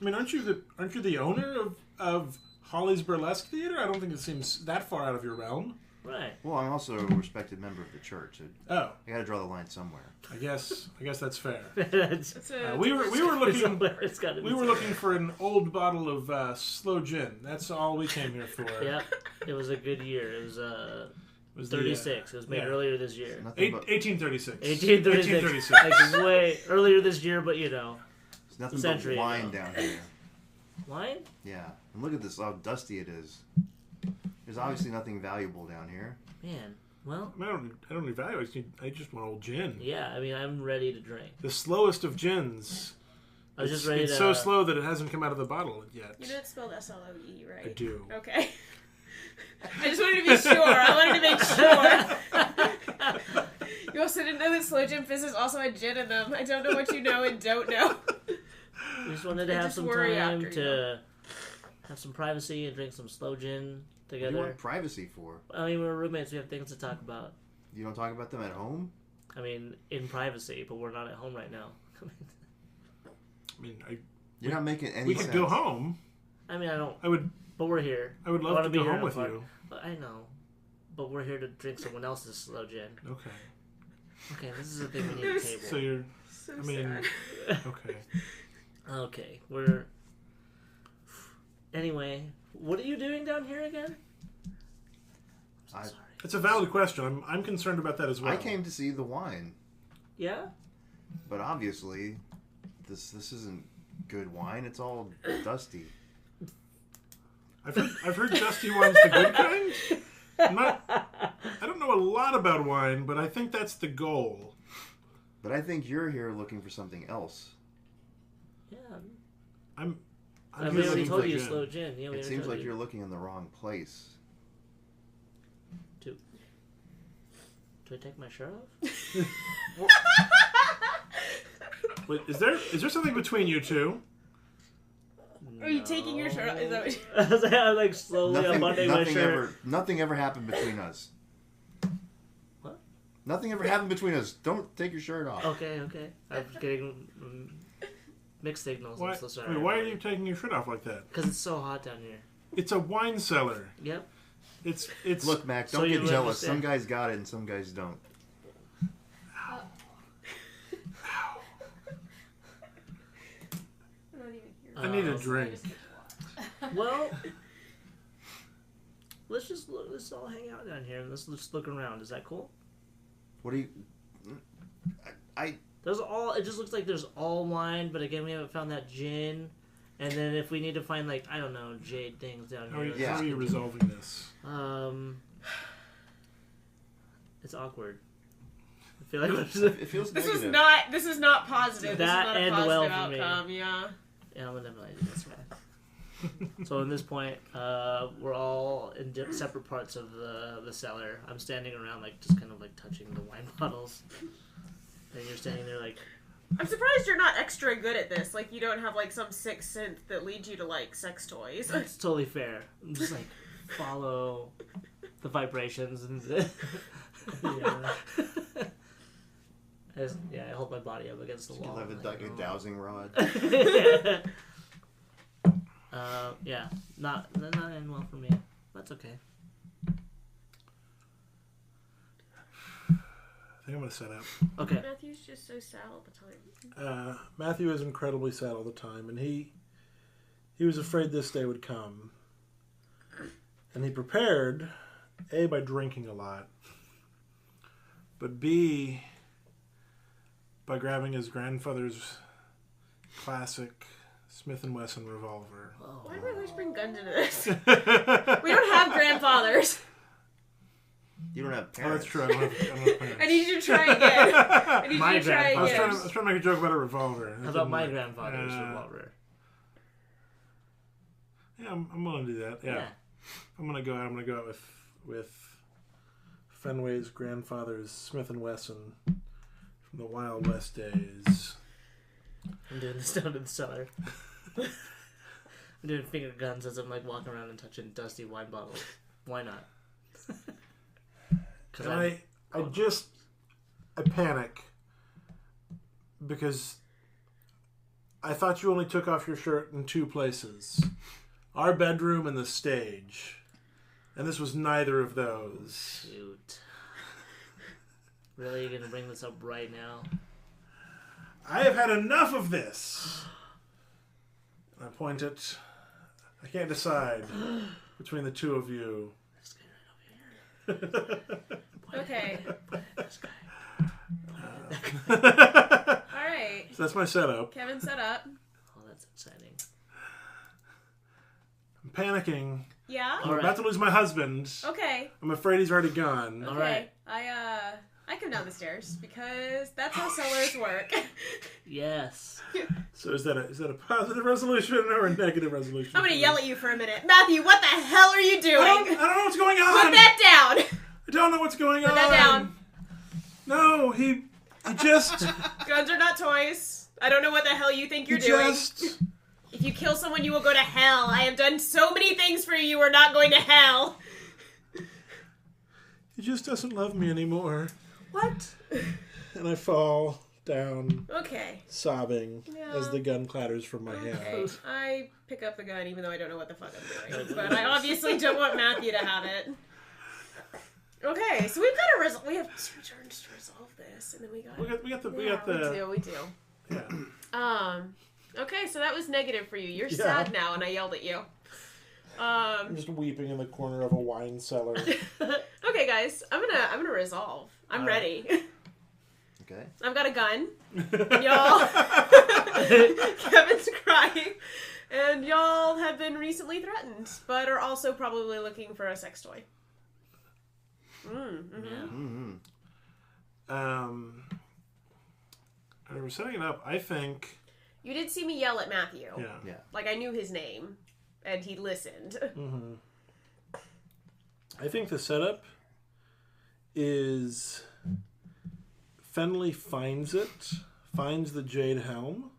I mean, aren't you the owner of Holly's Burlesque Theater? I don't think it seems that far out of your realm. Right. Well, I'm also a respected member of the church. Oh, I got to draw the line somewhere. I guess that's fair. It's- It's a, We were looking it's gotta be we were looking for an old bottle of sloe gin. That's all we came here for. Yeah, it was a good year. It was It was the, 36. It was made yeah. earlier this year. Nothing but 1836. 1836. Like way earlier this year, but you know. It's nothing but century wine ago. down here. Wine? Yeah. And look at this, how dusty it is. There's obviously nothing valuable down here. Man. Well, I don't need value. I just want old gin. yeah, I mean, I'm ready to drink. The slowest of gins. I was just ready It's to. so slow that it hasn't come out of the bottle yet. You know it's spelled SLOE, right? I do. Okay. I just wanted to be sure. I wanted to make sure. You also didn't know that slow gin fizzes also had gin in them. I don't know what you know and don't know. We just wanted to I have just some worry time after, you to have some privacy and drink some slow gin What do you together. want privacy for? I mean, we're roommates. We have things to talk about. You don't talk about them at home? I mean, in privacy, but we're not at home right now. You're not making any we sense. could go home. I mean, I don't. I would. But we're here. I would love to be go here home in with park. you. But I know. But we're here to drink someone else's sloe gin. Okay. Okay, this is a thing we need to table. So you're. So I mean. sad. Okay. Okay, we're. Anyway, what are you doing down here again? I'm so sorry. It's a valid question. I'm concerned about that as well. I came to see the wine, Yeah? but obviously, this isn't good wine. It's all dusty. I've heard dusty wine's the good kind. I don't know a lot about wine, but I think that's the goal. But I think you're here looking for something else. Yeah. I'm I here already looking told for you gin. slow gin. Yeah, we It already seems told like you. you're looking in the wrong place. Do I take my shirt off? Wait, is there something between you two? Are you taking your shirt off? Is that what I'm like slowly unbuttoning my shirt. Nothing ever happened between us. What? Nothing ever happened between us. Don't take your shirt off. Okay. I'm getting mixed signals. Why, I'm so sorry. wait, why are you taking your shirt off like that? Because it's so hot down here. It's a wine cellar. Yep. It's. Look, Mac, So don't you get jealous. understand. Some guys got it and some guys don't. I'm not even here. I need a drink. Well, let's all hang out down here and let's look around. Is that cool? What do you... It just looks like there's all wine, but again, we haven't found that gin. And then if we need to find, like, I don't know, jade things down How here. are you resolving this? It's awkward. I feel like It feels This negative. is not positive. That this is not a end well positive for me. outcome. Yeah. Yeah, I'm gonna definitely do this, man. So at this point, we're all in separate parts of the cellar. I'm standing around, like, just kind of like touching the wine bottles, and you're standing there, like. I'm surprised you're not extra good at this. Like, you don't have, like, some sixth sense that leads you to, like, sex toys. It's totally fair. I'm just like follow the vibrations and I hold my body up against the wall. You'll have like a dowsing rod. Yeah, not end well for me. That's okay. I think I'm gonna set up. Okay. Matthew's just so sad all the time. Matthew is incredibly sad all the time, and he was afraid this day would come. And he prepared, A, by drinking a lot, but B, by grabbing his grandfather's classic Smith & Wesson revolver. Why do we always bring guns into this? We don't have grandfathers. You don't have Oh, parents. that's true. I don't have parents. I need you to try again. I need My you to try I was again. trying to make a joke about a revolver. How about my grandfather's revolver? Yeah, I'm willing to do that. Yeah. I'm gonna go out with Fenway's grandfather's Smith & Wesson from the Wild West days. I'm doing this down in the cellar. I'm doing finger guns as I'm like walking around and touching dusty wine bottles. Why not? And I panic because I thought you only took off your shirt in two places. Our bedroom and the stage. And this was neither of those. Shoot. Really? You're gonna bring this up right now? I have had enough of this. I point it. I can't decide between the two of you. This guy right over here. Okay. This guy. Alright. So that's my setup. Kevin set up. Oh, that's exciting. I'm panicking. Yeah? I'm All about to lose my husband. Okay. I'm afraid he's already gone. All Okay. right. I come down the stairs because that's how cellars work. Yes. So is that a positive resolution or a negative resolution? I'm gonna yell at you for a minute. Matthew, what the hell are you doing? I don't know what's going on. Put that down! I don't know what's going on. Put that down. No, he just Guns are not toys. I don't know what the hell you think you're doing. If you kill someone, you will go to hell. I have done so many things for you. You are not going to hell. He just doesn't love me anymore. What? and I fall down, Okay. sobbing Yeah. as the gun clatters from my Okay. hand. I pick up the gun even though I don't know what the fuck I'm doing. But I obviously don't want Matthew to have it. Okay, so we've got to we have 2 turns to resolve this, and then we got We do. Yeah. Okay, so that was negative for you. You're Yeah. sad now, and I yelled at you. I'm just weeping in the corner of a wine cellar. Okay, guys, I'm gonna resolve. I'm ready. Okay. I've got a gun. Y'all. Kevin's crying. And y'all have been recently threatened, but are also probably looking for a sex toy. Mm-hmm. And we're setting it up. I think. You did see me yell at Matthew. Yeah. Like, I knew his name, and he listened. Mm-hmm. I think the setup is Fenley finds the Jade Helm,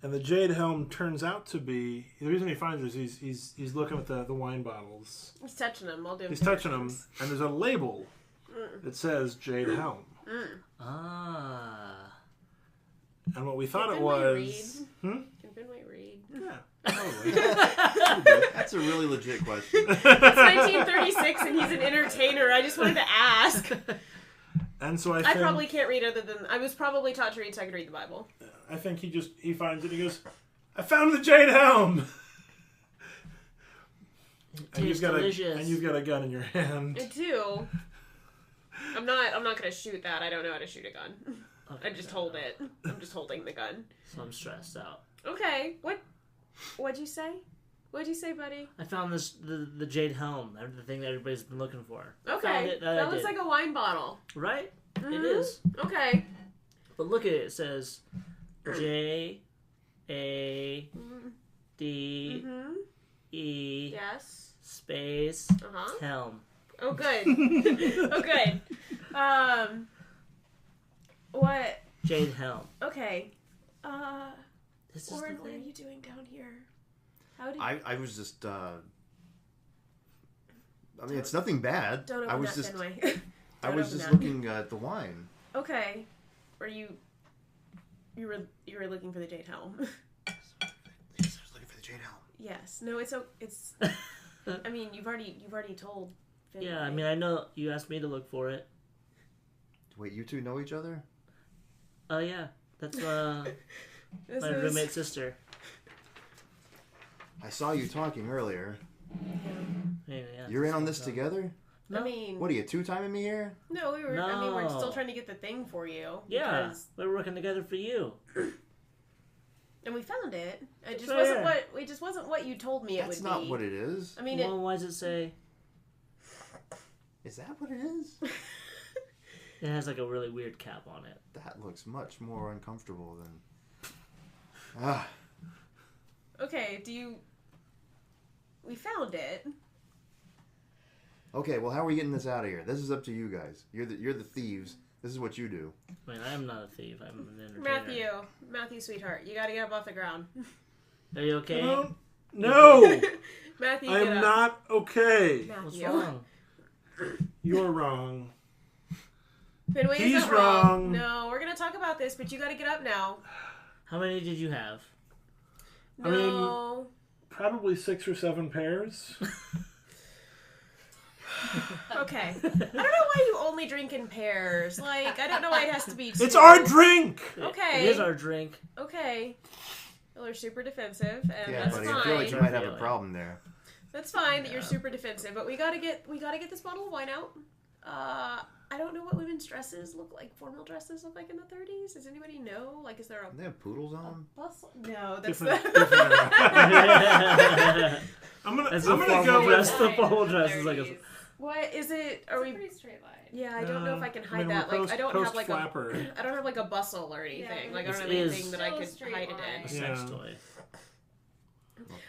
and the Jade Helm turns out to be, the reason he finds it is he's looking at the wine bottles. He's touching them. I'll do He's touching them, and there's a label that says Jade Helm. Ah. And what we thought it Can was... Can Finway read? Yeah, probably. That's a really legit question. It's 1936 and he's an entertainer. I just wanted to ask. And so I probably can't read other than... I was probably taught to read so I could read the Bible. I think he finds it and he goes, I found the Jade Helm! And you've got a gun in your hand. I do. I'm not gonna shoot that. I don't know how to shoot a gun. Okay, I just hold it. I'm just holding the gun. So I'm stressed out. Okay. What'd you say? What'd you say, buddy? I found the Jade Helm, the thing that everybody's been looking for. Okay. That looks like a wine bottle. Right? Mm-hmm. It is. Okay. But look at it. It says J A D E Yes. space Helm. Oh, good. Oh, good. What? Jade Helm. Okay. This is Warren, the what are thing. you doing down here? How did I was just. I mean, it's nothing bad. Don't open I was that just. Fenway. I was open just that. looking at the wine. Okay. Were you were looking for the Jade Helm? Yes, I was looking for the Jade Helm. Yes. No, it's. I mean, you've already told. Fenway. Yeah, I mean, I know you asked me to look for it. Wait, you two know each other? Oh, yeah. That's my roommate's sister. I saw you talking earlier. Yeah, You're in on this together? No. I mean, What are you, two-timing me here? no, we were. I mean, we're No. still trying to get the thing for you. Yeah, because- we're working together for you. and we found it. It just Fair. wasn't what. It just wasn't what you told me it That's would not be. what it is. I mean, Well, why does it say Is that what it is? it has like a really weird cap on it? That looks much more uncomfortable than... Ah. okay. We found it. Okay, well, how are we getting this out of here? This is up to you guys. You're the thieves. This is what you do. I mean, I am not a thief. I'm an entertainer. Matthew, sweetheart, you gotta get up off the ground. Are you okay? No! Matthew, I get am up. not okay. What's Matthew. wrong? You're wrong. Fenway He's isn't wrong. wrong. No, we're gonna talk about this, but you gotta get up now. How many did you have? I mean- No. Probably 6 or 7 pairs. Okay. I don't know why you only drink in pairs. Like, I don't know why it has to be two. It's our drink! Okay. It is our drink. Okay. Well, they're super defensive, and Yeah, that's buddy, fine. I feel like you might have a problem there. That's fine that you're super defensive, but we gotta get this bottle of wine out. I don't know what women's dresses look like. Formal dresses look like in the 30s. Does anybody know? Like, is there a They have poodles on? bustle? No, that's Different I'm gonna That's I'm a gonna formal go dress. with... The formal dress is like a... What is it? Are we? Pretty straight line. Yeah, I don't know if I can hide I mean, that. we're Like, I don't have like post-flapper. I don't have like a bustle or anything. Yeah, Like, I don't have this is anything that I still a could straight hide it line. in. a sex Yeah. toy.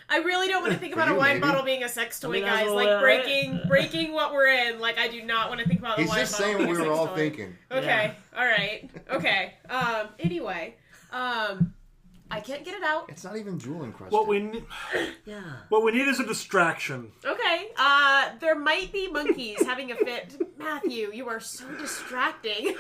I really don't want to think For about a you, wine maybe. bottle being a sex toy, I mean, that's guys. what Like we're- breaking what we're in. Like, I do not want to think about the He's wine just bottle saying being what we a were sex all toy. thinking. Okay. All right. Okay. Anyway, I can't get it out. It's not even jewel encrusted. What we need is a distraction. Okay. There might be monkeys having a fit. Matthew, you are so distracting.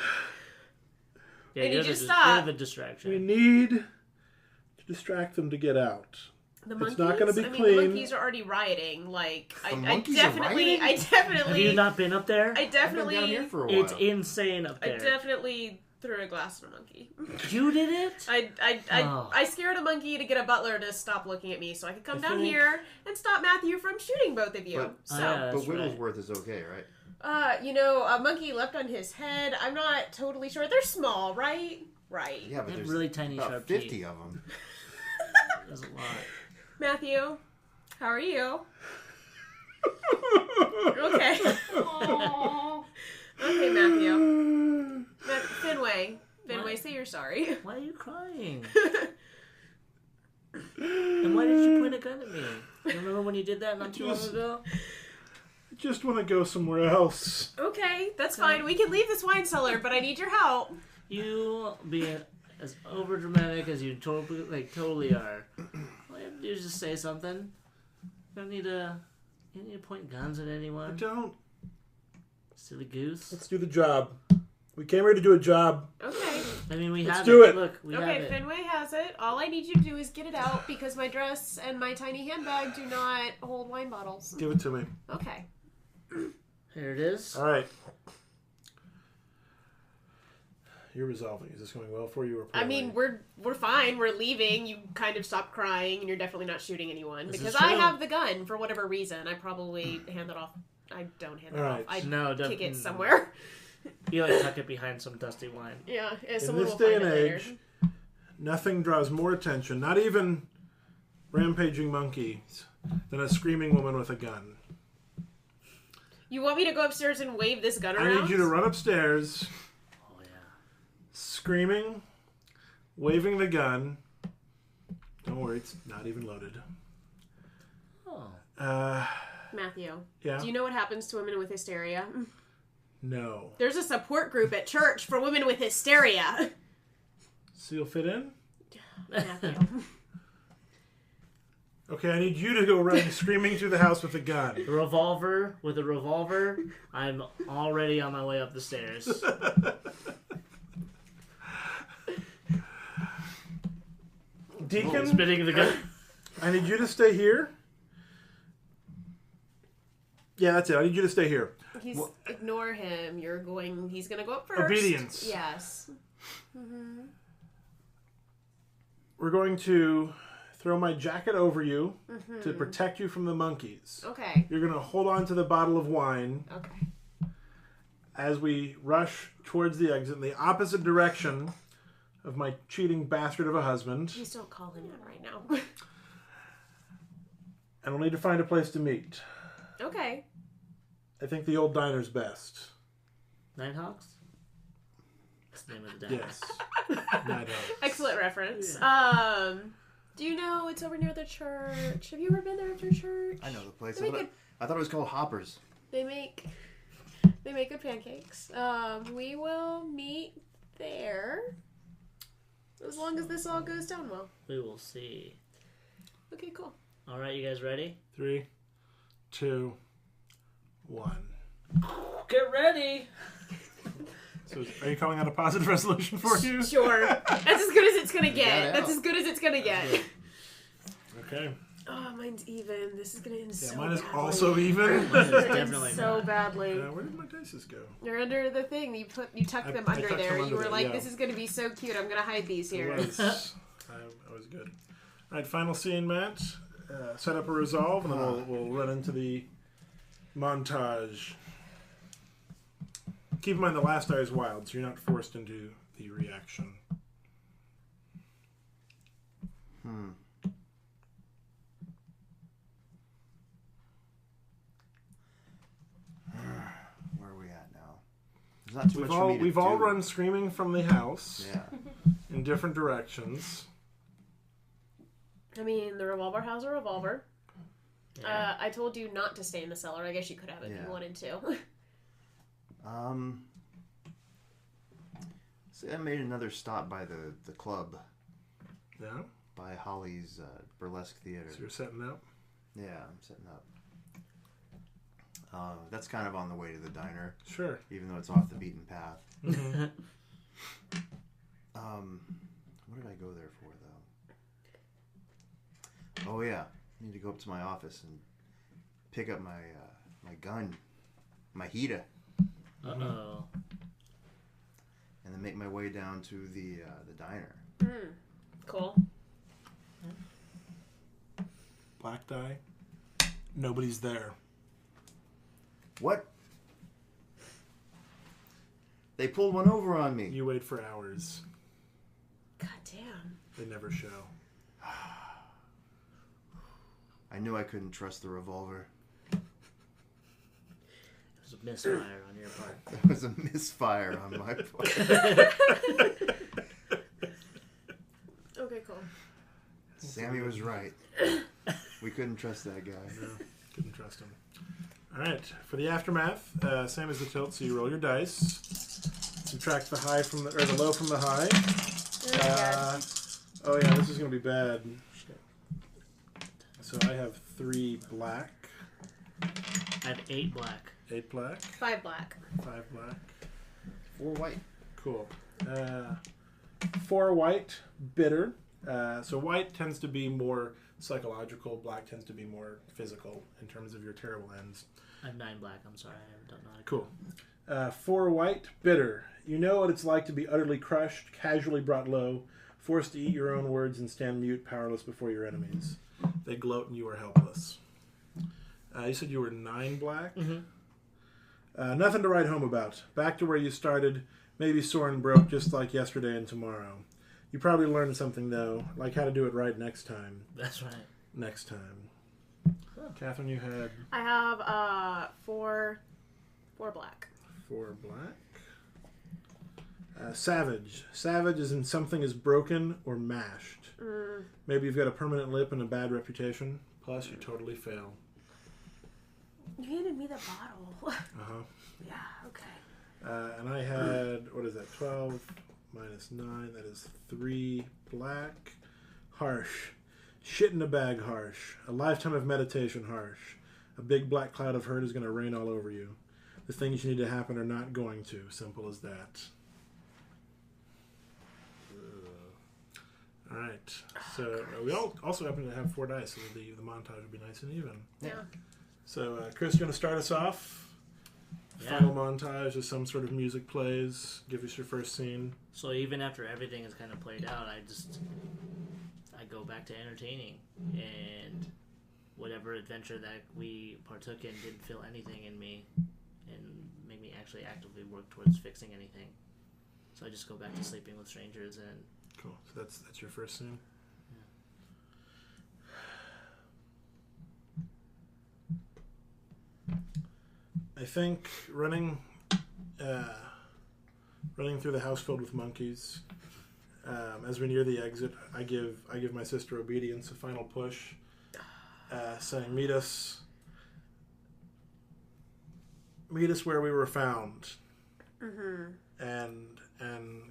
Yeah, I need you're you to the stop. You're the distraction. We need to distract them to get out. The It's monkeys? not gonna be I mean, clean. the monkeys are already rioting. Like, The I monkeys are definitely, rioting? Have you not been up there? I I've been definitely, down here for a while. It's insane up I there. definitely threw a glass at a monkey. You did it? I scared a monkey to get a butler to stop looking at me so I could come I down think- here and stop Matthew from shooting both of you. But- So, That's But Wigglesworth is okay, right? a monkey leapt on his head. I'm not totally sure. They're small, right? Right. Yeah, but They have there's really tiny about sharp 50 teeth. of them. There's a lot. Matthew, how are you? Okay. Aww. Okay, Matthew. Finway, What? say you're sorry. Why are you crying? And why did you point a gun at me? You remember when you did that not too long ago? I just want to go somewhere else. Okay, that's fine. We can leave this wine cellar, but I need your help. You being as over dramatic as you totally are. All you have to do is just say something. You don't need to point guns at I anyone. don't. Silly goose. Let's do the job. We came here to do a job. Okay. I mean, we Let's have do it. it. Look, we have Okay, it. Finway has it. All I need you to do is get it out because my dress and my tiny handbag do not hold wine bottles. Give it to me. Okay. Here it is. All right. You're resolving. Is this going well for you or poorly? I mean, we're fine. We're leaving. You kind of stopped crying, and you're definitely not shooting anyone This because is I true. have the gun for whatever reason. I probably hand it off. I don't hand it All off. right. I No, kick definitely. it somewhere. You like tuck it behind some dusty wine. Yeah, in someone this will day find and it later. age, nothing draws more attention, not even rampaging monkeys, than a screaming woman with a gun. You want me to go upstairs and wave this gun I around? need you to run upstairs, Oh yeah. screaming, waving the gun. Don't worry, it's not even loaded. Oh. Matthew, Yeah? do you know what happens to women with hysteria? No. There's a support group at church for women with hysteria. So you'll fit in? Matthew. Okay, I need you to go running screaming through the house with a gun. With a revolver, I'm already on my way up the stairs. Deacon, Spitting the gun. I need you to stay here. Yeah, that's it. I need you to stay here. Ignore him. He's gonna go up first. Obedience. Yes. We're going to throw my jacket over you to protect you from the monkeys. Okay. You're going to hold on to the bottle of wine Okay. as we rush towards the exit in the opposite direction of my cheating bastard of a husband. Please don't call him in right now. And we'll need to find a place to meet. Okay. I think the old diner's best. Nighthawks? That's the name of the dance. Yes. Nighthawks. Excellent reference. Do you know it's over near the church? Have you ever been there after church? I know the place. They make I thought it was called Hoppers. They make good pancakes. We will meet there. As long as this all goes down well. We will see. Okay, cool. Alright, you guys ready? 3, 2, 1. Get ready! So, are you calling that a positive resolution for you? Sure. That's as good as it's gonna got get. it That's out. as good as it's gonna get. Okay. Oh, mine's even. This is gonna end so Mine is badly. also even. Mine is It's gonna end definitely so not. badly. Where did my dices go? They're under the thing. You tuck them I under tucked there. them You under were there, like, yeah. this is gonna be so cute. I'm gonna hide these here. It was. I was good. All right, final scene, Matt. Set up a resolve, and then we'll run into the montage. Keep in mind the last eye is wild, so you're not forced into the reaction. Where are we at now? There's not too much for me to We've all do. run screaming from the house Yeah. in different directions. I mean, the revolver has a revolver. Yeah. I told you not to stay in the cellar. I guess you could have if Yeah. you wanted to. So I made another stop by the club, Yeah. by Holly's burlesque theater. So you're setting up. Yeah, I'm setting up. That's kind of on the way to the diner, Sure. even though it's off the beaten path. What did I go there for, though? Oh, yeah. I need to go up to my office and pick up my my gun, my heater. Uh-oh. And then make my way down to the diner. Cool. Black die. Nobody's there. What? They pulled one over on me. You wait for hours. God damn. They never show. I knew I couldn't trust the revolver. It was a misfire on your part. It was a misfire on my part. Okay, cool. Sammy was right. We couldn't trust that guy. No, couldn't trust him. All right, for the aftermath, same as the tilt. So you roll your dice, subtract the high from the low from the high. Oh yeah, this is gonna be bad. So I have 3 black. I have 8 black. 8 black. 5 black. 5 black. 4 white. Cool. 4 white, bitter. So white tends to be more psychological. Black tends to be more physical in terms of your terrible ends. I have 9 black. I'm sorry, I don't know how to Cool. 4 white, bitter. You know what it's like to be utterly crushed, casually brought low, forced to eat your own words and stand mute, powerless before your enemies. They gloat and you are helpless. You said you were 9 black? Mm-hmm. Nothing to write home about. Back to where you started, maybe sore and broke just like yesterday and tomorrow. You probably learned something, though, like how to do it right next time. That's right. Next time. Catherine, you had... I have 4 black. 4 black. Savage. Savage is in something is broken or mashed. Maybe you've got a permanent lip and a bad reputation. Plus, you totally fail. You handed me the bottle. Uh-huh. Yeah, okay. And I had, what is that, 12 minus 9. That is 3 black. Harsh. Shit in a bag harsh. A lifetime of meditation harsh. A big black cloud of hurt is going to rain all over you. The things you need to happen are not going to. Simple as that. All right. So we all also happen to have 4 dice, so the montage would be nice and even. Yeah. So Chris, you're going to start us off. Yeah. Final montage as some sort of music plays. Give us your first scene. So even after everything is kind of played out, I go back to entertaining, and whatever adventure that we partook in didn't feel anything in me and made me actually actively work towards fixing anything. So I just go back to sleeping with strangers and... Cool. So that's your first scene. Yeah. I think running through the house filled with monkeys. As we near the exit, I give my sister Obedience a final push, saying, "Meet us where we were found," and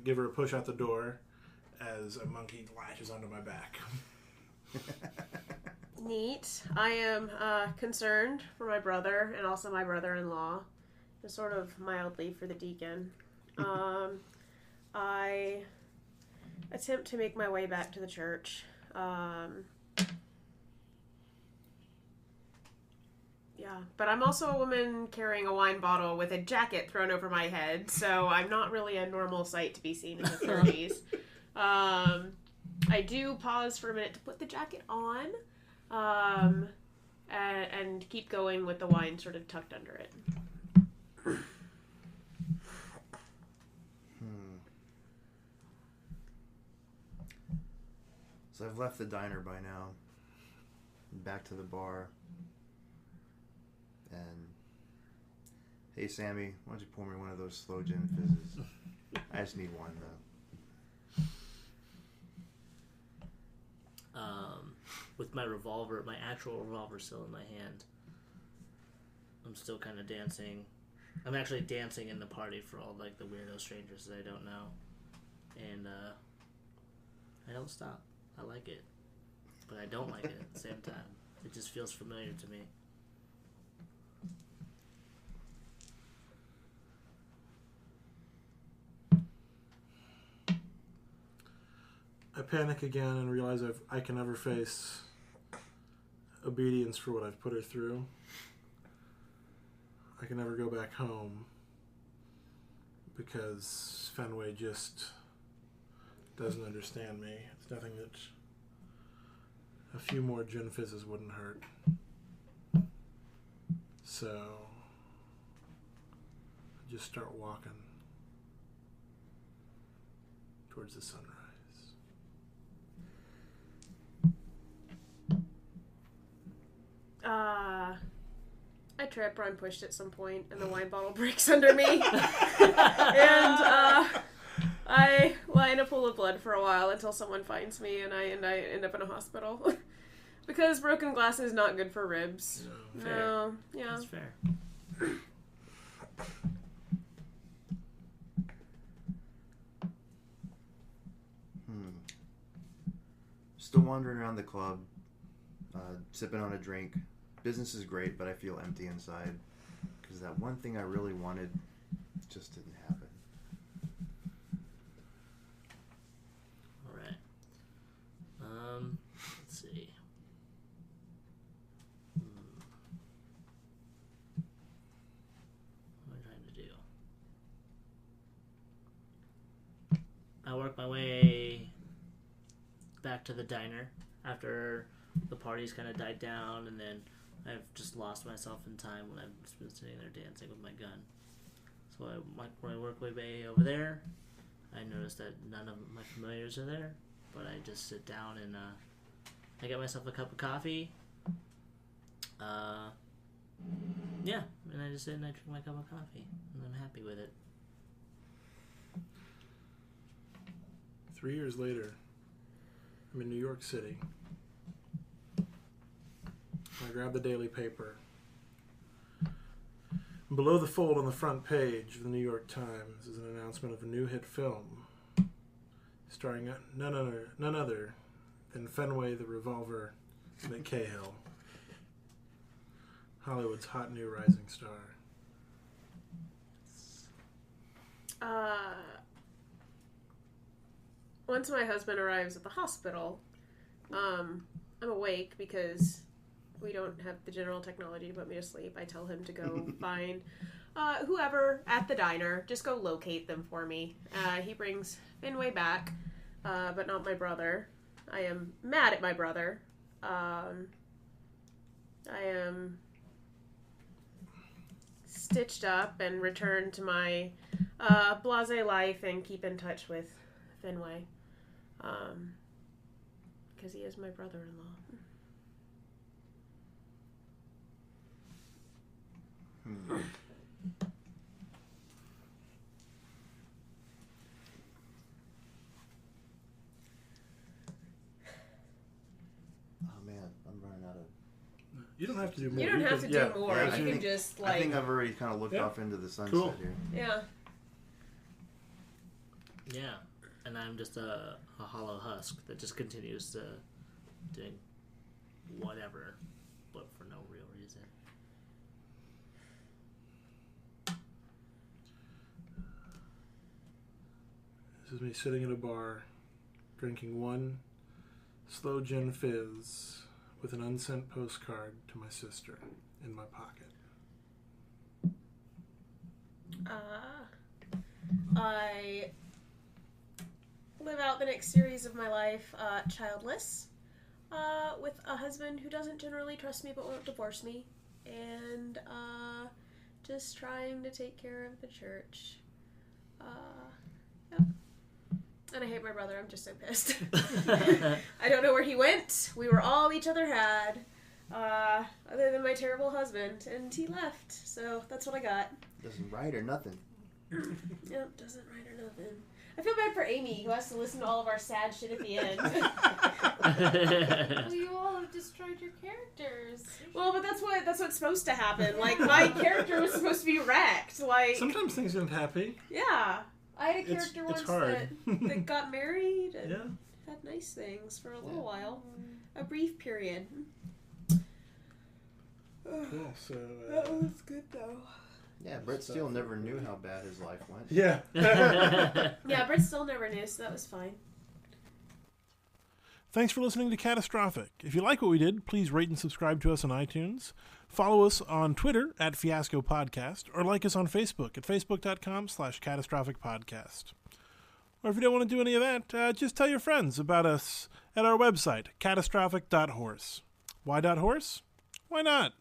give her a push out the door as a monkey latches onto my back. Neat. I am concerned for my brother and also my brother-in-law, and sort of mildly for the deacon. I attempt to make my way back to the church. Yeah, but I'm also a woman carrying a wine bottle with a jacket thrown over my head, so I'm not really a normal sight to be seen in the 30s. I do pause for a minute to put the jacket on, and keep going with the wine sort of tucked under it. So I've left the diner by now. Back to the bar. And hey Sammy, why don't you pour me one of those sloe gin fizzes? I just need one though. With my revolver, my actual revolver still in my hand, I'm still kind of dancing. I'm actually dancing in the party for all like the weirdo strangers that I don't know, and I don't stop. I like it, but I don't like it at the same time. It just feels familiar to me. I panic again and realize I can never face obedience for what I've put her through. I can never go back home because Fenway just doesn't understand me. It's nothing that a few more gin fizzes wouldn't hurt. So I just start walking towards the sunrise. I trip or I'm pushed at some point and the wine bottle breaks under me. And I lie in a pool of blood for a while until someone finds me and I end up in a hospital. Because broken glass is not good for ribs. No. No. Yeah. That's fair. Still wandering around the club, sipping on a drink. Business is great, but I feel empty inside because that one thing I really wanted just didn't happen. All right. Let's see. What am I trying to do? I work my way back to the diner after the party's kind of died down, and then I've just lost myself in time when I've just been sitting there dancing with my gun. So when I work my way over there, I notice that none of my familiars are there, but I just sit down and I get myself a cup of coffee. Yeah, and I just sit and I drink my cup of coffee, and I'm happy with it. 3 years later, I'm in New York City. I grab the daily paper. Below the fold on the front page of the New York Times is an announcement of a new hit film starring none other than Fenway the Revolver McCahill, Hollywood's hot new rising star. Once my husband arrives at the hospital, I'm awake because we don't have the general technology to put me to sleep. I tell him to go find whoever at the diner. Just go locate them for me. He brings Fenway back, but not my brother. I am mad at my brother. I am stitched up and return to my blasé life and keep in touch with Fenway. Because he is my brother-in-law. Oh man, I'm running out of... You don't have to do more. You don't have to do more. Yeah, You can just, like... I think I've already kind of looked off into the sunset here. Yeah. Yeah, and I'm just a hollow husk that just continues to doing whatever, but for no real reason. This is me sitting at a bar, drinking one sloe gin fizz with an unsent postcard to my sister in my pocket. I live out the next series of my life childless, with a husband who doesn't generally trust me but won't divorce me, and just trying to take care of the church. Yep. And I hate my brother. I'm just so pissed. I don't know where he went. We were all each other had, other than my terrible husband, and he left. So that's what I got. Doesn't write or nothing. Yep, doesn't write or nothing. I feel bad for Amy, who has to listen to all of our sad shit at the end. Well, you all have destroyed your characters. Well, but that's what's supposed to happen. Like, my character was supposed to be wrecked. Like, Sometimes things aren't happy. yeah, I had a character It's once hard. that got married and Yeah. had nice things for a little while, a brief period. Cool. So. That was good though. Yeah, Brett Steele never knew how bad his life went. Yeah. Yeah, Britt still never knew, so that was fine. Thanks for listening to Catastrophic. If you like what we did, please rate and subscribe to us on iTunes. Follow us on Twitter at Fiasco Podcast, or like us on Facebook at facebook.com/Catastrophic Podcast. Or if you don't want to do any of that, just tell your friends about us at our website, catastrophic.horse. Why .horse? Why not?